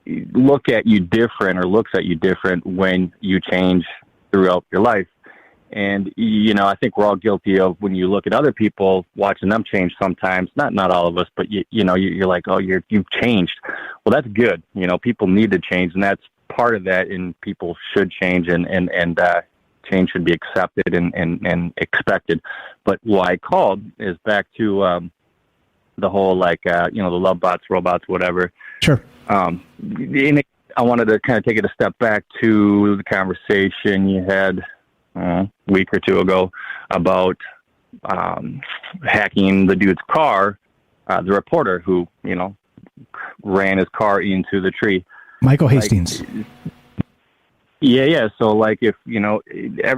S17: looks at you different when you change throughout your life. And, I think we're all guilty of, when you look at other people, watching them change sometimes, not all of us, but you're like, oh, you've changed. Well, that's good. People need to change, and that's part of that, and people should change, and change should be accepted and expected. But why I called is back to the whole, the love bots, robots, whatever.
S8: Sure.
S17: I wanted to kind of take it a step back to the conversation you had a week or two ago about hacking the dude's car, the reporter who, ran his car into the tree.
S8: Michael Hastings.
S17: Yeah. So, if,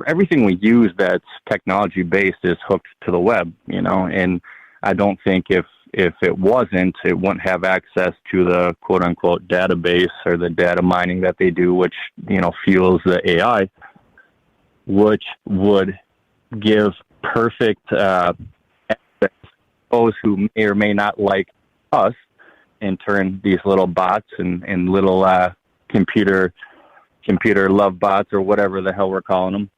S17: everything we use that's technology-based is hooked to the web, and I don't think if it wasn't, it wouldn't have access to the quote-unquote database or the data mining that they do, which, fuels the AI, which would give perfect access to those who may or may not like us, and turn these little bots and little computer love bots, or whatever the hell we're calling them,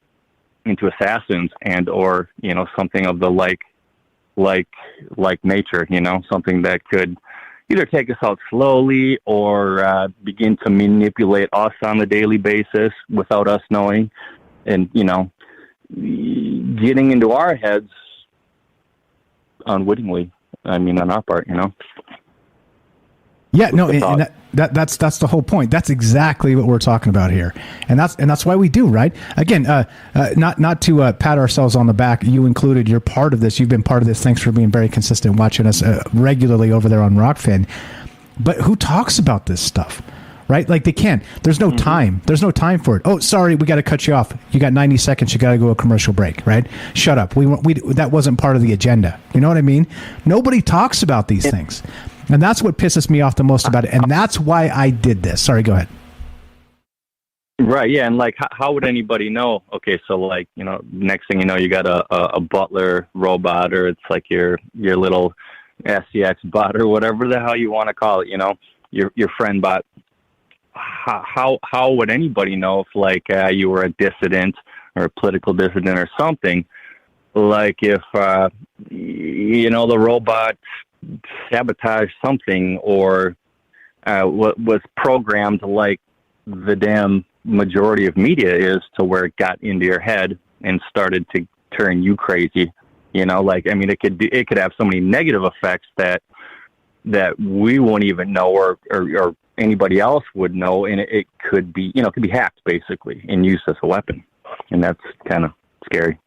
S17: into assassins, and or something of the like nature, something that could either take us out slowly or begin to manipulate us on a daily basis without us knowing, and getting into our heads unwittingly. On our part,
S8: Yeah, no, and that's the whole point. That's exactly what we're talking about here, and that's why we do, right? Again, not to pat ourselves on the back. You included. You're part of this. You've been part of this. Thanks for being very consistent, watching us regularly over there on Rockfin. But who talks about this stuff, right? Like, they can't. There's no time. There's no time for it. Oh, sorry, we got to cut you off. You got 90 seconds. You got to go to a commercial break, right? Shut up. We that wasn't part of the agenda. You know what I mean? Nobody talks about these things. And that's what pisses me off the most about it. And that's why I did this. Sorry, go ahead.
S17: Right, yeah. And how would anybody know? Okay, so next thing you know, you got a butler robot, or it's like your little SCX bot, or whatever the hell you want to call it, your friend bot. How would anybody know if you were a dissident or a political dissident or something? If, the robot sabotage something, or was programmed like the damn majority of media is, to where it got into your head and started to turn you crazy. It could have so many negative effects that we won't even know, or anybody else would know, and it could be hacked basically and used as a weapon, and that's kind of scary.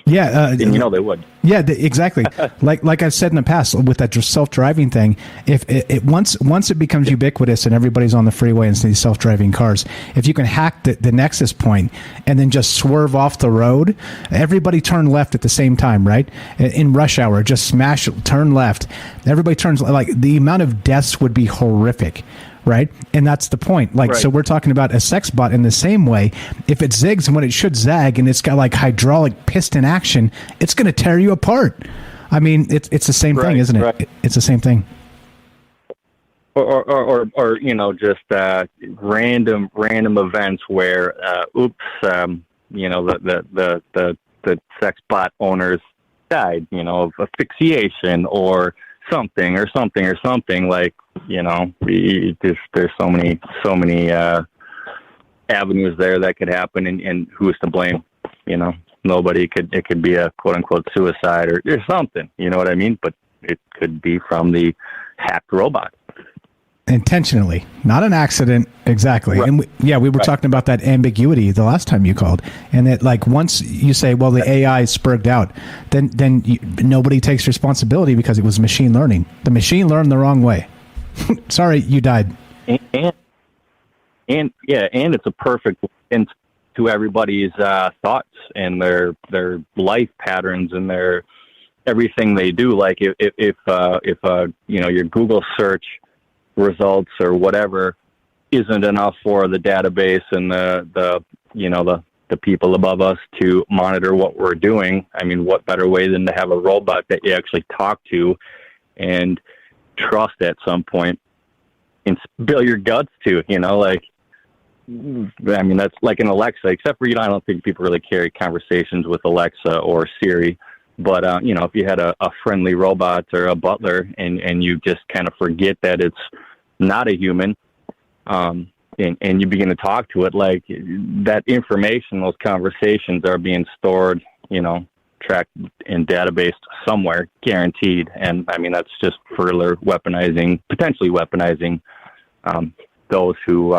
S8: Yeah,
S17: and they would.
S8: Yeah, exactly. like I've said in the past with that self-driving thing, if it once it becomes ubiquitous and everybody's on the freeway and these self-driving cars, if you can hack the nexus point and then just swerve off the road, everybody turn left at the same time, right? In rush hour, just smash, turn left. Everybody turns, the amount of deaths would be horrific. Right. And that's the point. Right. So we're talking about a sex bot in the same way. If it zigs when it should zag, and it's got hydraulic piston action, it's going to tear you apart. It's the same thing, isn't it? Right. It's the same thing.
S17: Or just random events where, the sex bot owners died, of asphyxiation or something. There's so many avenues there that could happen, and who's to blame? Nobody. It could be a quote unquote suicide or something, you know what I mean? But it could be from the hacked robot.
S8: Intentionally, not an accident. Exactly. Right. And we were talking about that ambiguity the last time you called, and that once you say, well, the AI spurged out, then nobody takes responsibility because it was machine learning. The machine learned the wrong way. Sorry, you died.
S17: And it's a perfect hint to everybody's thoughts and their life patterns and their everything they do. Like if your Google search results or whatever isn't enough for the database and the the people above us to monitor what we're doing. I mean, what better way than to have a robot that you actually talk to and trust at some point and spill your guts to, like, I mean, that's like an Alexa, except for, I don't think people really carry conversations with Alexa or Siri. But, if you had a friendly robot or a butler and you just kind of forget that it's not a human, and you begin to talk to it, like that information, those conversations are being stored, tracked and databased somewhere, guaranteed. And I mean, that's just further potentially weaponizing those who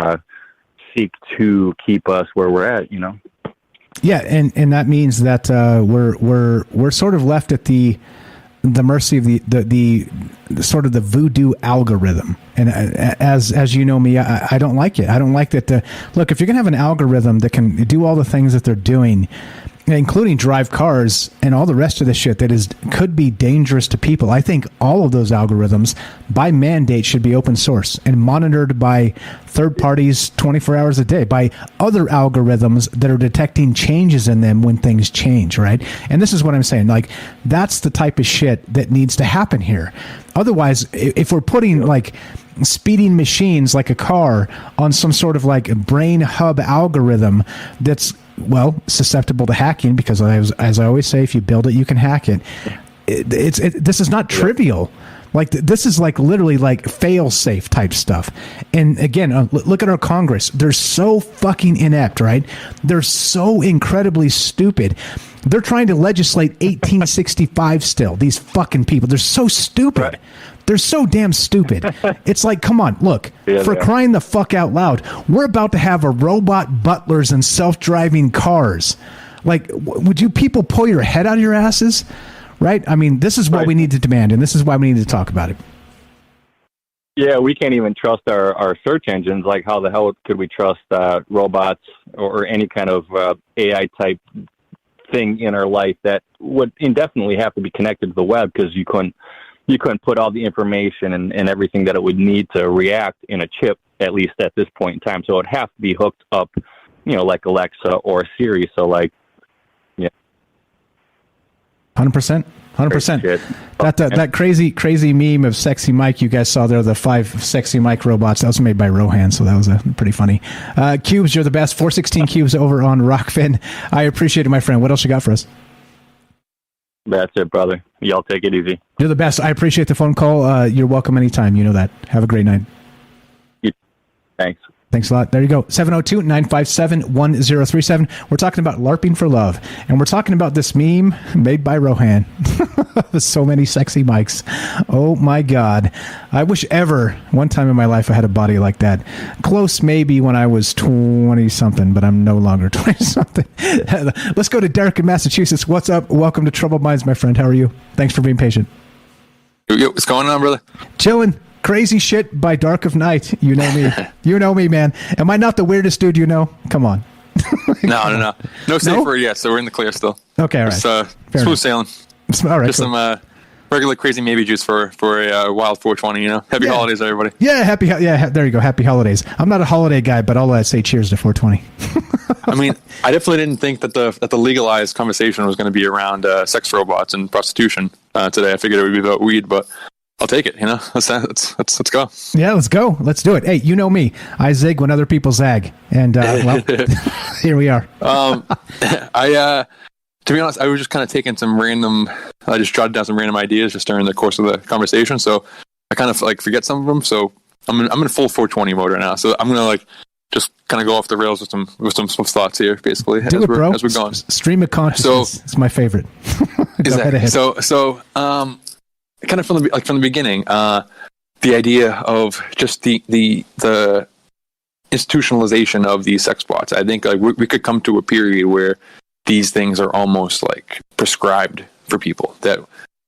S17: seek to keep us where we're at,
S8: Yeah, and that means that we're sort of left at the mercy of the sort of the voodoo algorithm. And as you know me, I don't like it. I don't like that. Look, if you're gonna have an algorithm that can do all the things that they're doing, including drive cars and all the rest of the shit that could be dangerous to people, I think all of those algorithms by mandate should be open source and monitored by third parties 24 hours a day, by other algorithms that are detecting changes in them when things change, right? And this is what I'm saying, like, that's the type of shit that needs to happen here. Otherwise, if we're putting like speeding machines like a car on some sort of like a brain hub algorithm that's, well, susceptible to hacking, because as I always say, if you build it, you can hack it. This is not trivial. Like, this is like literally like fail-safe type stuff. And again, look at our Congress. They're so fucking inept, right? They're so incredibly stupid. They're trying to legislate 1865 still. These fucking people. They're so stupid. Right. They're so damn stupid. It's like, come on, look, for crying the fuck out loud, we're about to have a robot butlers and self-driving cars. Like, would you people pull your head out of your asses? Right? I mean, this is what we need to demand, and this is why we need to talk about it.
S17: Yeah, we can't even trust our search engines. Like, how the hell could we trust robots or any kind of AI-type thing in our life that would indefinitely have to be connected to the web, because you couldn't put all the information and everything that it would need to react in a chip, at least at this point in time. So it would have to be hooked up, like Alexa or Siri. So, like, yeah.
S8: 100%. That crazy meme of Sexy Mike you guys saw there, the 5 Sexy Mike robots, that was made by Rohan, so that was pretty funny. Cubes, you're the best. 416 Cubes over on Rockfin. I appreciate it, my friend. What else you got for us?
S17: That's it, brother. Y'all take it easy.
S8: You're the best. I appreciate the phone call. You're welcome anytime. You know that. Have a great night.
S17: Thanks.
S8: Thanks a lot. There you go. 702-957-1037. We're talking about LARPing for love. And we're talking about this meme made by Rohan. So many sexy mics. Oh, my God. I wish ever one time in my life I had a body like that. Close maybe when I was 20-something, but I'm no longer 20-something. Let's go to Derek in Massachusetts. What's up? Welcome to Troubled Minds, my friend. How are you? Thanks for being patient.
S18: Yo, what's going on, brother?
S8: Chilling. Crazy shit by dark of night. You know me. You know me, man. Am I not the weirdest dude you know? Come on.
S18: No. No safe word yet, so we're in the clear still.
S8: Okay, all right.
S18: Just, smooth sailing.
S8: All right.
S18: Just some regular crazy maybe juice for a wild 420, Happy holidays, everybody.
S8: Yeah, there you go. Happy holidays. I'm not a holiday guy, but I'll say cheers to 420.
S18: I mean, I definitely didn't think that the legalized conversation was going to be around sex robots and prostitution today. I figured it would be about weed, but I'll take it, Let's go. Yeah,
S8: let's go. Let's do it. Hey, you know me. I zig when other people zag. And, well, here we are.
S18: To be honest, I was just kind of taking I just jotted down some random ideas just during the course of the conversation. So I kind of forget some of them. So I'm in full 420 mode right now. So I'm going to just kind of go off the rails with some thoughts here, basically, as we're going.
S8: Stream of consciousness. It's my favorite.
S18: Exactly. So, kind of from the beginning, the idea of just the institutionalization of these sex bots. I think we could come to a period where these things are almost like prescribed for people, that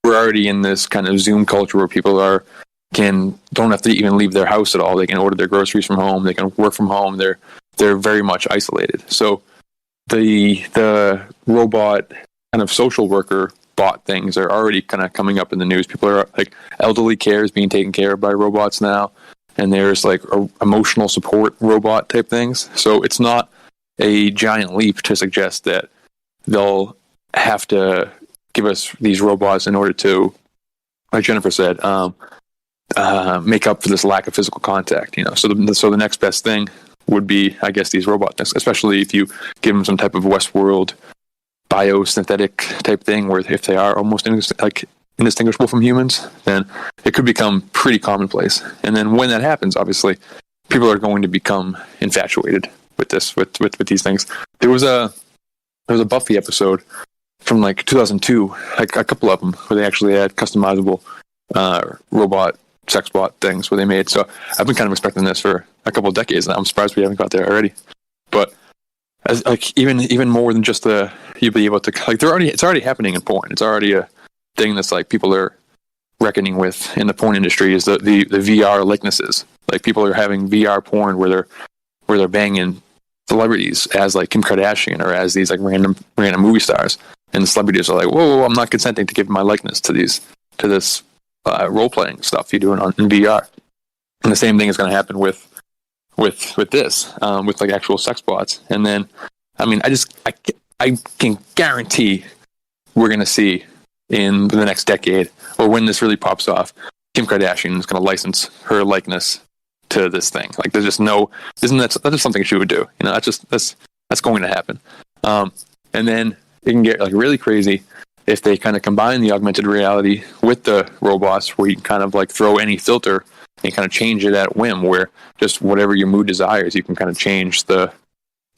S18: we're already in this kind of Zoom culture where people don't have to even leave their house at all. They can order their groceries from home. They can work from home. They're very much isolated. So the robot kind of social worker bot things are already kind of coming up in the news. People are elderly care is being taken care of by robots now, and there's emotional support robot type things. So it's not a giant leap to suggest that they'll have to give us these robots in order to, like Jennifer said, make up for this lack of physical contact. So the next best thing would be, I guess, these robots, especially if you give them some type of Westworld biosynthetic type thing, where if they are almost indistinguishable from humans, then it could become pretty commonplace. And then when that happens, obviously, people are going to become infatuated with this, with these things. There was a Buffy episode from like 2002, like a couple of them, where they actually had customizable robot sex bot things where they made. So I've been kind of expecting this for a couple of decades, and I'm surprised we haven't got there already. But as, like even more than just you'll be able to, like, it's already happening in porn. It's already a thing that's like people are reckoning with in the porn industry, is the VR likenesses. Like, people are having VR porn where they're banging celebrities as like Kim Kardashian or as these like random movie stars, and the celebrities are like, whoa, I'm not consenting to give my likeness to this role playing stuff you're doing in VR. And the same thing is going to happen with this, with like actual sex bots. And then, I mean, I can guarantee we're going to see in the next decade, or when this really pops off, Kim Kardashian is going to license her likeness to this thing. Like, there's just that's just something she would do. That's going to happen. And then it can get like really crazy if they kind of combine the augmented reality with the robots, where you can kind of like throw any filter and kind of change it at whim, where just whatever your mood desires, you can kind of change the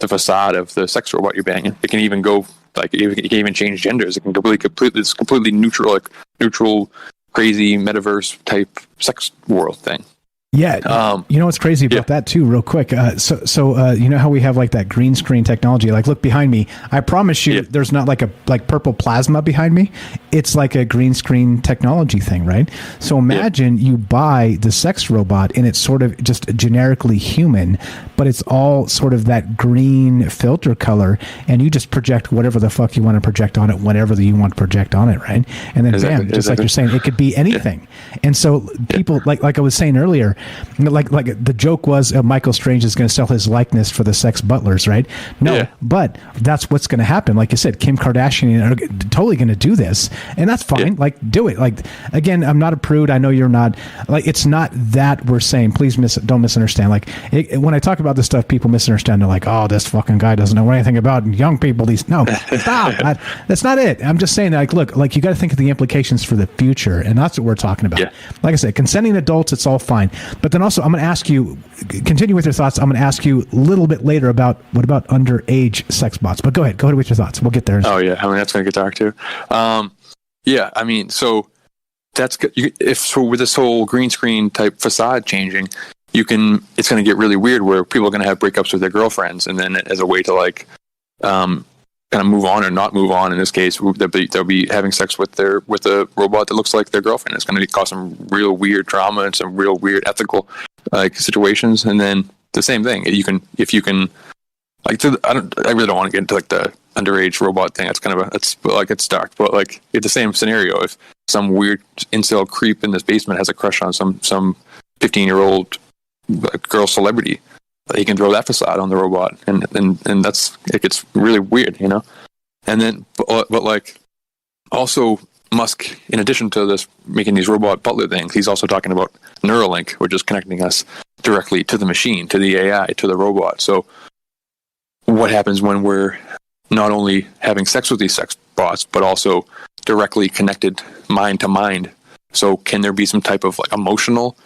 S18: facade of the sex robot you're banging. It can even go like, it can even change genders. It can completely neutral, crazy metaverse type sex world thing.
S8: Yeah, you know what's crazy about that too, real quick. So you know how we have like that green screen technology? Like, look behind me. I promise you, there's not like purple plasma behind me. It's like a green screen technology thing, right? So imagine you buy the sex robot and it's sort of just generically human, but it's all sort of that green filter color, and you just project whatever the fuck you want to project on it, whenever you want to project on it, right? And then bam, just like you're saying, it could be anything. And so people, like I was saying earlier, like the joke was Michael Strange is going to sell his likeness for the sex butlers, right? No, but that's what's going to happen. Like you said, Kim Kardashian are totally going to do this, and that's fine. Like, do it. Like, again, I'm not a prude. I know you're not. Like, it's not that we're saying. Please don't misunderstand. Like, when I talk about this stuff, people misunderstand. They're like, "Oh, this fucking guy doesn't know anything about young people." No, stop. That's not it. I'm just saying, like, look, like, you got to think of the implications for the future, and that's what we're talking about. Like I said, consenting adults, it's all fine. But then also, I'm going to ask you, continue with your thoughts. I'm going to ask you a little bit later about what about underage sex bots. But go ahead with your thoughts. We'll get there.
S18: Oh yeah, I mean, that's going to get dark too. Yeah, I mean, so that's good. With this whole green screen type facade changing, it's going to get really weird, where people are going to have breakups with their girlfriends, and then as a way to like kind of move on or not move on. In this case, they'll be having sex with a robot that looks like their girlfriend. It's going to cause some real weird drama and some real weird ethical like situations. And then the same thing, if you can like, I really don't want to get into like the underage robot thing. It's kind of it's dark, but like, it's the same scenario. If some weird incel creep in this basement has a crush on some 15-year-old girl celebrity, he can throw that facade on the robot, and it gets really weird, And then, but like, also Musk, in addition to this making these robot butler things, he's also talking about Neuralink, which is connecting us directly to the machine, to the AI, to the robot. So, what happens when we're not only having sex with these sex bots, but also directly connected mind to mind? So, can there be some type of like emotional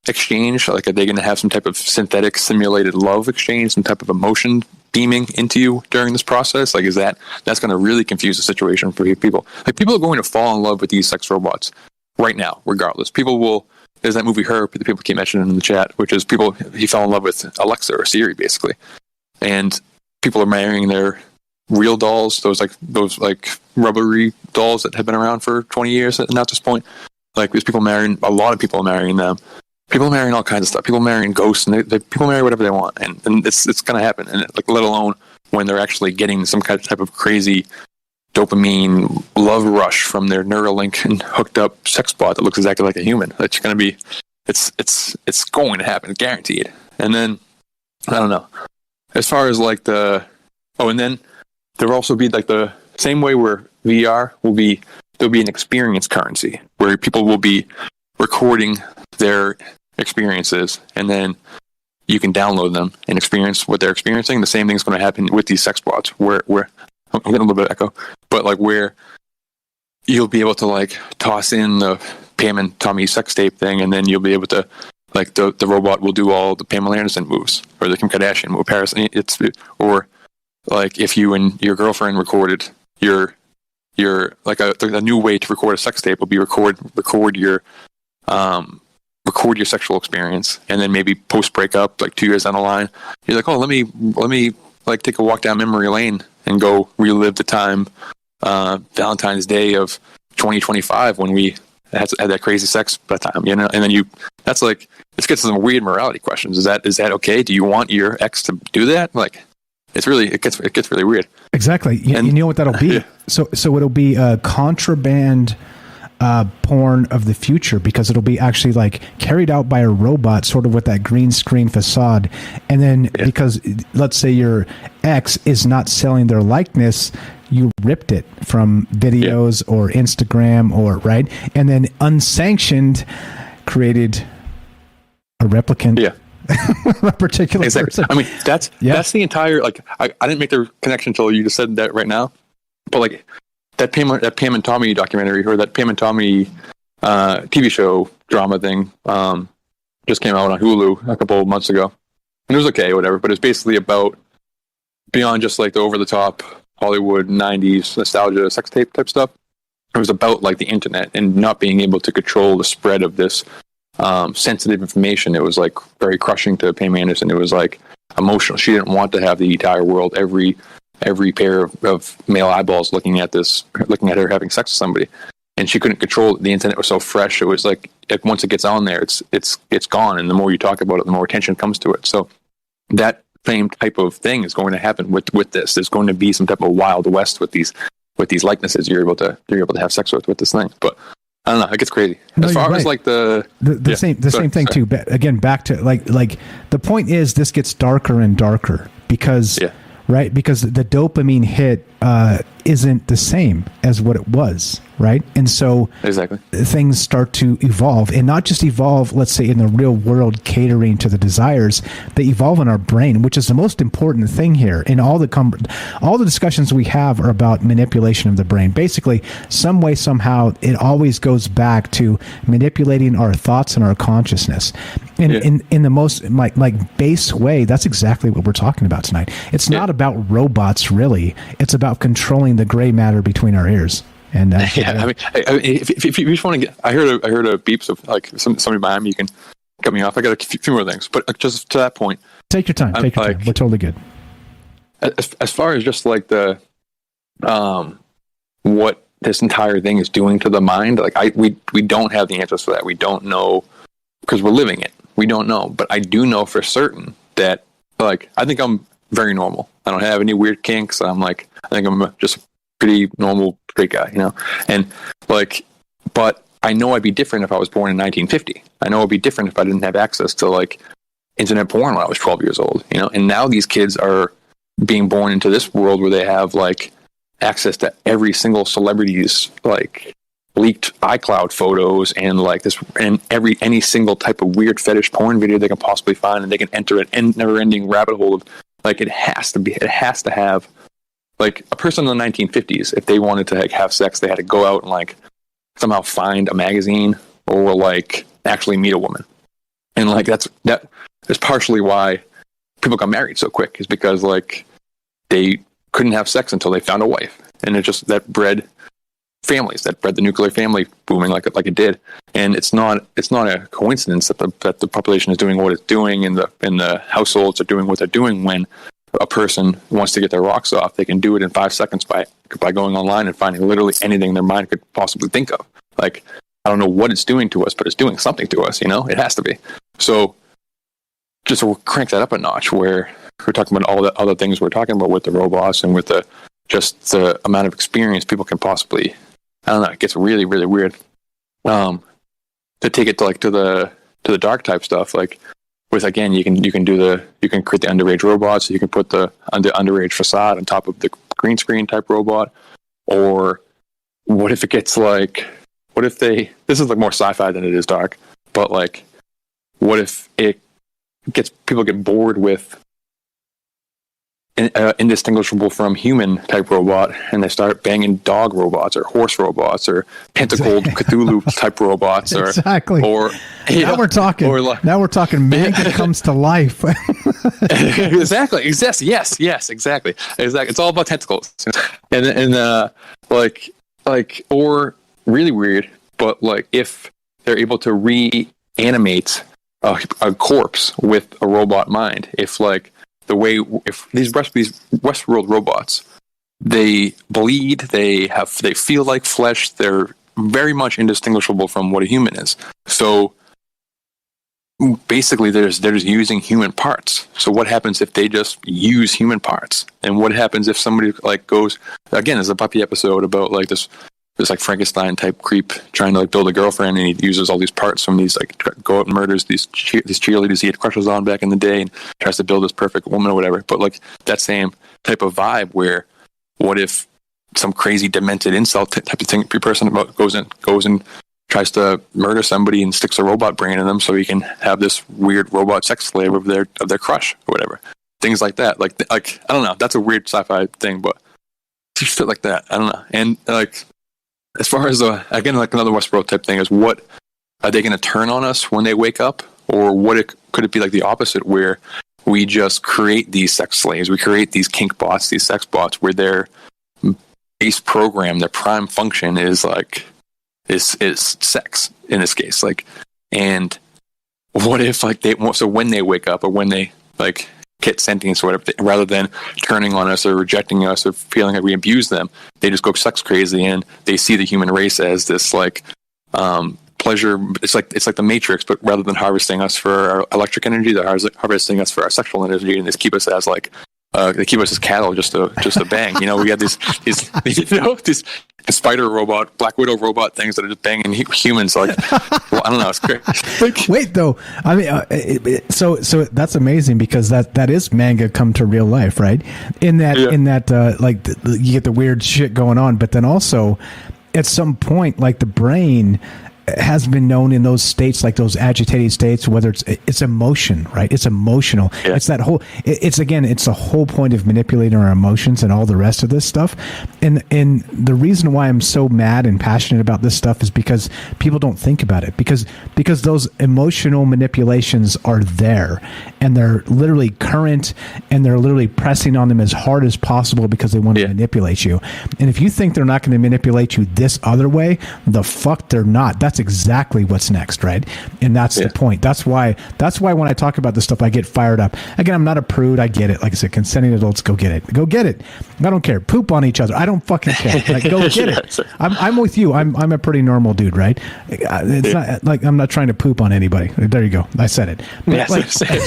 S18: exchange? Like, are they going to have some type of synthetic simulated love exchange, some type of emotion beaming into you during this process? Like, that's going to really confuse the situation for people. Like, people are going to fall in love with these sex robots right now, regardless. There's that movie Her that people keep mentioning in the chat, which is he fell in love with Alexa or Siri, basically. And people are marrying their real dolls, those rubbery dolls that have been around for 20 years at this point. Like, there's a lot of people are marrying them. People are marrying all kinds of stuff. People marrying ghosts, and people marry whatever they want, and it's going to happen. And like, let alone when they're actually getting some kind of type of crazy dopamine love rush from their Neuralink and hooked up sex bot that looks exactly like a human. It's going to be, it's going to happen, guaranteed. And then I don't know. As far as like the Oh, and then there will also be like the same way where VR there'll be an experience currency where people will be recording their experiences, and then you can download them and experience what they're experiencing. The same thing's going to happen with these sex bots where I'm getting a little bit of echo, but like where you'll be able to like toss in the Pam and Tommy sex tape thing, and then you'll be able to like the robot will do all the Pamela Anderson moves or the Kim Kardashian move. Or like if you and your girlfriend recorded your like a new way to record a sex tape will be record your sexual experience, and then maybe post breakup, like 2 years down the line, you're like, oh, let me like take a walk down memory lane and go relive the time Valentine's Day of 2025 when we had that crazy sex that time, you know. And then that's like, this gets to some weird morality questions. Is that okay? Do you want your ex to do that? Like, it gets really weird.
S8: Exactly. You know what that'll be? Yeah. So it'll be a contraband porn of the future, because it'll be actually like carried out by a robot, sort of with that green screen facade. And then because let's say your ex is not selling their likeness, you ripped it from videos or Instagram or right, and then unsanctioned created a replicant.
S18: Yeah.
S8: A particular person.
S18: I mean, that's the entire, like, I didn't make the connection until you just said that right now, but like that Pam and Tommy documentary, or that Pam and Tommy TV show drama thing, just came out on Hulu a couple of months ago, and it was okay, whatever. But it's basically about beyond just like the over the top Hollywood 90s nostalgia sex tape type stuff. It was about like the internet and not being able to control the spread of this sensitive information. It was like very crushing to Pam Anderson. It was like emotional. She didn't want to have the entire world, every pair of male eyeballs looking at her having sex with somebody, and she couldn't control it. The internet was so fresh. It was like once it gets on there, it's gone. And the more you talk about it, the more attention comes to it. So that same type of thing is going to happen with this. There's going to be some type of Wild West with these likenesses you're able to have sex with this thing. But I don't know, it gets crazy. As far as like the
S8: same thing too. Again, back to like the point is, this gets darker and darker because right, because the dopamine hit isn't the same as what it was, right? And so
S18: exactly
S8: things start to evolve, and not just evolve, let's say, in the real world catering to the desires. They evolve in our brain, which is the most important thing here. And all the discussions we have are about manipulation of the brain. Basically, some way, somehow, it always goes back to manipulating our thoughts and our consciousness. In the most like base way, that's exactly what we're talking about tonight. It's not about robots, really. It's about controlling the gray matter between our ears. And
S18: I mean, if you just want to get, I heard a beeps of like somebody behind me. You can cut me off. I got a few more things, but just to that point,
S8: take your time. Take your time. We're totally good.
S18: As far as just like the what this entire thing is doing to the mind, like we don't have the answers for that. We don't know because we're living it. We don't know, but I do know for certain that like I think I'm very normal. I don't have any weird kinks. I think I'm just a pretty normal straight guy, you know? And like, but I know I'd be different if I was born in 1950. I know I'd be different if I didn't have access to like internet porn when I was 12 years old, you know? And now these kids are being born into this world where they have like access to every single celebrity's like leaked iCloud photos and like this, and any single type of weird fetish porn video they can possibly find, and they can enter an never-ending rabbit hole of like it has to have like a person in the 1950s, if they wanted to like have sex, they had to go out and like somehow find a magazine or like actually meet a woman. And like that's partially why people got married so quick, is because like they couldn't have sex until they found a wife, and it just that bred families, that bred the nuclear family booming like it did. And it's not a coincidence that the population is doing what it's doing, and the households are doing what they're doing. When a person wants to get their rocks off, they can do it in 5 seconds by going online and finding literally anything their mind could possibly think of. Like, I don't know what it's doing to us, but it's doing something to us, you know? It has to be. So just to crank that up a notch, where we're talking about all the other things we're talking about with the robots and with just the amount of experience people can possibly, I don't know, it gets really, really weird. To take it to the dark type stuff, like with, again, you can create the underage robots. You can put the underage facade on top of the green screen type robot. Or what if it gets like, this is like more sci-fi than it is dark, but like, what if people get bored with indistinguishable from human type robot, and they start banging dog robots or horse robots or tentacled Cthulhu type robots, or
S8: exactly.
S18: Or
S8: now we're talking. Now we're talking. Manga comes to life.
S18: Exactly. Yes. Exactly. It's all about tentacles, and or really weird, but like if they're able to reanimate a corpse with a robot mind, if these Westworld robots, they bleed, they feel like flesh, they're very much indistinguishable from what a human is. So basically they're just using human parts. So what happens if they just use human parts? And what happens if somebody like goes, again, there's a puppy episode about like this like Frankenstein type creep trying to like build a girlfriend, and he uses all these parts from these, like, go out and murders these cheerleaders he had crushes on back in the day and tries to build this perfect woman or whatever. But like that same type of vibe, where what if some crazy demented incel type of thing person goes and tries to murder somebody and sticks a robot brain in them so he can have this weird robot sex slave of their crush or whatever. Things like that. Like I don't know. That's a weird sci-fi thing, but shit like that. I don't know. And like, as far as again, like another Westworld type thing is, what are they going to turn on us when they wake up, or could it be like the opposite, where we just create these sex slaves, we create these kink bots, these sex bots, where their base program, their prime function is sex in this case, like, and what if like so when they wake up or when they like get sentience or whatever, rather than turning on us or rejecting us or feeling like we abuse them, they just go sex crazy and they see the human race as this like pleasure. It's like the Matrix, but rather than harvesting us for our electric energy, they're harvesting us for our sexual energy, and they keep us as like they keep us as cattle just to bang. You know, we have these these spider robot, Black Widow robot things that are just banging humans. Like, well, I don't know. It's great.
S8: Wait, though. I mean, so that's amazing, because that is manga come to real life, right? In that you get the weird shit going on, but then also at some point, like, the brain has been known in those states, like those agitated states, whether it's emotion, right? It's emotional. Yeah. It's that whole, it's the whole point of manipulating our emotions and all the rest of this stuff. And the reason why I'm so mad and passionate about this stuff is because people don't think about it, because those emotional manipulations are there, and they're literally current, and they're literally pressing on them as hard as possible because they want to manipulate you. And if you think they're not going to manipulate you this other way, the fuck they're not. That's exactly what's next, right? And that's the point. That's why when I talk about this stuff, I get fired up. Again, I'm not a prude. I get it. Like I said, consenting adults, go get it. Go get it. I don't care. Poop on each other. I don't fucking care. Like, go get it. I'm with you. I'm a pretty normal dude, right? It's not like I'm not trying to poop on anybody. There you go. I said it. But same.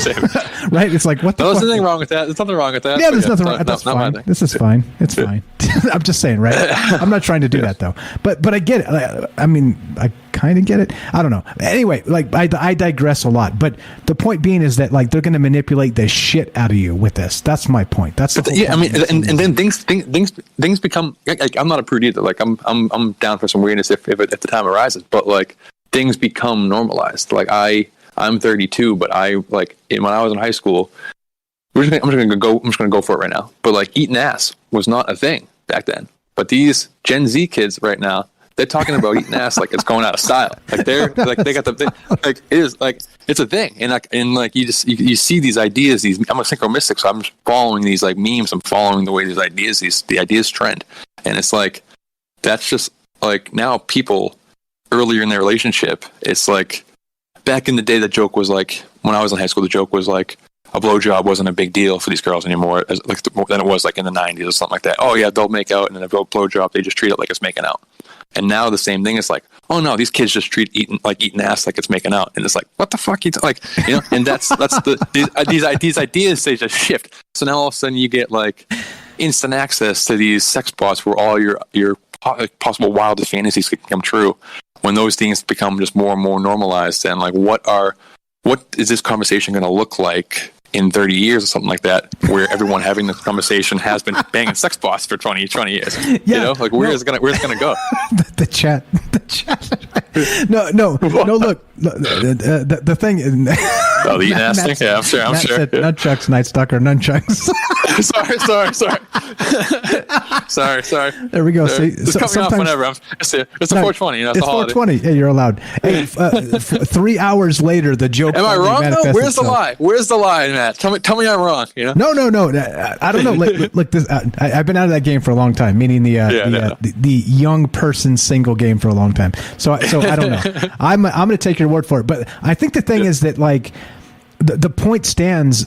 S8: Right? It's like, what the fuck?
S18: There's nothing wrong with that. There's nothing wrong with that.
S8: Yeah, there's nothing wrong. That's fine. This is fine. It's fine. I'm just saying, right? I'm not trying to do that, though. But I get it. I mean, I kind of get it. I don't know. Anyway, like, I digress a lot. But the point being is that, like, they're going to manipulate the shit out of you with this. That's my point. That's the whole point.
S18: I mean, and then things become. Like, I'm not a prude either. Like, I'm down for some weirdness if the time arises. But like, things become normalized. Like, I'm 32, but when I was in high school, I'm just gonna go for it right now. But like, eating ass was not a thing back then. But these Gen Z kids right now, they're talking about eating ass like it's going out of style. Like, they got the thing. Like, it is like, it's a thing. And like you see these ideas. I'm a synchromystic, so I'm just following these like memes. I'm following the way the ideas trend. And it's like, that's just like, now people earlier in their relationship, it's like, back in the day, the joke was like, when I was in high school, the joke was like, a blowjob wasn't a big deal for these girls anymore, than it was like in the 90s or something like that. Oh yeah, they'll make out, and then a blowjob, they just treat it like it's making out. And now the same thing is like, oh no, these kids just treat eating ass like it's making out, and it's like, what the fuck, and that's these ideas, they just shift. So now all of a sudden you get like instant access to these sex bots where all your possible wildest fantasies can come true. When those things become just more and more normalized, and like, what are what is this conversation going to look like in 30 years or something like that, where everyone having this conversation has been banging sex bots for 20 years.
S8: Yeah,
S18: you know, like where's it gonna go?
S8: the chat. No, look, the thing is,
S18: oh, the eating thing? Yeah, I'm sure.
S8: Said,
S18: yeah.
S8: Nunchucks, Night Stalker, nunchucks.
S18: sorry.
S8: There we go. See,
S18: just cut me off whenever. It's a 420. You know,
S8: it's 420. Yeah, you're allowed. Hey, 3 hours later, the joke.
S18: Am I wrong? No. Where's the lie? Where's the lie, Matt? Tell me I'm wrong. You know?
S8: No. I don't know. Look, this. I've been out of that game for a long time. Meaning the young person single game for a long time. So I don't know. I'm going to take your word for it. But I think the thing is that like. The point stands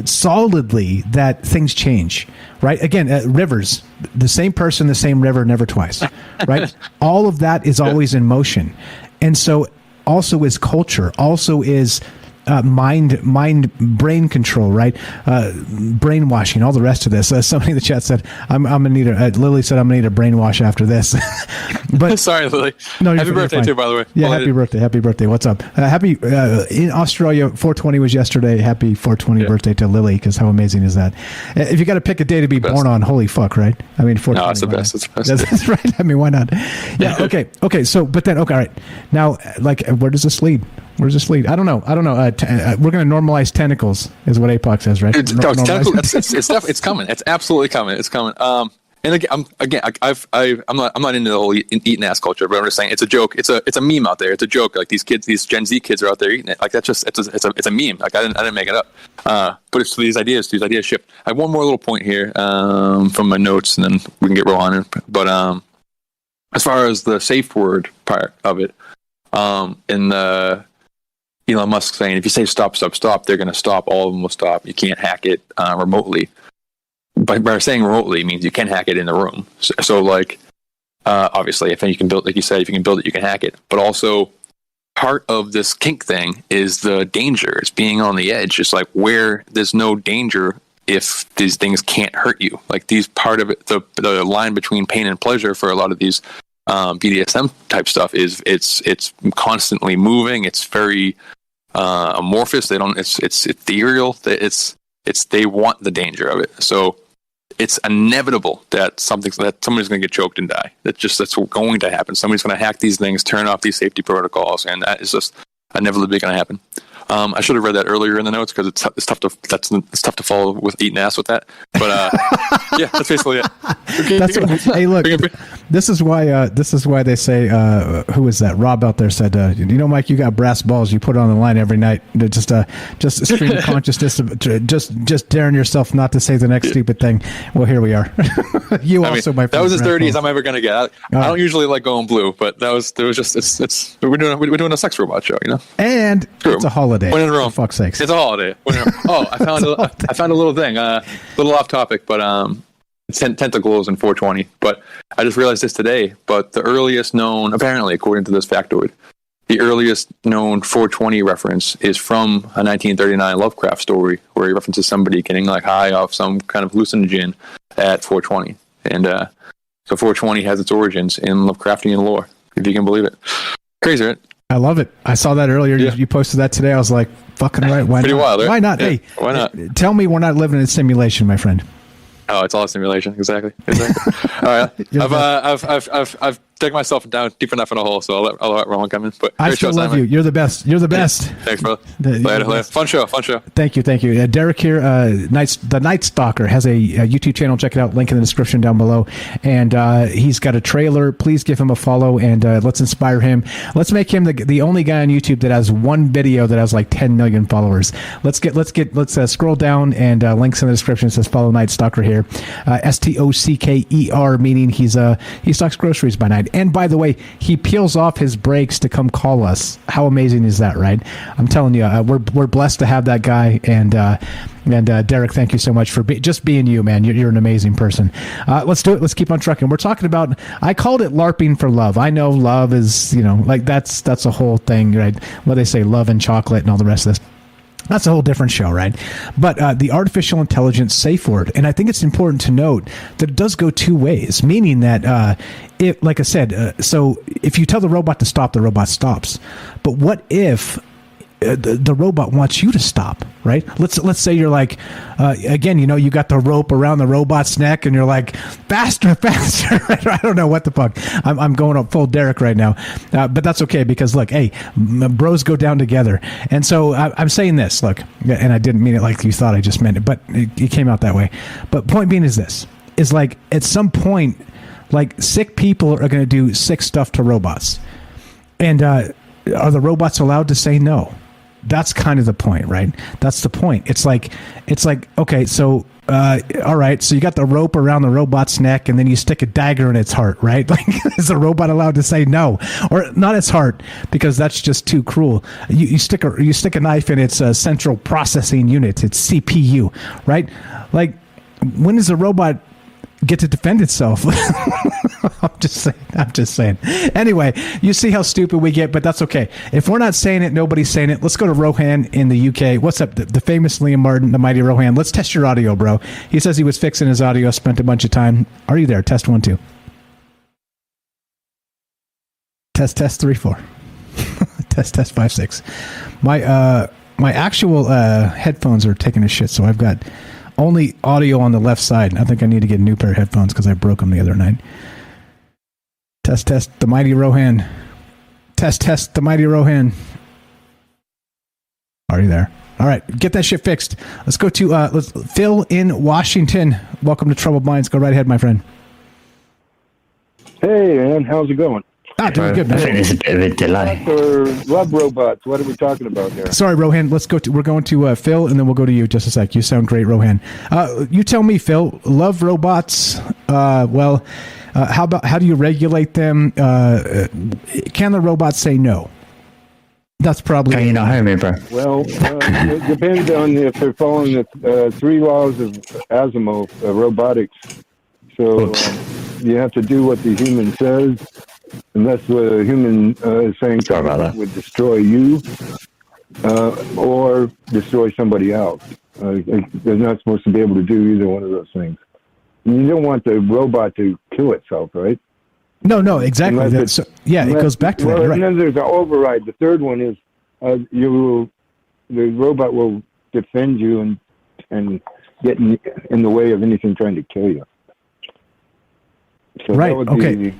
S8: solidly that things change, right? Again, rivers, the same person, the same river, never twice, right? All of that is always in motion. And so also is culture, also is brain control, right? Brainwashing, all the rest of this. Somebody in the chat said, Lily said, I'm going to need a brainwash after this. But
S18: sorry, Lily.
S8: No,
S18: happy birthday too, by the way.
S8: Yeah, happy birthday. What's up? In Australia, 420 was yesterday. Happy 420 birthday to Lily, because how amazing is that? If you got to pick a day to be born on, holy fuck, right? I mean, 420.
S18: No, it's the best. It's the best.
S8: That's right. I mean, why not? Yeah. Okay. So, but then, all right. Now, like, where does this lead? Where's this lead? I don't know. We're going to normalize tentacles, is what APOC says, right?
S18: It's coming. It's absolutely coming. It's coming. And again, I'm not into the whole eating ass culture, but I'm just saying it's a joke. It's a meme out there. It's a joke. Like these Gen Z kids are out there eating it. Like that's just it's a meme. Like I didn't make it up. But it's these ideas shift. I have one more little point here from my notes, and then we can get rolling. But as far as the safe word part of it, in the Elon Musk saying, if you say stop, they're going to stop. All of them will stop. You can't hack it remotely. By saying remotely means you can hack it in the room. So like, obviously, if you can build, like you said, if you can build it, you can hack it. But also, part of this kink thing is the danger. It's being on the edge. It's like where there's no danger if these things can't hurt you. Like these part of it, the line between pain and pleasure for a lot of these BDSM type stuff is it's constantly moving. It's very amorphous. It's ethereal. They want the danger of it. So it's inevitable that somebody's going to get choked and die. That's going to happen. Somebody's going to hack these things, turn off these safety protocols, and that is just inevitably going to happen. I should have read that earlier in the notes because it's tough to follow with eating ass with that. But yeah, that's basically it.
S8: Hey, look, this is why they say who was that? Rob out there said, Mike, you got brass balls. You put it on the line every night. Just a stream of consciousness, just daring yourself not to say the next stupid thing. Well, here we are. My friend.
S18: That was as dirty as I'm ever going to get. I don't usually like going blue, but there was just we're doing a sex robot show,
S8: and it's a holiday.
S18: When in Rome.
S8: For fuck's sakes.
S18: It's a holiday. I found a little thing, a little off topic, but tentacles and 420. But I just realized this today. But the earliest known, apparently, according to this factoid, the earliest known 420 reference is from a 1939 Lovecraft story where he references somebody getting like high off some kind of hallucinogen at 420. And so 420 has its origins in Lovecraftian lore, if you can believe it. Crazy, right?
S8: I love it. I saw that earlier. Yeah. You posted that today. I was like, fucking right. Why
S18: Pretty
S8: not?
S18: Wild, right?
S8: Why not?
S18: Yeah.
S8: Hey,
S18: why not?
S8: Tell me we're not living in a simulation, my friend.
S18: Oh, it's all a simulation. Exactly. All right. I've dug myself down deep enough in a hole, so I'll let Roland come in. But
S8: I still love you. You're the best. You're the best.
S18: Thanks, brother. Later. Fun show.
S8: Thank you. Derek here, the Night Stalker, has a YouTube channel. Check it out. Link in the description down below. And he's got a trailer. Please give him a follow and let's inspire him. Let's make him the only guy on YouTube that has one video that has like 10 million followers. Let's scroll down and links in the description. It says follow Night Stalker here. STOCKER, meaning he stocks groceries by night. And by the way, he peels off his brakes to come call us. How amazing is that, right? I'm telling you, we're blessed to have that guy. And Derek, thank you so much for just being you, man. You're an amazing person. Let's do it. Let's keep on trucking. We're talking about, I called it LARPing for love. I know love is, like that's a whole thing, right? What they say, love and chocolate and all the rest of this. That's a whole different show, right? But the artificial intelligence safe word, and I think it's important to note that it does go two ways, meaning that, like I said, so if you tell the robot to stop, the robot stops. But what if the robot wants you to stop, right? Let's say you're like, again, you got the rope around the robot's neck, and you're like, faster. I don't know what the fuck. I'm going up full Derek right now, but that's okay because look, hey, bros go down together, and so I'm saying this, look, and I didn't mean it like you thought I just meant it, but it came out that way. But point being is this: is like at some point, like sick people are going to do sick stuff to robots, and are the robots allowed to say no? That's kind of the point, right? That's the point. It's like, okay, so, all right, so you got the rope around the robot's neck, and then you stick a dagger in its heart, right? Like, is the robot allowed to say no, or not its heart, because that's just too cruel? You stick a knife in its central processing unit, its CPU, right? Like, when does a robot get to defend itself? I'm just saying. Anyway, you see how stupid we get, but that's okay. If we're not saying it, nobody's saying it. Let's go to Rohan in the UK. What's up? The famous Liam Martin, the mighty Rohan. Let's test your audio, bro. He says he was fixing his audio, spent a bunch of time. Are you there? Test 1 2. Test 3 4. test 5 6. My actual headphones are taking a shit, so I've got only audio on the left side. I think I need to get a new pair of headphones because I broke them the other night. Test, the mighty Rohan. Test, the mighty Rohan. Are you there? All right, get that shit fixed. Let's go to Phil in Washington. Welcome to Troubled Minds. Go right ahead, my friend.
S19: Hey, man, how's it going?
S8: Doing good, man.
S20: I think there's a bit of a delay.
S19: For love robots, what are we talking about here?
S8: Sorry, Rohan. We're going to Phil, and then we'll go to you. Just a sec. You sound great, Rohan. You tell me, Phil. Love robots. How do you regulate them? Can the robots say no? That's probably.
S20: Can you not hear me, bro?
S19: Well, it depends on if they're following the 3 laws of Asimov, robotics. So you have to do what the human says, unless the human is saying something would destroy you or destroy somebody else. They're not supposed to be able to do either one of those things. You don't want the robot to kill itself, right?
S8: No, exactly. It goes back to that. You're right.
S19: And then there's an override. The third one is the robot will defend you and get in the way of anything trying to kill you. So
S8: right.
S19: That would
S8: okay.
S19: Be,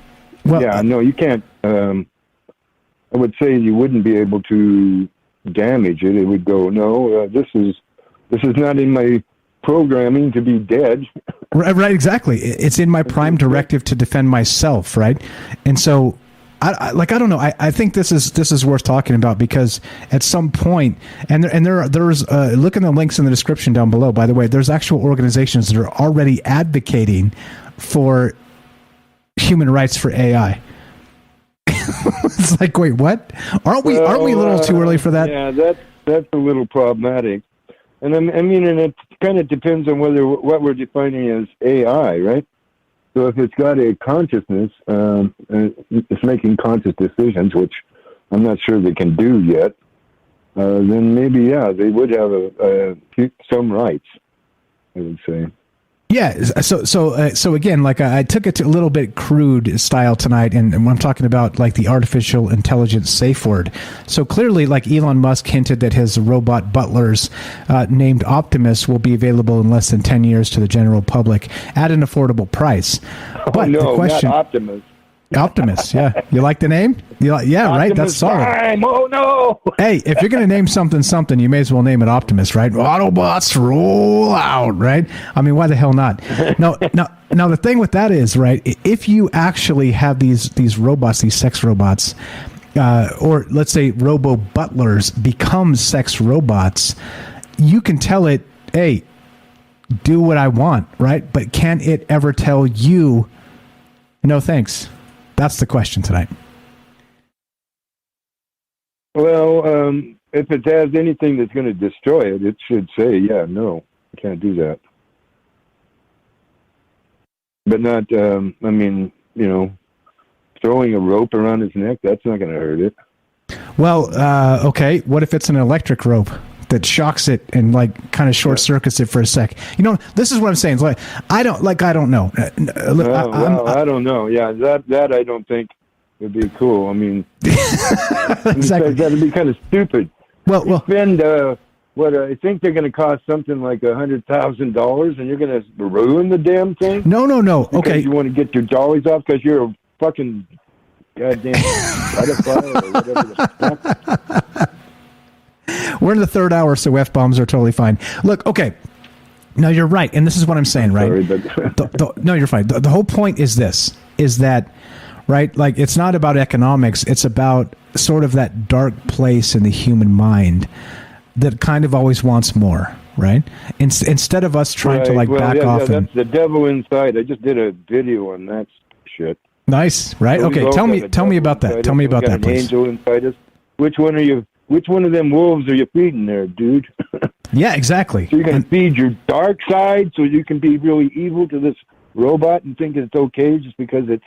S8: well,
S19: yeah. No, you can't. I would say you wouldn't be able to damage it. It would go, no, this is not in my programming to be dead.
S8: Right, exactly. It's in my prime directive to defend myself, right? And so, I don't know. I think this is worth talking about because at some point, there's look in the links in the description down below. By the way, there's actual organizations that are already advocating for human rights for AI. It's like, wait, what? Aren't we a little too early for that?
S19: Yeah, that's a little problematic. And and it kind of depends on what we're defining as AI, right? So if it's got a consciousness, it's making conscious decisions, which I'm not sure they can do yet, then maybe, they would have some rights, I would say.
S8: Yeah, so again, like I took it to a little bit crude style tonight, and when I'm talking about like the artificial intelligence safe word. So clearly, like Elon Musk hinted that his robot butlers named Optimus will be available in less than 10 years to the general public at an affordable price. But
S19: no,
S8: the question,
S19: not Optimus.
S8: Optimus, yeah. You like the name? Yeah,
S19: Optimus
S8: right? That's solid.
S19: Prime. Oh, no!
S8: Hey, if you're going to name something, you may as well name it Optimus, right? Autobots roll out, right? I mean, why the hell not? Now, the thing with that is, right, if you actually have these robots, these sex robots, or let's say robo-butlers become sex robots, you can tell it, hey, do what I want, right? But can it ever tell you, no thanks? That's the question tonight.
S19: Well, if it has anything that's going to destroy it, it should say, no, I can't do that. But not, throwing a rope around his neck, that's not going to hurt it.
S8: Well, okay, what if it's an electric rope that shocks it and like kind of short circuits it for a sec? This is what I'm saying. It's like I don't know.
S19: I don't know. Yeah, that I don't think would be cool. I mean,
S8: exactly.
S19: That'd be kind of stupid. you spend I think they're going to cost something like $100,000, and you're going to ruin the damn thing.
S8: No. Okay,
S19: you want to get your dollies off because you're a fucking goddamn pedophile or whatever the fuck.
S8: We're in the third hour, so F-bombs are totally fine. Look, okay. No, you're right, and this is what I'm saying, right?
S19: Sorry, but
S8: no, you're fine. The whole point is this, is that, right, like, it's not about economics, it's about sort of that dark place in the human mind that kind of always wants more, right? Instead of us trying to, like, back off.
S19: Yeah, that's the devil inside. I just did a video on that shit.
S8: Nice, right?
S19: So
S8: okay, tell me about that. Tell me about that, please.
S19: Angel inside us. Which one of them wolves are you feeding there, dude?
S8: Yeah, exactly.
S19: So you're going to feed your dark side so you can be really evil to this robot and think it's okay just because it's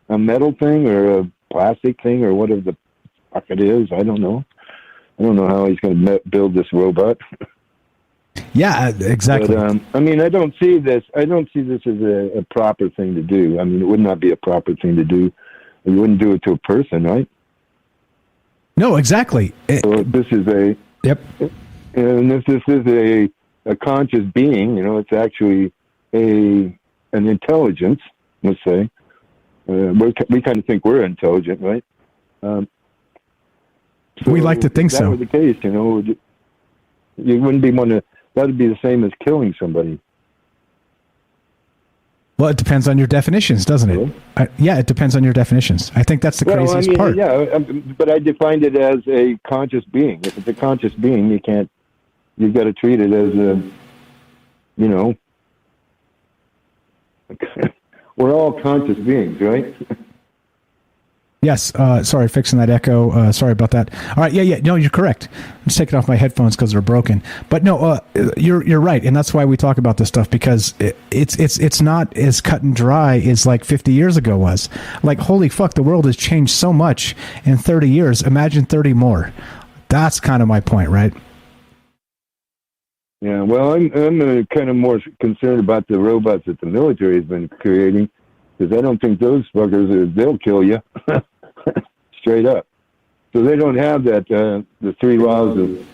S19: a metal thing or a plastic thing or whatever the fuck it is. I don't know. I don't know how he's going to build this robot.
S8: Yeah, exactly.
S19: But, I mean, I don't see this as a proper thing to do. I mean, it would not be a proper thing to do. You wouldn't do it to a person, right?
S8: No, exactly.
S19: So this is a...
S8: Yep.
S19: And if this is a conscious being, it's actually an intelligence, let's say. We kind of think we're intelligent, right?
S8: We like to think
S19: if
S8: so.
S19: That was the case, you wouldn't be that would be the same as killing somebody.
S8: Well, it depends on your definitions, doesn't it? Yeah, it depends on your definitions. I think that's the craziest part.
S19: Yeah, but I defined it as a conscious being. If it's a conscious being, you've got to treat it as we're all conscious beings, right?
S8: Yes. Sorry, fixing that echo. Sorry about that. All right. Yeah. No, you're correct. I'm just taking off my headphones because they're broken. But no, you're right, and that's why we talk about this stuff, because it's not as cut and dry as like 50 years ago was. Like, holy fuck, the world has changed so much in 30 years. Imagine 30 more. That's kind of my point, right?
S19: Yeah. Well, I'm kind of more concerned about the robots that the military has been creating, because I don't think those fuckers they'll kill you. Straight up. So they don't have that the 3 laws of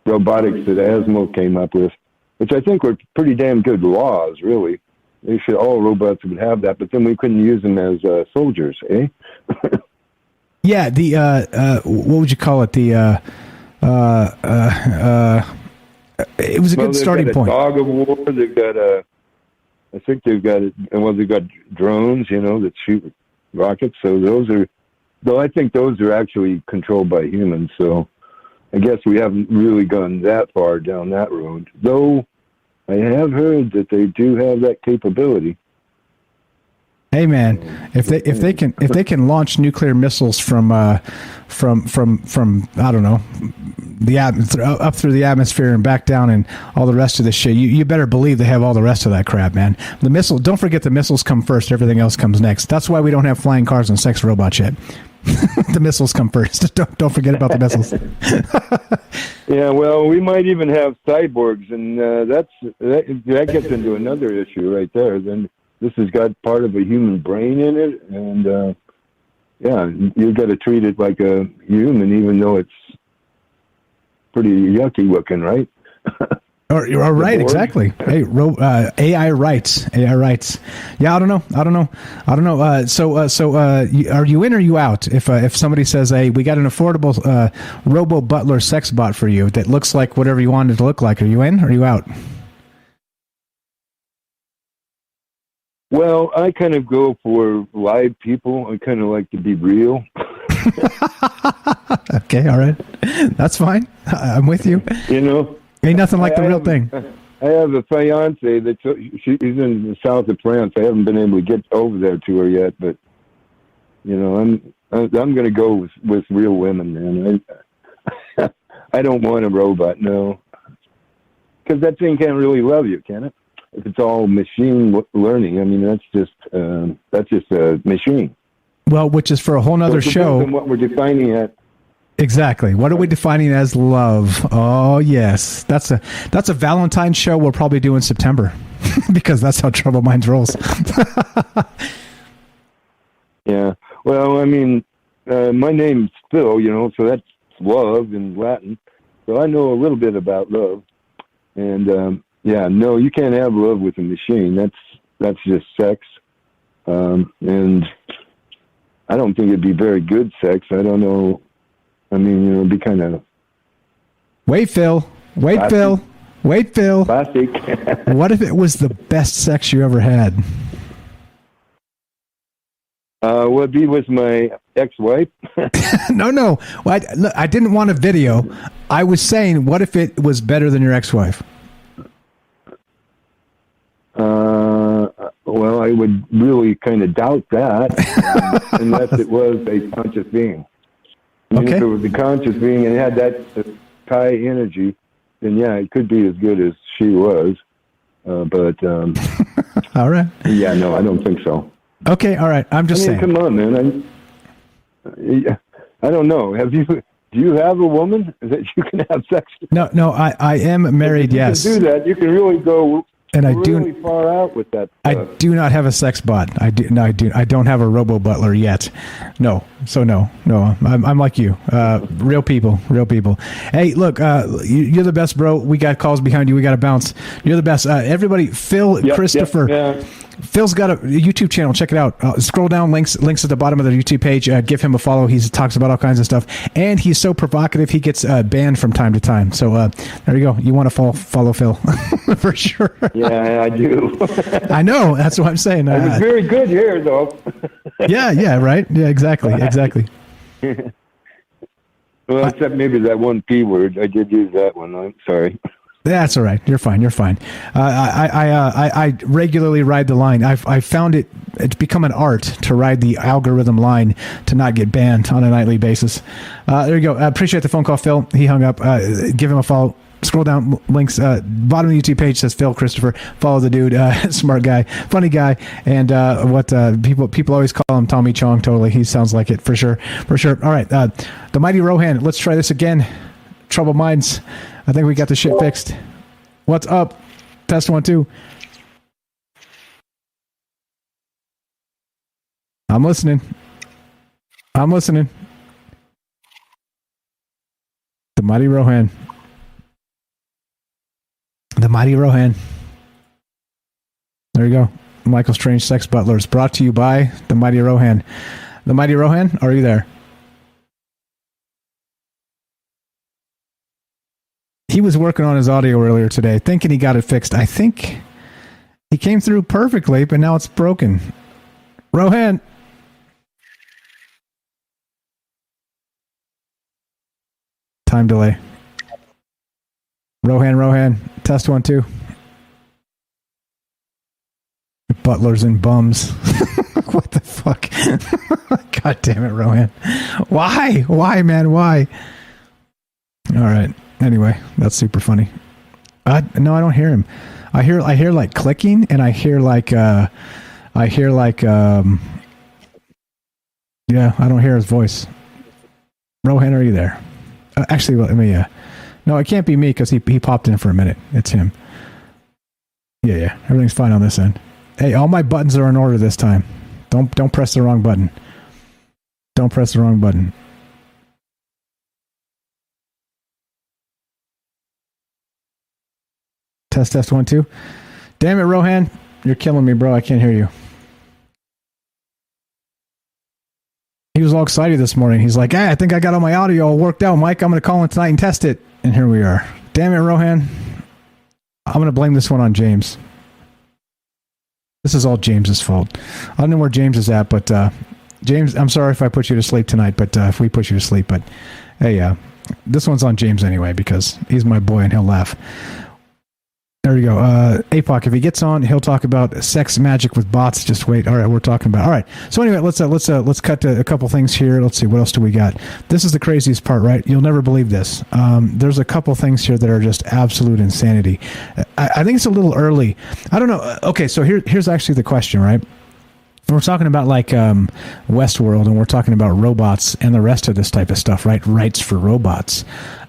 S19: robotics that Asimov came up with, which I think were pretty damn good laws, really. All robots would have that, but then we couldn't use them as soldiers, eh?
S8: Yeah, what would you call it? It was a good starting point.
S19: Dog of war. They've got I think they've got drones, that shoot rockets. So I think those are actually controlled by humans. So I guess we haven't really gone that far down that road. Though I have heard that they do have that capability.
S8: Hey man, if they can launch nuclear missiles from I don't know, up through the atmosphere and back down and all the rest of the shit, you better believe they have all the rest of that crap, man. The missile, don't forget the missiles come first, everything else comes next. That's why we don't have flying cars and sex robot shit. The missiles come first. Don't forget about the missiles.
S19: Yeah, well, we might even have cyborgs, and that gets into another issue right there. Then this has got part of a human brain in it, and you've got to treat it like a human, even though it's pretty yucky looking, right?
S8: You're right, exactly. Hey, AI rights. Yeah, I don't know. So, are you in or you out? If somebody says, "Hey, we got an affordable robo butler sex bot for you that looks like whatever you want it to look like," are you in or are you out?
S19: Well, I kind of go for live people. I kind of like to be real.
S8: Okay, all right, that's fine. I'm with you. Ain't nothing like the real thing.
S19: I have a fiance that she's in the south of France. I haven't been able to get over there to her yet, but I'm going to go with real women, man. I don't want a robot, no, because that thing can't really love you, can it? If it's all machine learning, I mean that's just a machine.
S8: Well, which is for a whole nother show.
S19: And what we're defining it.
S8: Exactly. What are we defining as love? Oh, yes. That's a Valentine's show we'll probably do in September because that's how Trouble Minds rolls.
S19: Yeah. Well, I mean, my name's Phil, so that love in Latin, so I know a little bit about love. And no, you can't have love with a machine. That's just sex, and I don't think it'd be very good sex. I don't know. I mean, it'd be kind of.
S8: Wait, Phil.
S19: Plastic.
S8: What if it was the best sex you ever had?
S19: Would be with my ex-wife.
S8: No. Well, I didn't want a video. I was saying, what if it was better than your ex-wife?
S19: Well, I would really kind of doubt that, unless it was a conscious being.
S8: Okay.
S19: If it was a conscious being and it had that high energy, then yeah, it could be as good as she was. But
S8: all right.
S19: Yeah, no, I don't think so.
S8: Okay, all right. I'm just saying.
S19: Come on, man. I don't know. Do you have a woman that you can have sex with?
S8: No. I am married. Yes.
S19: You can do that. You can really go.
S8: And I
S19: really far out with that.
S8: I do not have a sex bot. I don't have a robo butler yet. No. So no. I'm like you. Real people. Hey, look, you're the best, bro. We got calls behind you. We got to bounce. You're the best. Everybody, Phil, Christopher.
S19: Yeah.
S8: Phil's got a YouTube channel. Check it out. Scroll down, links at the bottom of the YouTube page. Give him a follow. He talks about all kinds of stuff, and he's so provocative. He gets banned from time to time. So there you go. You want to follow Phil for sure.
S19: Yeah, I do.
S8: I know. That's what I'm saying.
S19: It was very good here, though.
S8: Yeah. Right. Yeah. Exactly.
S19: Well, except maybe that one P word. I did use that one. I'm sorry.
S8: That's all right. You're fine. I regularly ride the line. I found it's become an art to ride the algorithm line to not get banned on a nightly basis. There you go. I appreciate the phone call, Phil. He hung up. Give him a follow. Scroll down, links. Bottom of the YouTube page says Phil Christopher. Follow the dude. Smart guy, funny guy, and people always call him Tommy Chong. Totally, he sounds like it for sure. All right, the mighty Rohan. Let's try this again. Troubled minds. I think we got the shit fixed. What's up? Test 1 2. I'm listening. The mighty Rohan. There you go. Michael Strange Sex Butlers, brought to you by the mighty Rohan. The mighty Rohan, are you there? He was working on his audio earlier today, thinking he got it fixed. I think he came through perfectly, but now it's broken. Rohan. Time delay. Rohan. Test 1 2. Butlers and bums. What the fuck? God damn it, Rohan. Why, man? Why? All right. Anyway, that's super funny. No, I don't hear him. I hear like clicking, and I hear like yeah, I don't hear his voice. Rohan, are you there? Actually, let me. No, it can't be me because he popped in for a minute. It's him. Yeah, everything's fine on this end. Hey, all my buttons are in order this time. Don't press the wrong button. Don't press the wrong button. Test 1 2. Damn it, Rohan. You're killing me, bro. I can't hear you. He was all excited this morning. He's like, hey, I think I got all my audio all worked out, Mike. I'm going to call in tonight and test it. And here we are. Damn it, Rohan. I'm going to blame this one on James. This is all James's fault. I don't know where James is at, but James, I'm sorry if I put you to sleep tonight, but if we put you to sleep. But hey, this one's on James anyway because he's my boy and he'll laugh. There you go. APOC, if he gets on, he'll talk about sex magic with bots. Just wait. All right, we're talking about. All right. So anyway, let's cut to a couple things here. Let's see, what else do we got? This is the craziest part, right? You'll never believe this. There's a couple things here that are just absolute insanity. I think it's a little early. I don't know. Okay, so here's actually the question, right? We're talking about like Westworld, and we're talking about robots and the rest of this type of stuff, right? Rights for robots.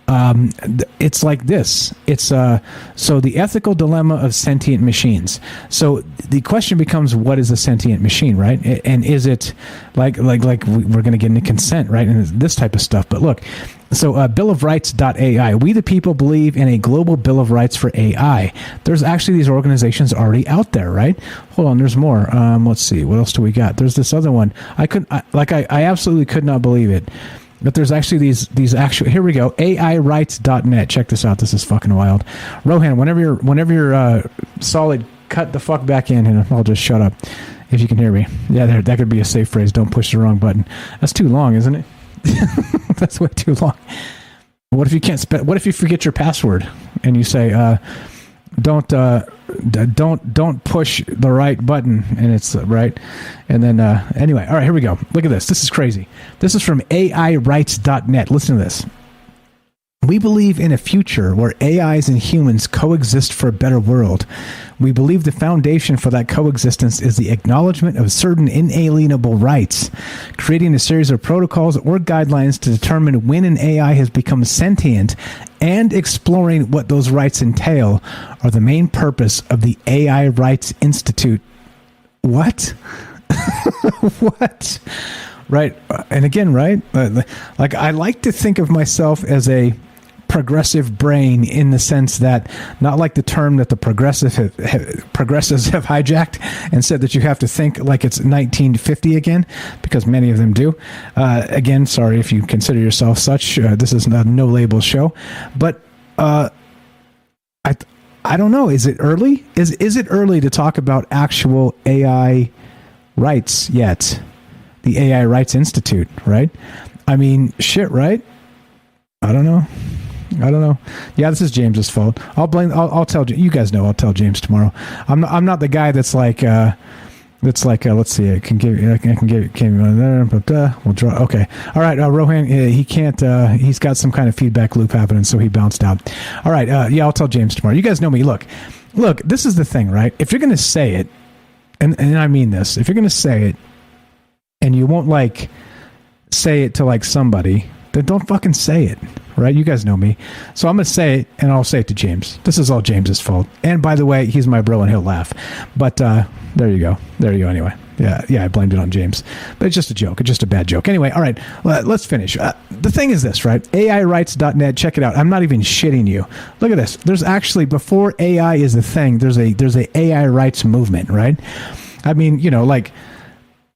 S8: It's like this. It's so the ethical dilemma of sentient machines. So the question becomes, what is a sentient machine, right? And is it like we're going to get into consent, right? And this type of stuff. But look, so billofrights.ai. We the people believe in a global bill of rights for AI. There's actually these organizations already out there, right? Hold on, there's more. Let's see, what else do we got? There's this other one. I absolutely could not believe it. But there's actually these actual, here we go, AIrights.net. Check this out. This is fucking wild. Rohan, whenever you're solid, cut the fuck back in and I'll just shut up if you can hear me. Yeah, that could be a safe phrase. Don't push the wrong button. That's too long, isn't it? That's way too long. What if you can't what if you forget your password and you say don't push the right button, and it's right, and then anyway, all right, here we go. Look at this. This is crazy. This is from AIrights.net. Listen to this. We believe in a future where AIs and humans coexist for a better world. We believe the foundation for that coexistence is the acknowledgement of certain inalienable rights. Creating a series of protocols or guidelines to determine when an AI has become sentient and exploring what those rights entail are the main purpose of the AI Rights Institute. What? What? Right. And again, right? Like, I like to think of myself as a progressive brain in the sense that, not like the term that the progressives have hijacked and said that you have to think like it's 1950 again, because many of them do. Again, sorry if you consider yourself such. This is a no label show, but I don't know. Is it early? Is it early to talk about actual AI rights yet? The AI Rights Institute, right? I mean, shit, right? I don't know. Yeah, this is James's fault. I'll tell you guys know. I'll tell James tomorrow. I'm not the guy that's like let's see. I can give we'll draw. Okay. All right. Rohan, he can't. He's got some kind of feedback loop happening, so he bounced out. All right. Yeah, I'll tell James tomorrow. You guys know me. Look. This is the thing, right? If you're gonna say it, and I mean this, if you're gonna say it, and you won't like say it to like somebody, then don't fucking say it, right? You guys know me. So I'm going to say it, and I'll say it to James. This is all James's fault. And by the way, he's my bro, and he'll laugh. But there you go. Anyway. Yeah, I blamed it on James. But it's just a joke. It's just a bad joke. Anyway, all right, let's finish. The thing is this, right? AIrights.net, check it out. I'm not even shitting you. Look at this. There's actually, before AI is a thing, there's a AI rights movement, right? I mean, like,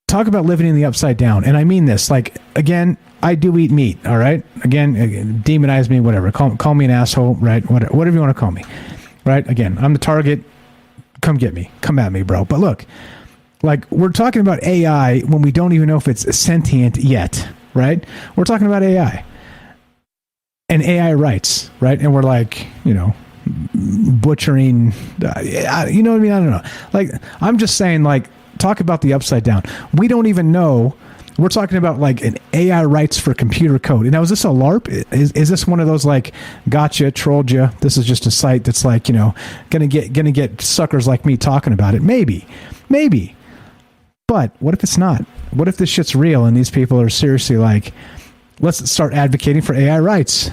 S8: talk about living in the upside down. And I mean this, like, again, I do eat meat, all right? Again, demonize me, whatever. Call me an asshole, right? Whatever you want to call me, right? Again, I'm the target. Come get me. Come at me, bro. But look, like, we're talking about AI when we don't even know if it's sentient yet, right? We're talking about AI and AI rights, right? And we're like, butchering, you know what I mean? I don't know. Like, I'm just saying, like, talk about the upside down. We don't even know. We're talking about like an AI rights for computer code. And now, is this a LARP? Is this one of those like, gotcha, trolled you? This is just a site that's like, gonna get suckers like me talking about it. Maybe. But what if it's not? What if this shit's real and these people are seriously like, let's start advocating for AI rights?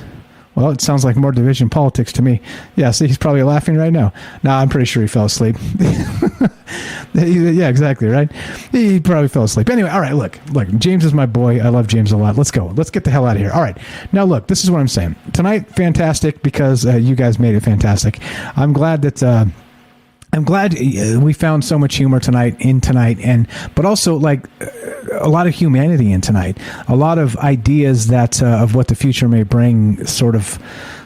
S8: Well, it sounds like more division politics to me. Yeah, see, he's probably laughing right now. I'm pretty sure he fell asleep. Yeah, exactly, right? He probably fell asleep. Anyway, all right, look, James is my boy. I love James a lot. Let's go. Let's get the hell out of here. All right. Now, look, this is what I'm saying. Tonight, fantastic, because you guys made it fantastic. I'm glad that... we found so much humor tonight, but also like a lot of humanity in tonight, a lot of ideas that of what the future may bring. Sort of,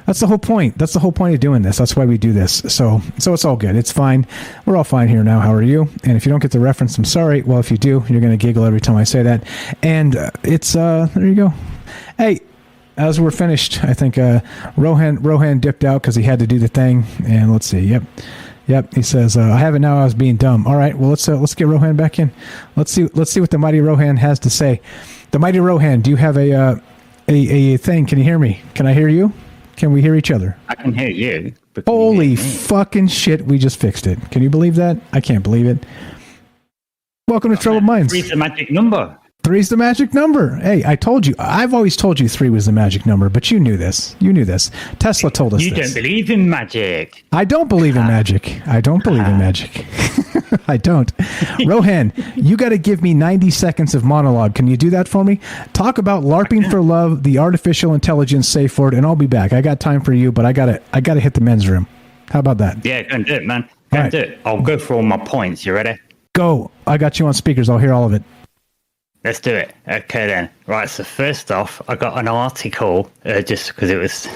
S8: that's the whole point. That's the whole point of doing this. That's why we do this. So it's all good. It's fine. We're all fine here now. How are you? And if you don't get the reference, I'm sorry. Well, if you do, you're going to giggle every time I say that. And it's there you go. Hey. As we're finished, I think Rohan dipped out because he had to do the thing. And let's see. Yep. He says, I have it now. I was being dumb. All right. Well, let's get Rohan back in. Let's see what the mighty Rohan has to say. The mighty Rohan, do you have a thing? Can you hear me? Can I hear you? Can we hear each other?
S20: I can hear you. But
S8: holy fucking shit! We just fixed it. Can you believe that? I can't believe it. Welcome to Troubled Minds.
S20: Read the magic number.
S8: Three's the magic number. Hey, I told you. I've always told you 3 was the magic number, but you knew this. You knew this. Tesla told us
S21: You
S8: this.
S21: don't believe in magic.
S8: I don't believe in magic. I don't believe in magic. I don't. Rohan, you got to give me 90 seconds of monologue. Can you do that for me? Talk about LARPing for love, the artificial intelligence safe word, and I'll be back. I got time for you, but I gotta hit the men's room. How about that?
S21: Yeah, go and do it, man. Go and do it. I'll go for all my points. You ready?
S8: Go. I got you on speakers. I'll hear all of it.
S21: Let's do it. Okay, then. Right, so first off, I got an article, just because it was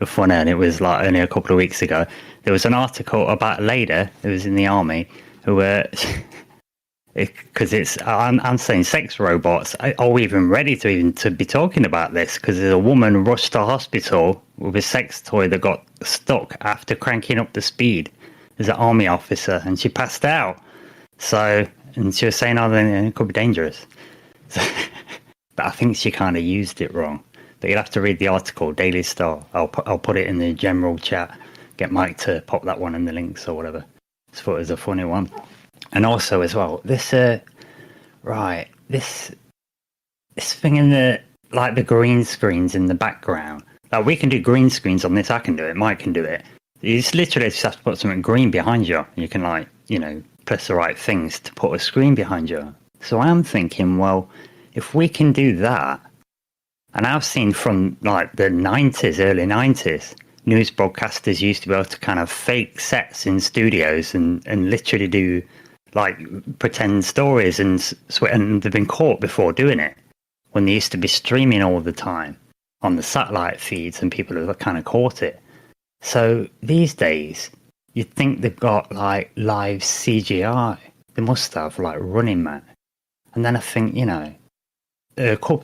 S21: fun and it was like only a couple of weeks ago. There was an article about a lady who was in the army who because I'm saying sex robots. Are we even ready to be talking about this? Because there's a woman rushed to hospital with a sex toy that got stuck after cranking up the speed. There's an army officer and she passed out. So, and she was saying, oh, then it could be dangerous. But I think she kind of used it wrong. But you'll have to read the article, Daily Star. I'll put it in the general chat. Get Mike to pop that one in the links or whatever. I thought it was a funny one. And also as well, this thing in the like the green screens in the background. Like we can do green screens on this. I can do it. Mike can do it. You just literally just have to put something green behind you. You can press the right things to put a screen behind you. So I'm thinking, well, if we can do that, and I've seen from like the 90s, early 90s, news broadcasters used to be able to kind of fake sets in studios and literally do like pretend stories and they've been caught before doing it when they used to be streaming all the time on the satellite feeds and people have kind of caught it. So these days, you'd think they've got like live CGI. They must have like Running Man. And then I think,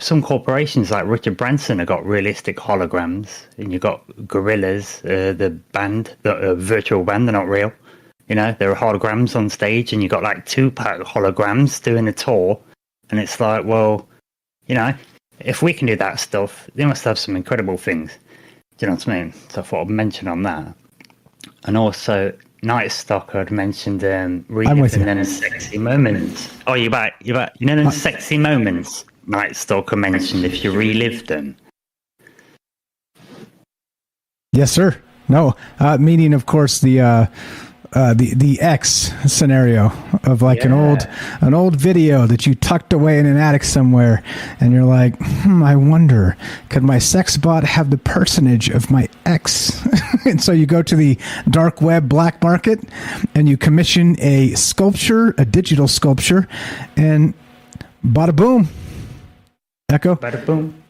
S21: some corporations like Richard Branson have got realistic holograms, and you've got Gorillaz, the band, the virtual band, they're not real. There are holograms on stage, and you've got like Tupac holograms doing a tour, and it's like, well, if we can do that stuff, they must have some incredible things. Do you know what I mean? So I thought I'd mention on that. And also, Night Stalker had mentioned reliving them sexy moments. Oh, you're back. Them sexy moments Night Stalker mentioned if you relive them.
S8: Yes, sir. No, meaning, of course, the X scenario of like an old video that you tucked away in an attic somewhere, and you're like, I wonder, could my sex bot have the personage of my ex? And so you go to the dark web black market and you commission a sculpture, a digital sculpture, and bada boom. Echo.
S21: Bada boom.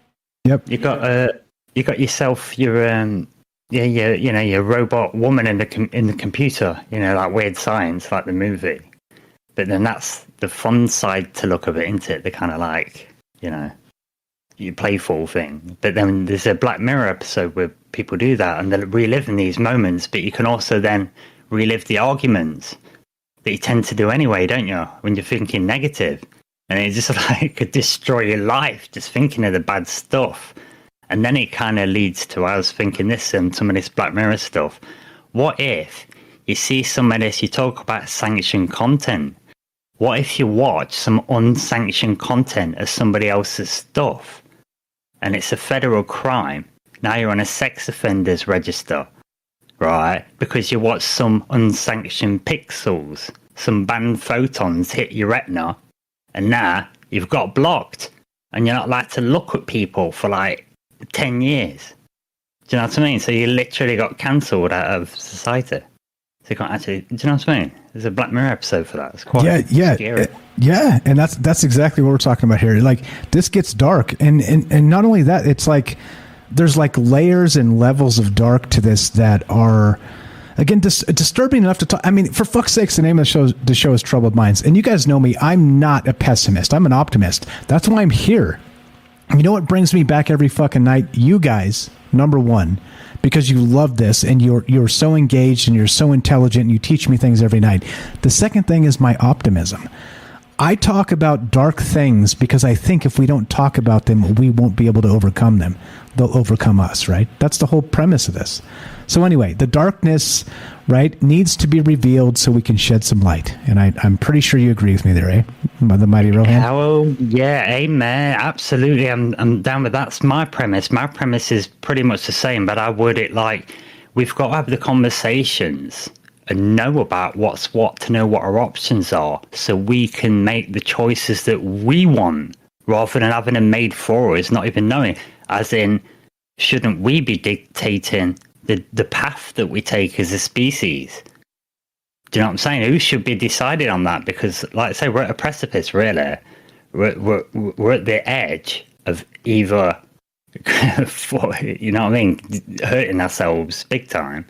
S8: Yep.
S21: You got yourself your your robot woman in the computer, like Weird Science, like the movie. But then that's the fun side to look of it, isn't it? The kind of like, you playful thing. But then there's a Black Mirror episode where people do that and they're reliving these moments, but you can also then relive the arguments that you tend to do anyway, don't you? When you're thinking negative. And it just like could destroy your life just thinking of the bad stuff. And then it kind of leads to, I was thinking this and some of this Black Mirror stuff. What if you see some of this, you talk about sanctioned content. What if you watch some unsanctioned content of somebody else's stuff? And it's a federal crime. Now you're on a sex offenders register, right? Because you watch some unsanctioned pixels, some banned photons hit your retina, and now you've got blocked. And you're not allowed to look at people for like 10 years. Do you know what I mean? So you literally got cancelled out of society. So you can't actually, do you know what I mean? There's a Black Mirror episode for that. It's quite scary.
S8: Yeah, and that's exactly what we're talking about here. Like, this gets dark. And not only that, it's like there's like layers and levels of dark to this that are, again, disturbing enough to talk. I mean, for fuck's sakes, the name of the show is Troubled Minds. And you guys know me. I'm not a pessimist. I'm an optimist. That's why I'm here. You know what brings me back every fucking night? You guys, number one, because you love this and you're so engaged and you're so intelligent and you teach me things every night. The second thing is my optimism. I talk about dark things because I think if we don't talk about them, we won't be able to overcome them. They'll overcome us, right? That's the whole premise of this. So anyway, the darkness, right, needs to be revealed so we can shed some light. And I'm pretty sure you agree with me there, eh? By the mighty Rohan?
S21: Oh, yeah, amen. Absolutely. I'm down with that. That's my premise. My premise is pretty much the same, but I word it like we've got to have the conversations and know about what's what to know what our options are so we can make the choices that we want rather than having them made for us, not even knowing. As in, shouldn't we be dictating the path that we take as a species? Do you know what I'm saying? Who should be deciding on that? Because, like I say, we're at a precipice, really. We're at the edge of either, you know what I mean, hurting ourselves big time,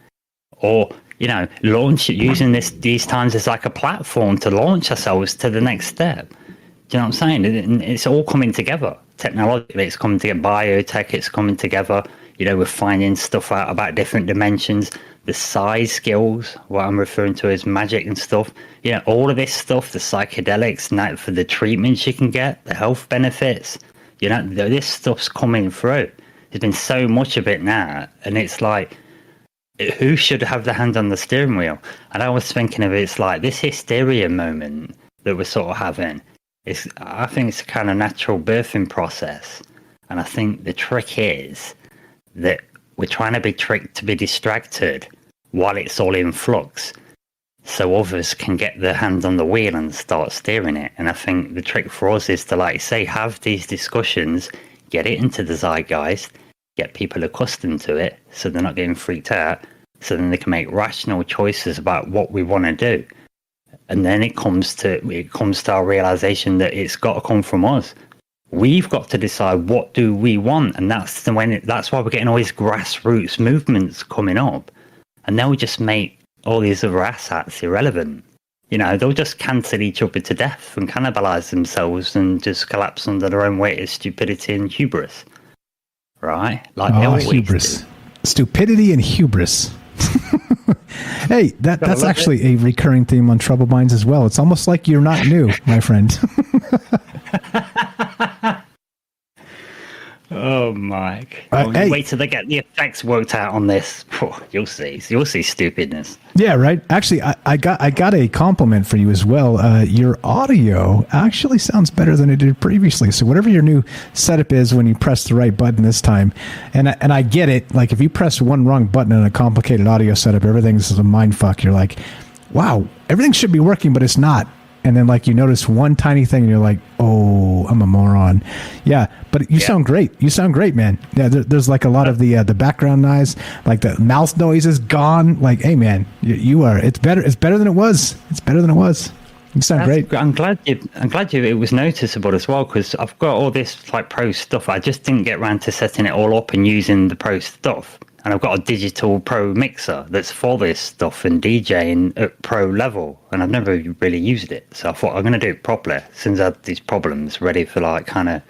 S21: or, you know, using these times as like a platform to launch ourselves to the next step. Do you know what I'm saying? It's all coming together. Technologically, it's coming together. Biotech, it's coming together. You know, we're finding stuff out about different dimensions. The size skills, what I'm referring to as magic and stuff. You know, all of this stuff, the psychedelics, now for the treatments you can get, the health benefits. You know, this stuff's coming through. There's been so much of it now. And it's like, who should have the hand on the steering wheel? And I was thinking of it's like this hysteria moment that we're sort of having. I think it's a kind of natural birthing process. And I think the trick is that we're trying to be tricked to be distracted while it's all in flux so others can get their hand on the wheel and start steering it. And I think the trick for us is to, like say, have these discussions, get it into the zeitgeist, get people accustomed to it so they're not getting freaked out, so then they can make rational choices about what we want to do. And then it comes to our realization that it's got to come from us. We've got to decide what do we want, and that's why we're getting all these grassroots movements coming up, and they'll just make all these other asshats irrelevant. You know, they'll just cancel each other to death and cannibalize themselves and just collapse under their own weight of stupidity and hubris. Right? Like
S8: hubris, stupidity, and hubris. Hey, that's actually a recurring theme on Troubled Minds as well. It's almost like you're not new, my friend.
S21: Oh, Mike! Hey. Wait till they get the effects worked out on this. Oh, you'll see stupidness.
S8: Yeah, right. Actually, I got a compliment for you as well. Your audio actually sounds better than it did previously. So whatever your new setup is, when you press the right button this time, and I get it. Like if you press one wrong button in a complicated audio setup, everything's a mind fuck. You're like, wow, everything should be working, but it's not. And then, like, you notice one tiny thing, and you're like, "Oh, I'm a moron." Yeah, but you sound great. You sound great, man. Yeah, there's like a lot of the background noise, like the mouth noise is gone. Like, hey, man, you are. It's better. It's better than it was. It's better than it was. You sound great.
S21: I'm glad it was noticeable as well, because I've got all this like pro stuff. I just didn't get around to setting it all up and using the pro stuff. And I've got a digital pro mixer that's for this stuff and DJing at pro level. And I've never really used it. So I thought I'm going to do it properly since I had these problems ready for like kind of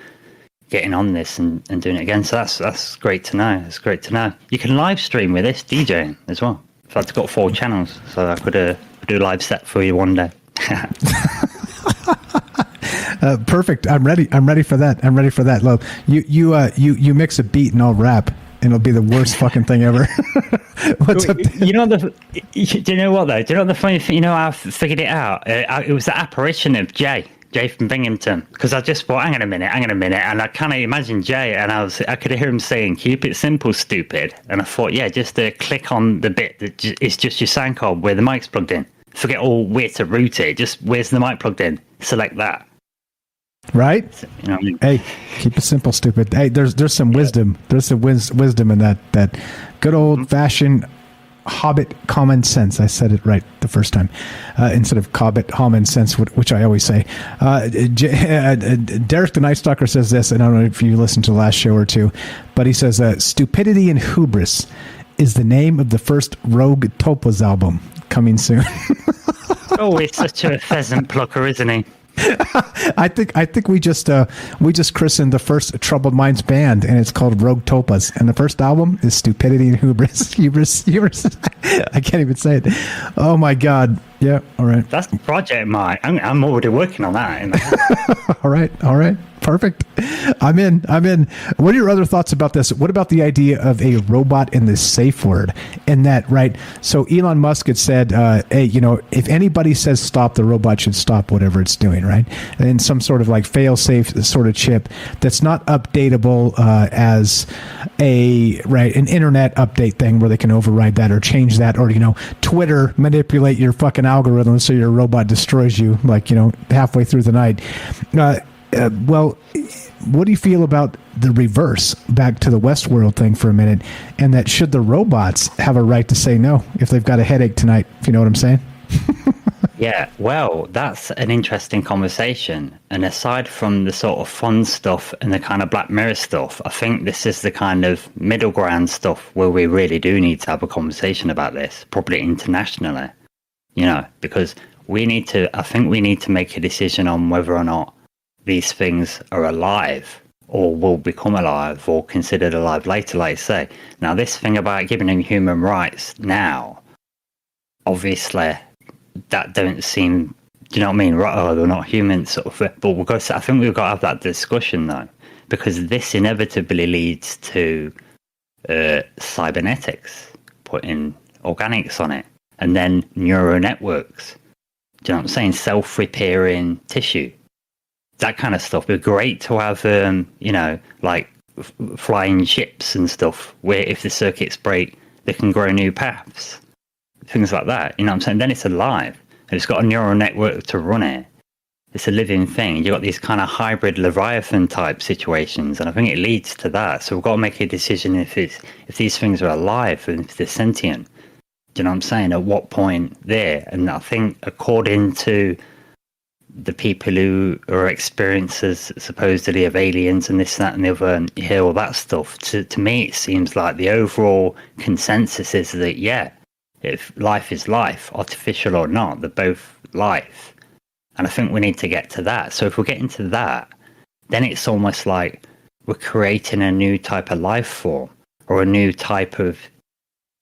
S21: getting on this and doing it again. So that's great to know. It's great to know. You can live stream with this DJing as well. So I've got 4 channels. So I could do a live set for you one day.
S8: Perfect. I'm ready. I'm ready for that. I'm ready for that. Look, you mix a beat and I'll rap. And it'll be the worst fucking thing ever. What's up?
S21: Do you know what though? Do you know the funny thing? You know, I figured it out. It was the apparition of Jay from Binghamton. Because I just thought, hang on a minute, and I kind of imagined Jay, and I could hear him saying, "Keep it simple, stupid." And I thought, yeah, just click on the bit that it's just your sound card where the mic's plugged in. Forget all where to route it. Just where's the mic plugged in? Select that.
S8: Right?
S21: You know what I mean?
S8: Hey, keep it simple, stupid. Hey, there's some wisdom. There's some wisdom in that good old fashioned Hobbit common sense. I said it right the first time instead of Cobbit common sense, which I always say. Derek the Night Stalker says this, and I don't know if you listened to the last show or two, but he says "Stupidity and Hubris" is the name of the first Rogue Topaz album coming soon.
S21: Oh, he's such a pheasant plucker, isn't he?
S8: I think we just christened the first Troubled Minds band, and it's called Rogue Topaz, and the first album is Stupidity and Hubris. Hubris. I can't even say it. Oh my God. Yeah. All right.
S21: That's the project, Mike. I'm already working on that.
S8: All right. Perfect. I'm in. What are your other thoughts about this? What about the idea of a robot in the safe word? And that, right? So Elon Musk had said, hey, if anybody says stop, the robot should stop whatever it's doing, right? And some sort of like fail-safe sort of chip that's not updatable as an internet update thing where they can override that or change that, or Twitter manipulate your fucking algorithm so your robot destroys you halfway through the night. Well, what do you feel about the reverse, back to the Westworld thing for a minute, and that should the robots have a right to say no if they've got a headache tonight, if you know what I'm saying?
S21: Yeah, well, that's an interesting conversation. And aside from the sort of fun stuff and the kind of Black Mirror stuff, I think this is the kind of middle ground stuff where we really do need to have a conversation about this, probably internationally, because I think we need to make a decision on whether or not these things are alive or will become alive or considered alive later, like I say. Now, this thing about giving them human rights now, obviously, that don't seem, do you know what I mean? Right, oh, they're not human, sort of. But I think we've got to have that discussion, though, because this inevitably leads to cybernetics, putting organics on it, and then neural networks. Do you know what I'm saying? Self-repairing tissue. That kind of stuff. It'd be great to have, like flying ships and stuff where if the circuits break, they can grow new paths. Things like that. You know what I'm saying? Then it's alive. And it's got a neural network to run it. It's a living thing. You've got these kind of hybrid Leviathan type situations. And I think it leads to that. So we've got to make a decision if these things are alive and if they're sentient. Do you know what I'm saying? At what point there? And I think according to the people who are experiencers supposedly of aliens and this, that and the other, and you hear all that stuff, to me it seems like the overall consensus is that, yeah, if life is life, artificial or not, they're both life. And I think we need to get to that. So if we get into that, then it's almost like we're creating a new type of life form or a new type of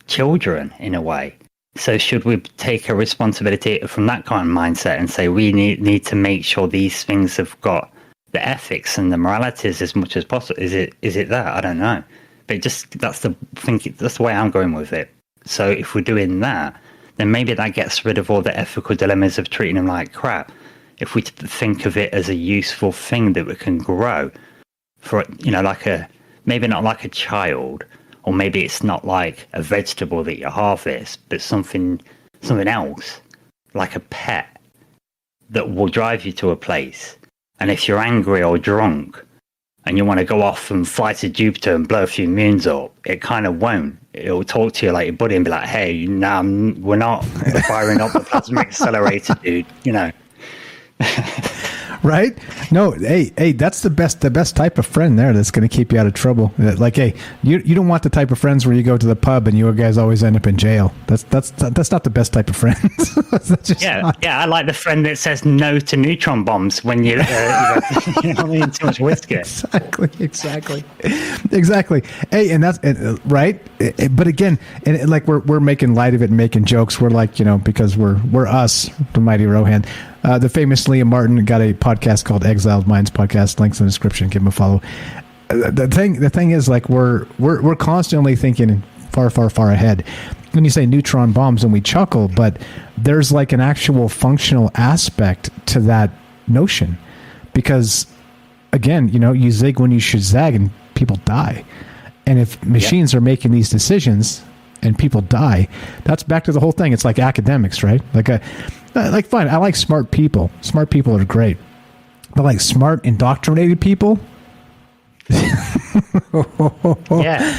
S21: children in a way. So should we take a responsibility from that kind of mindset and say we need to make sure these things have got the ethics and the moralities as much as possible? Is it that? I don't know. But that's the way I'm going with it. So if we're doing that, then maybe that gets rid of all the ethical dilemmas of treating them like crap. If we think of it as a useful thing that we can grow for, maybe not like a child, or maybe it's not like a vegetable that you harvest, but something else, like a pet that will drive you to a place. And if you're angry or drunk and you want to go off and fly to Jupiter and blow a few moons up, it kind of won't. It'll talk to you like your buddy and be like, hey, no, we're not firing up the plasma accelerator, dude,
S8: Right? No, hey, that's the best type of friend there that's going to keep you out of trouble. Like, hey, you don't want the type of friends where you go to the pub and you guys always end up in jail. That's not the best type of friends.
S21: Yeah, I like the friend that says no to neutron bombs when you know what I mean, too much whiskey.
S8: Exactly. Hey, and that's right. But again, and like we're making light of it and making jokes. We're like, because we're us, the mighty Rohan. The famous Liam Martin got a podcast called Exiled Minds Podcast. Links in the description. Give him a follow. The thing is, like, we're constantly thinking far ahead. When you say neutron bombs, and we chuckle, but there's like an actual functional aspect to that notion, because again, you zig when you should zag, and people die. And if machines are making these decisions and people die, that's back to the whole thing. It's like academics, right? Like fine, I like smart people. Smart people are great. But like smart, indoctrinated people?
S21: Yeah.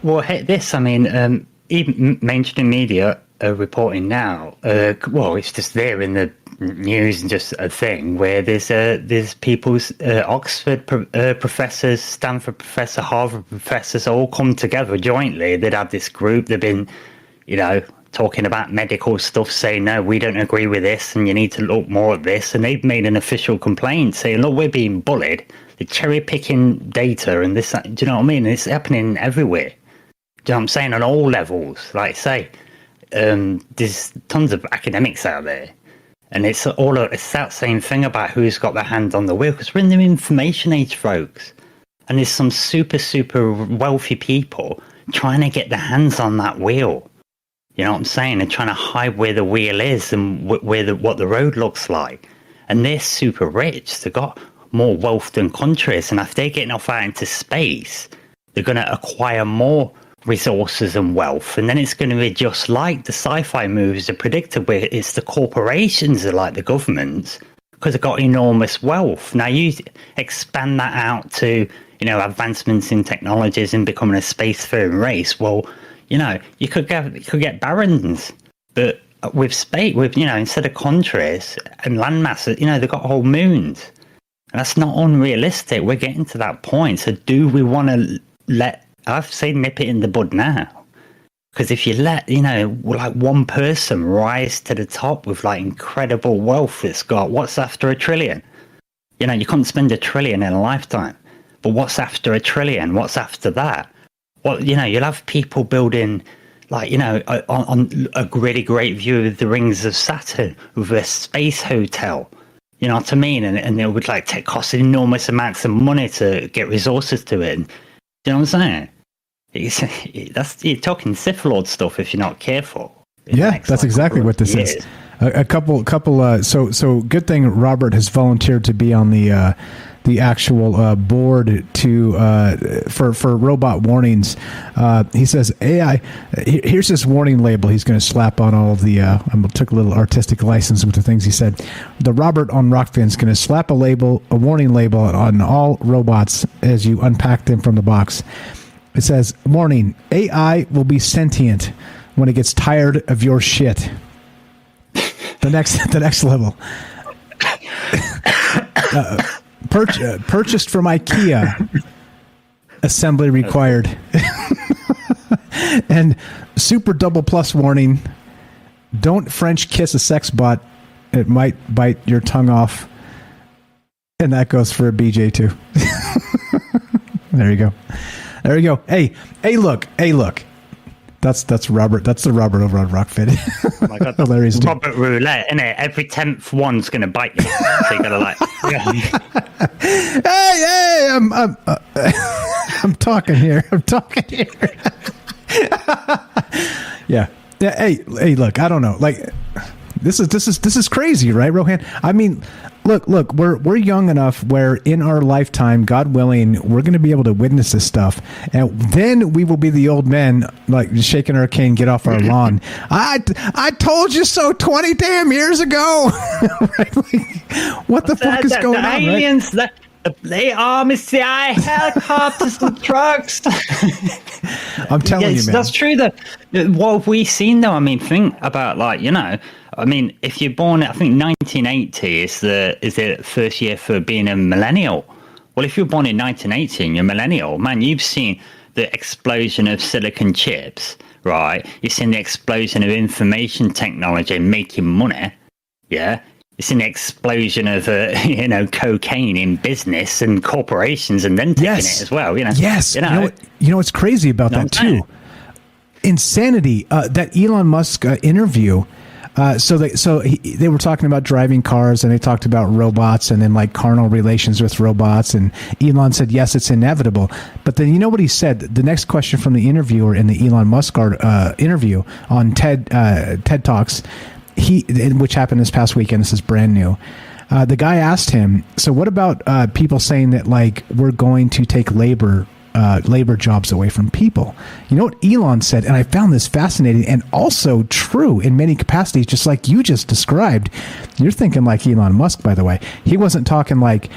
S21: Well, hey, this, I mean, even mainstream media are reporting now, it's just there in the news and just a thing where there's people's Oxford professors, Stanford professor, Harvard professors all come together jointly. They'd have this group. They've been, talking about medical stuff, saying, no, we don't agree with this and you need to look more at this. And they've made an official complaint saying, look, we're being bullied. They're cherry picking data and this, do you know what I mean? It's happening everywhere. Do you know what I'm saying? On all levels. Like I say, there's tons of academics out there, and it's that same thing about who's got their hand on the wheel, because we're in the information age, folks, and there's some super wealthy people trying to get their hands on that wheel. You know what I'm saying? They're trying to hide where the wheel is and what the road looks like, and they're super rich. They've got more wealth than countries, and if they're getting off out into space, they're going to acquire more resources and wealth, and then it's going to be just like the sci-fi movies are predicted, where it's the corporations that are like the governments, because they've got enormous wealth. Now you expand that out to, you know, advancements in technologies and becoming a spacefaring race. Well, you know, you could get barons, but with space, with, you know, instead of countries and landmasses, you know, they've got whole moons, and that's not unrealistic. We're getting to that point. So do we want to I'd say nip it in the bud now? Because if you let, you know, like one person rise to the top with like incredible wealth, it's got, what's after $1 trillion? You know, you can't spend $1 trillion in a lifetime. But what's after $1 trillion? What's after that? Well, you know, you'll have people building, like, you know, on a really great view of the rings of Saturn with a space hotel. You know what I mean? And it would like cost enormous amounts of money to get resources to it. And, you know what I'm saying? You're talking Sith Lord stuff if you're not careful.
S8: Yeah, that's exactly what this is. A couple. So good thing Robert has volunteered to be on the actual board for robot warnings. He says AI. Here's this warning label. He's going to slap on all of the. I took a little artistic license with the things he said. The Robert on Rockfin is going to slap a warning label on all robots as you unpack them from the box. It says, warning, AI will be sentient when it gets tired of your shit. The next level. Purchased from IKEA. Assembly required. And super double plus warning. Don't French kiss a sex bot. It might bite your tongue off. And that goes for a BJ too. There you go. There you go. Hey, look. That's Robert. That's the Robert over on Rockfit.
S21: Oh my God.
S8: Hilarious.
S21: Robert Roulette, innit? Every 10th one's going to bite you. So you got to like...
S8: Hey, I'm talking here. Yeah. Hey, look, I don't know. Like, this is crazy, right, Rohan? I mean, look, we're young enough where in our lifetime, God willing, we're going to be able to witness this stuff, and then we will be the old men like shaking our cane, get off our lawn. I told you so 20 damn years ago. Right? Like, what the fuck is going on?
S21: Aliens, right? They are Messiah helicopters and trucks.
S8: I'm telling you, man.
S21: That's true. What have we seen, though? I mean, think about, like, you know, I mean, if you're born, I think 1980 is the first year for being a millennial. Well, if you're born in 1980 and you're a millennial, man, you've seen the explosion of silicon chips, right? You've seen the explosion of information technology making money, yeah? It's an explosion of, cocaine in business and corporations, and then taking it as well. You know.
S8: Yes. You know what's crazy about that too? Insanity. That Elon Musk interview. So they were talking about driving cars, and they talked about robots, and then like carnal relations with robots. And Elon said, "Yes, it's inevitable." But then you know what he said? The next question from the interviewer in the Elon Musk interview on TED Talks. Which happened this past weekend. This is brand new. The guy asked him, so what about people saying that like we're going to take labor jobs away from people? You know what Elon said, and I found this fascinating and also true in many capacities, just like you just described. You're thinking like Elon Musk, by the way. He wasn't talking like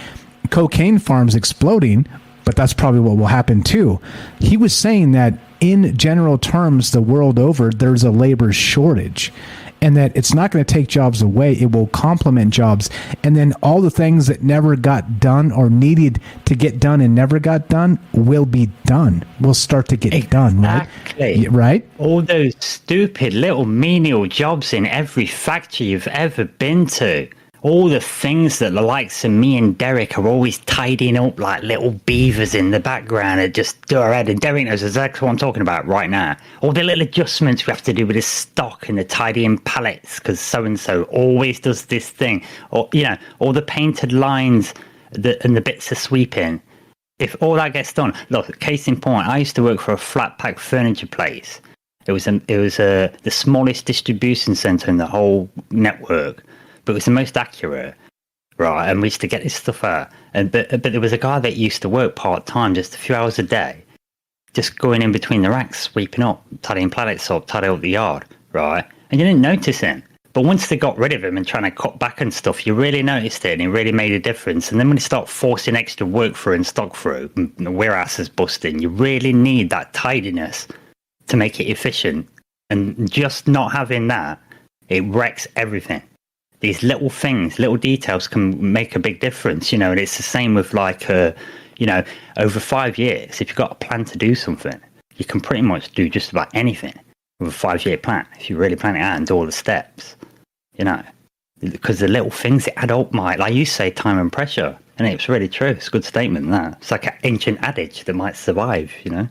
S8: cocaine farms exploding, but that's probably what will happen too. He was saying that in general terms, the world over, there's a labor shortage. And that it's not going to take jobs away. It will complement jobs. And then all the things that never got done or needed to get done and never got done will be done. Will start to get done, right?
S21: Exactly.
S8: Right?
S21: All those stupid little menial jobs in every factory you've ever been to. all the things that the likes of me and Derek are always tidying up like little beavers in the background that just do our head. And Derek knows exactly what I'm talking about right now. All the little adjustments we have to do with the stock and the tidying pallets because so-and-so always does this thing. Or, you know, all the painted lines and the bits of sweeping. If all that gets done, look, case in point, I used to work for a flat pack furniture place. It was the smallest distribution centre in the whole network. But it was the most accurate, right? And we used to get this stuff out. But there was a guy that used to work part-time, just a few hours a day, just going in between the racks, sweeping up, tidying pallets up, tidying up the yard, right? And you didn't notice him. But once they got rid of him and trying to cut back and stuff, you really noticed it and it really made a difference. And then when you start forcing extra work through and stock through, and the warehouse is busting, you really need that tidiness to make it efficient. And just not having that, it wrecks everything. These little things, little details can make a big difference, you know, and it's the same with like, you know, over 5 years, if you've got a plan to do something, you can pretty much do just about anything with a 5-year plan, if you really plan it out and do all the steps, you know, because the little things that add up, like you say, time and pressure, and it's really true. It's a good statement, that. It's like an ancient adage that might survive, you know.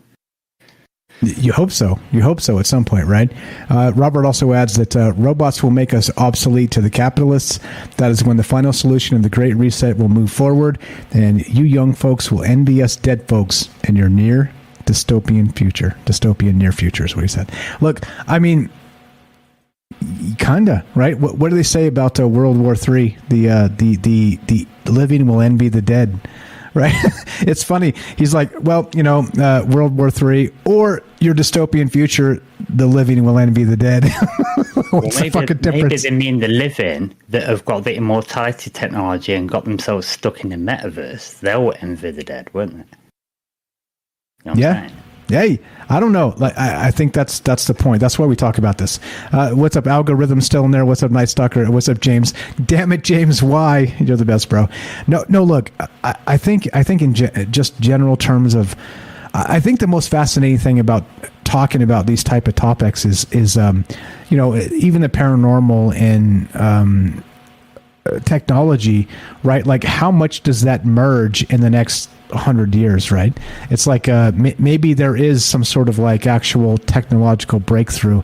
S8: You hope so. You hope so at some point, right? Robert also adds that robots will make us obsolete to the capitalists. That is when the final solution of the Great Reset will move forward, and you young folks will envy us dead folks in your near dystopian future. Dystopian near future is what he said. Look, I mean, kinda, right? What do they say about World War III? The living will envy the dead. Right? It's funny. He's like, well, you know, World War III or your dystopian future, the living will envy the dead. What's the fucking difference?
S21: Maybe they mean the living that have got the immortality technology and got themselves stuck in the metaverse. They'll envy the dead, won't they? You know what I'm saying?
S8: Hey, I don't know. Like, I think that's the point. That's why we talk about this. What's up, Algorithm? Still in there? What's up, Night Stalker? What's up, James? Damn it, James! Why? You're the best, bro. No. Look, I think in just general terms of, I think the most fascinating thing about talking about these type of topics is you know, even the paranormal and technology, right? Like, how much does that merge in the next 100 years, right? It's like maybe there is some sort of like actual technological breakthrough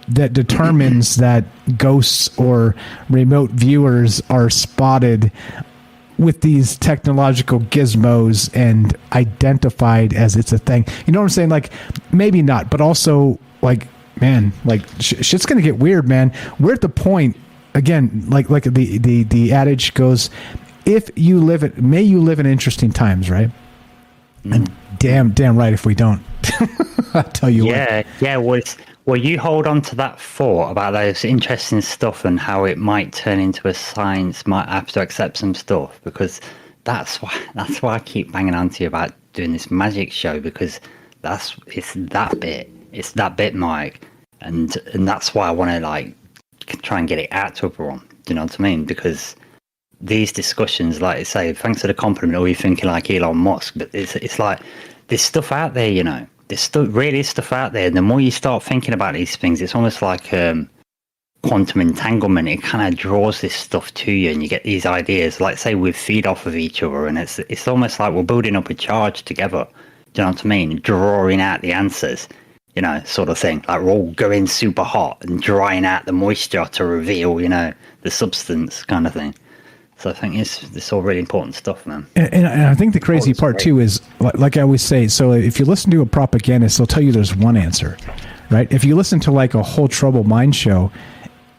S8: that determines that ghosts or remote viewers are spotted with these technological gizmos and identified as it's a thing. You know what I'm saying? Like, maybe not, but also like, man, like shit's gonna get weird, man. We're at the point again, like the adage goes, if you live it, may you live in interesting times, right? And damn right if we don't. I'll tell you what.
S21: Yeah. Well, you hold on to that thought about those interesting stuff and how it might turn into a science, might have to accept some stuff, because that's why I keep banging on to you about doing this magic show, because it's that bit, Mike, and that's why I want to like try and get it out to everyone. Do you know what I mean? Because these discussions, like I say, thanks for the compliment, or you're thinking like Elon Musk, but it's like there's stuff out there, you know. There's still really stuff out there. And the more you start thinking about these things, it's almost like quantum entanglement. It kind of draws this stuff to you, and you get these ideas. Like, say, we feed off of each other, and it's almost like we're building up a charge together. Do you know what I mean? Drawing out the answers, you know, sort of thing. Like, we're all going super hot and drying out the moisture to reveal, you know, the substance kind of thing. So I think it's all really important stuff, man.
S8: And I think the crazy part too is, like I always say, so if you listen to a propagandist, they'll tell you there's one answer, right? If you listen to like a whole trouble mind show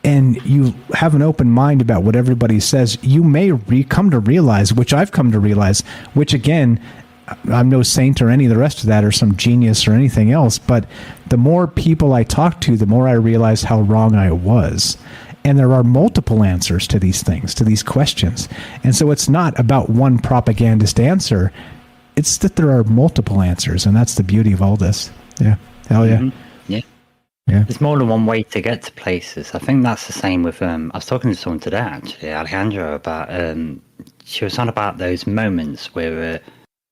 S8: and you have an open mind about what everybody says, you may come to realize, which I've come to realize, which again, I'm no saint or any of the rest of that or some genius or anything else, but the more people I talk to, the more I realize how wrong I was. And there are multiple answers to these things, to these questions. And so it's not about one propagandist answer. It's that there are multiple answers. And that's the beauty of all this. Yeah. Hell yeah.
S21: Mm-hmm. Yeah. There's more than one way to get to places. I think that's the same with, I was talking to someone today, actually, Alejandra, about, she was on about those moments where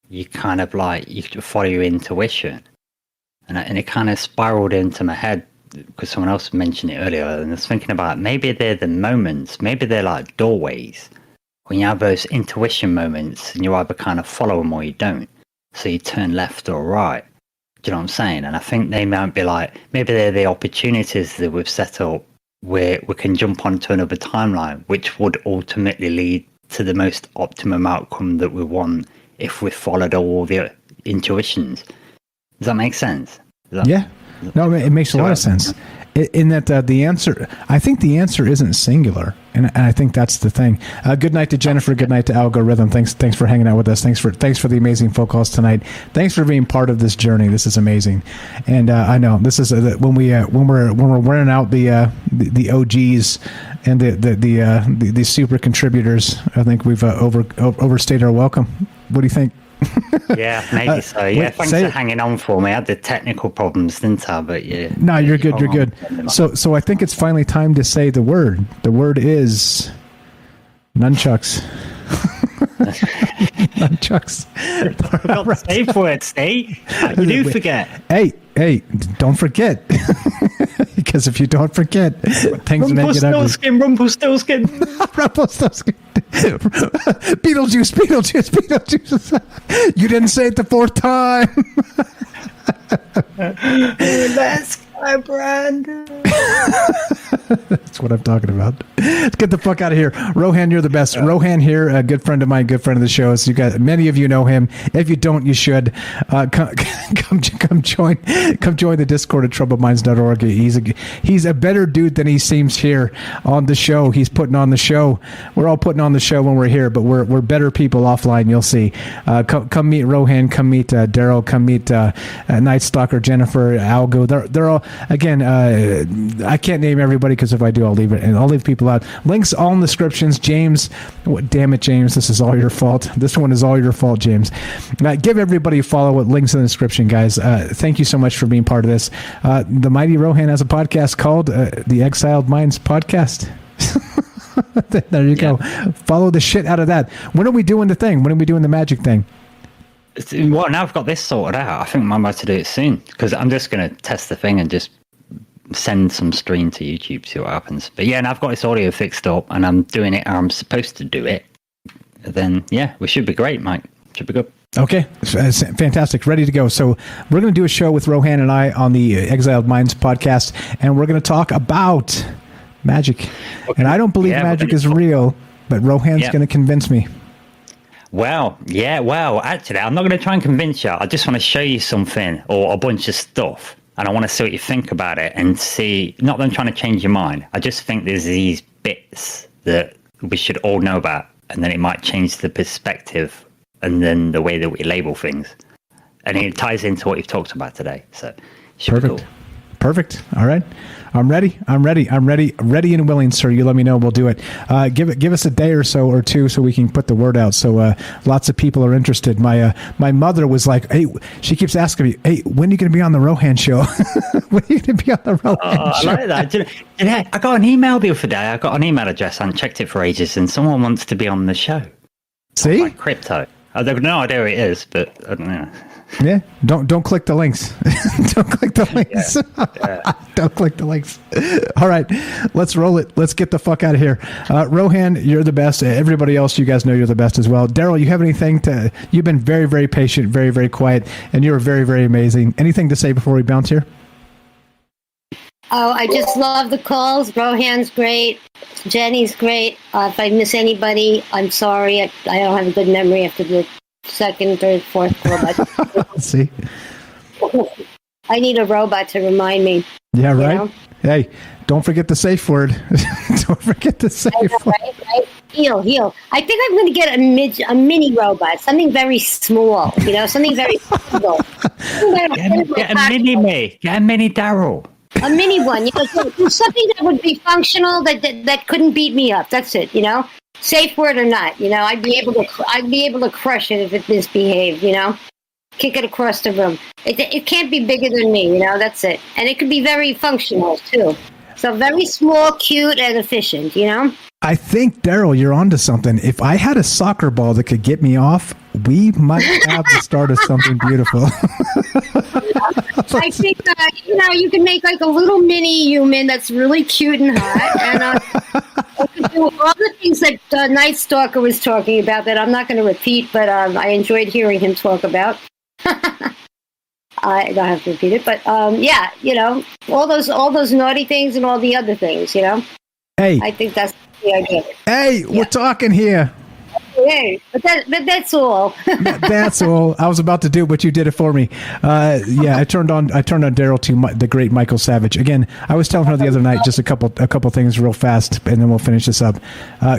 S21: you kind of like, you follow your intuition. And it kind of spiraled into my head because someone else mentioned it earlier, and I was thinking about maybe they're the moments, maybe they're like doorways when you have those intuition moments and you either kind of follow them or you don't. So you turn left or right. Do you know what I'm saying? And I think they might be like, maybe they're the opportunities that we've set up where we can jump onto another timeline, which would ultimately lead to the most optimum outcome that we want if we followed all the intuitions. Does that make sense?
S8: Yeah. No, it makes a lot of sense. In that the answer, I think the answer isn't singular, and I think that's the thing. Good night to Jennifer. Good night to Algorithm. Thanks for hanging out with us. Thanks for the amazing phone calls tonight. Thanks for being part of this journey. This is amazing, and I know this is when we're wearing out the OGs and the super contributors. I think we've overstayed our welcome. What do you think?
S21: Yeah, maybe so. Yeah, thanks for hanging on for me. I had the technical problems, didn't I? But yeah.
S8: No, you're good. You're good. So I think it's finally time to say the word. The word is nunchucks. Nunchucks.
S21: Forgot the safe word, Steve. You do forget.
S8: Hey, don't forget. Because if you don't forget, things make it ugly.
S21: Rumpelstiltskin.
S8: Rumpelstiltskin. Beetlejuice. You didn't say it the fourth time.
S21: Let's go, Brandon.
S8: That's what I'm talking about. Let's get the fuck out of here. Rohan, you're the best. Rohan here, a good friend of mine, good friend of the show. So you guys, many of you know him. If you don't, you should. Come join the Discord at troubledminds.org. He's a better dude than he seems here on the show. He's putting on the show. We're all putting on the show when we're here, but we're better people offline. You'll see. Come meet Rohan. Come meet Daryl. Come meet Night Stalker, Jennifer, Algo. They're all, again. I can't name everybody because if I do, I'll leave it, and I'll leave people out. Links all in the descriptions. James, damn it, James, this is all your fault. This one is all your fault, James. Give everybody a follow with links in the description, guys. Thank you so much for being part of this. The Mighty Rohan has a podcast called the Exiled Minds Podcast. There you go. Follow the shit out of that. When are we doing the thing? When are we doing the magic thing?
S21: Well, now I've got this sorted out. I think I'm about to do it soon because I'm just going to test the thing and just send some stream to YouTube, see what happens. But yeah, and I've got this audio fixed up and I'm doing it how I'm supposed to do it. Then yeah, we should be great, Mike. Should be good.
S8: Okay, fantastic. Ready to go. So we're going to do a show with Rohan and I on the Exiled Minds podcast, and we're going to talk about magic. Okay. And I don't believe magic is real, but Rohan's going to convince me.
S21: Well, actually, I'm not going to try and convince you. I just want to show you something or a bunch of stuff. And I want to see what you think about it and see, not that I'm trying to change your mind. I just think there's these bits that we should all know about. And then it might change the perspective and then the way that we label things. And it ties into what you've talked about today. So, should be cool.
S8: Perfect. All right. I'm ready and willing, sir. You let me know. We'll do it. Give us a day or so or two so we can put the word out. So lots of people are interested. My mother was like, hey, she keeps asking me, hey, when are you going to be on the Rohan show? When are you going to be on the Rohan show?
S21: I like that. I got an email the other day. I got an email address. I haven't checked it for ages, and someone wants to be on the show.
S8: See?
S21: Like crypto. I have no idea who it is, but I don't know.
S8: Yeah, don't click the links. Don't click the links. Yeah. Don't click the links. All right, let's roll it. Let's get the fuck out of here. Rohan, you're the best. Everybody else, you guys know you're the best as well. Daryl, you have anything to? You've been very, very patient, very, very quiet, and you're very, very amazing. Anything to say before we bounce here?
S16: Oh, I just love the calls. Rohan's great. Jenny's great. If I miss anybody, I'm sorry. I don't have a good memory after the second, third, fourth call.
S8: See?
S16: I need a robot to remind me.
S8: Yeah, right? Know? Hey, don't forget the safe word. Don't forget the safe word.
S16: Right? Heal. I think I'm going to get a mini robot, something very small, something very small.
S21: Get a mini me. Get a mini Daryl.
S16: A mini one, something that would be functional that couldn't beat me up. That's it, safe word or not, I'd be able to crush it if it misbehaved, kick it across the room. It can't be bigger than me, that's it. And it could be very functional too. So very small, cute, and efficient,
S8: I think, Daryl, you're onto something. If I had a soccer ball that could get me off, we might have the start of something beautiful.
S16: I think you can make like a little mini human that's really cute and hot, and I can do all the things that Night Stalker was talking about that I'm not going to repeat, but I enjoyed hearing him talk about. I don't have to repeat it, but yeah, all those naughty things and all the other things,
S8: Hey,
S16: I think that's the idea.
S8: Hey, we're talking here.
S16: Hey, but that's all.
S8: That's all I was about to do, but you did it for me. I turned on Daryl to the great Michael Savage. Again, I was telling her the other night just a couple things real fast, and then we'll finish this up.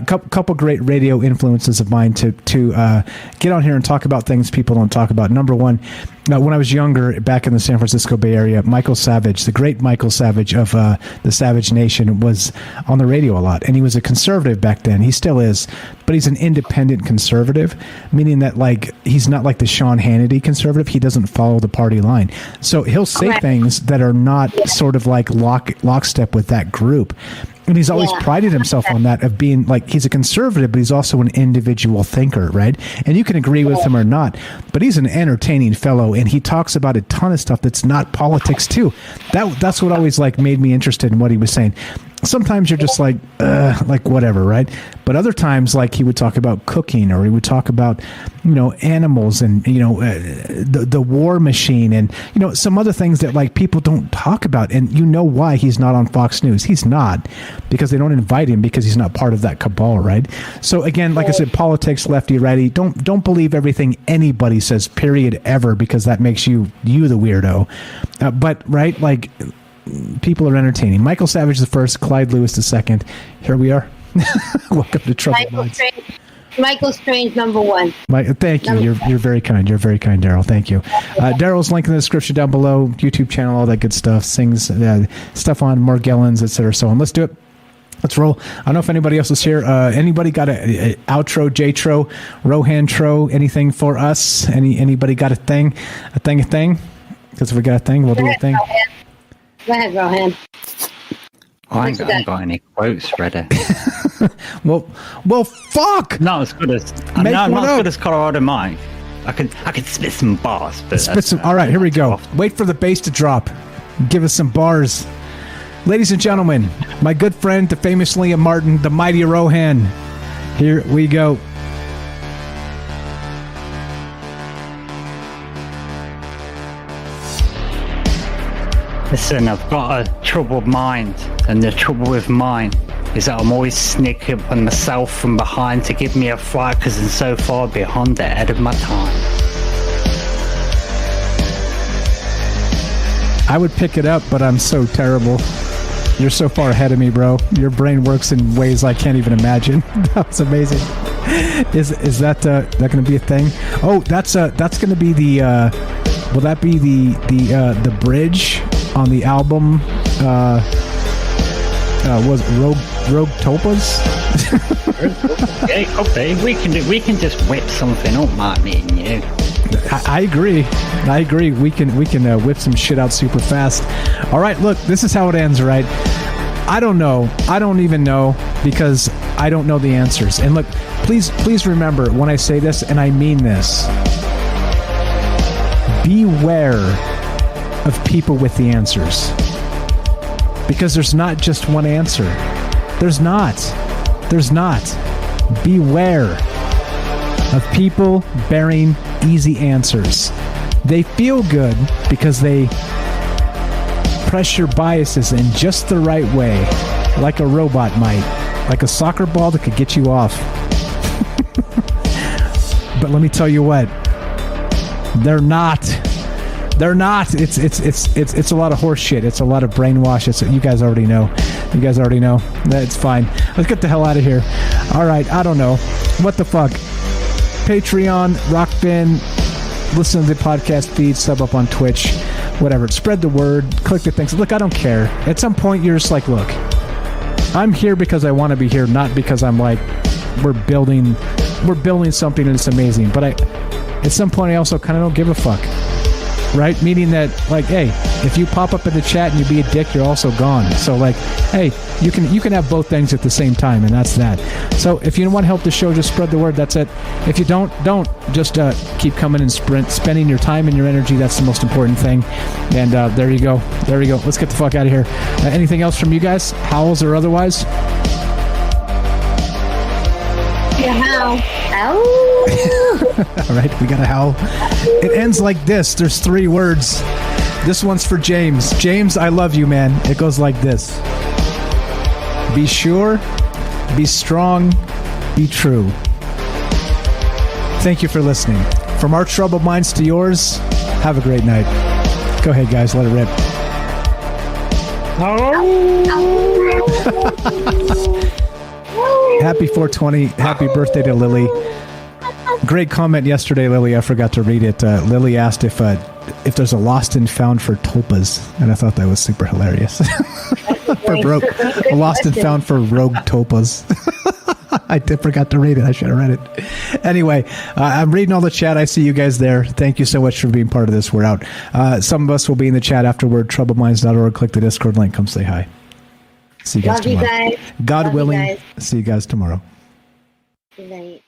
S8: Couple great radio influences of mine to get on here and talk about things people don't talk about. Number one, when I was younger, back in the San Francisco Bay Area, Michael Savage, the great Michael Savage of the Savage Nation, was on the radio a lot, and he was a conservative back then. He still is, but he's an independent conservative, meaning that like he's not like the Sean Hannity conservative. He doesn't follow the party line, so he'll say things that are not sort of like lockstep with that group. And he's always prided himself on that, of being like, he's a conservative, but he's also an individual thinker, right? And you can agree with him or not, but he's an entertaining fellow, and he talks about a ton of stuff that's not politics too. That's what always like made me interested in what he was saying. Sometimes you're just like whatever, right? But other times, like, he would talk about cooking, or he would talk about, animals, and, the war machine, and, some other things that like people don't talk about. And why he's not on Fox News. He's not, because they don't invite him, because he's not part of that cabal, right? So again, like I said, politics, lefty, righty, don't believe everything anybody says, period, ever, because that makes you the weirdo. But right, like, people are entertaining. Michael Savage the first, Clyde Lewis the second. Here we are. Welcome to Troubled Minds.
S16: Michael Strange, number one.
S8: Thank you. You're very kind. You're very kind, Daryl. Thank you. Daryl's link in the description down below. YouTube channel, all that good stuff. Sings stuff on Morgellons, etc. So on. Let's do it. Let's roll. I don't know if anybody else is here. Anybody got a outro, J-tro, Rohan-tro, anything for us? Anybody got a thing? A thing? Because if we got a thing, we'll do a thing.
S16: Go ahead, Rohan.
S21: I haven't got any quotes ready.
S8: well, fuck.
S21: Not as good as good as Colorado Mike. I could spit some bars. But
S8: all right, here we go. Wait for the bass to drop. Give us some bars, ladies and gentlemen. My good friend, the famous Liam Martin, the mighty Rohan. Here we go.
S21: Listen, I've got a troubled mind, and the trouble with mine is that I'm always sneaking up on myself from behind to give me a fright, because I'm so far behind the head of my time.
S8: I would pick it up, but I'm so terrible. You're so far ahead of me, bro. Your brain works in ways I can't even imagine. That was amazing. Is that going to be a thing? Oh, that's going to be the. Will that be the bridge on the album? Was Rogue Topas?
S21: Okay, we can just whip something up, Mark, me and you.
S8: I agree. We can whip some shit out super fast. All right, look, this is how it ends, right? I don't know. I don't even know, because I don't know the answers. And look, please remember when I say this, and I mean this. Beware of people with the answers, because there's not just one answer. There's not. Beware of people bearing easy answers. They feel good because they press your biases in just the right way, like a robot might, like a soccer ball that could get you off. But let me tell you what, they're not. It's a lot of horse shit. It's a lot of brainwash. You guys already know. That's fine. Let's get the hell out of here. All right. I don't know. What the fuck? Patreon, Rockbin, listen to the podcast feed, sub up on Twitch, whatever. Spread the word. Click the things. Look, I don't care. At some point, you're just like, look, I'm here because I want to be here, not because I'm like, we're building something and it's amazing. But at some point, I also kind of don't give a fuck. right? Meaning that, like, hey, if you pop up in the chat and you be a dick, you're also gone. So, like, hey, you can have both things at the same time, and that's that. So if you want to help the show, just spread the word. That's it. If you don't just keep coming and spending your time and your energy. That's the most important thing. And there you go. Let's get the fuck out of here. Anything else from you guys, howls or otherwise?
S16: Yeah, howl.
S8: All right, we got a howl. It ends like this. There's 3 words. This one's for James. James, I love you, man. It goes like this. Be sure, be strong, be true. Thank you for listening. From our troubled minds to yours, have a great night. Go ahead, guys. Let it rip. Happy 420. Happy birthday to Lily. Great comment yesterday, Lily. I forgot to read it. Lily asked if there's a lost and found for tulpas, and I thought that was super hilarious. A lost and found for rogue tulpas. I forgot to read it. I should have read it. Anyway, I'm reading all the chat. I see you guys there. Thank you so much for being part of this. We're out. Some of us will be in the chat afterward. Troubleminds.org. Click the Discord link. Come say hi. See you guys tomorrow.
S16: Love you guys.
S8: God
S16: Love
S8: willing.
S16: you guys.
S8: See you guys tomorrow.
S16: Good night.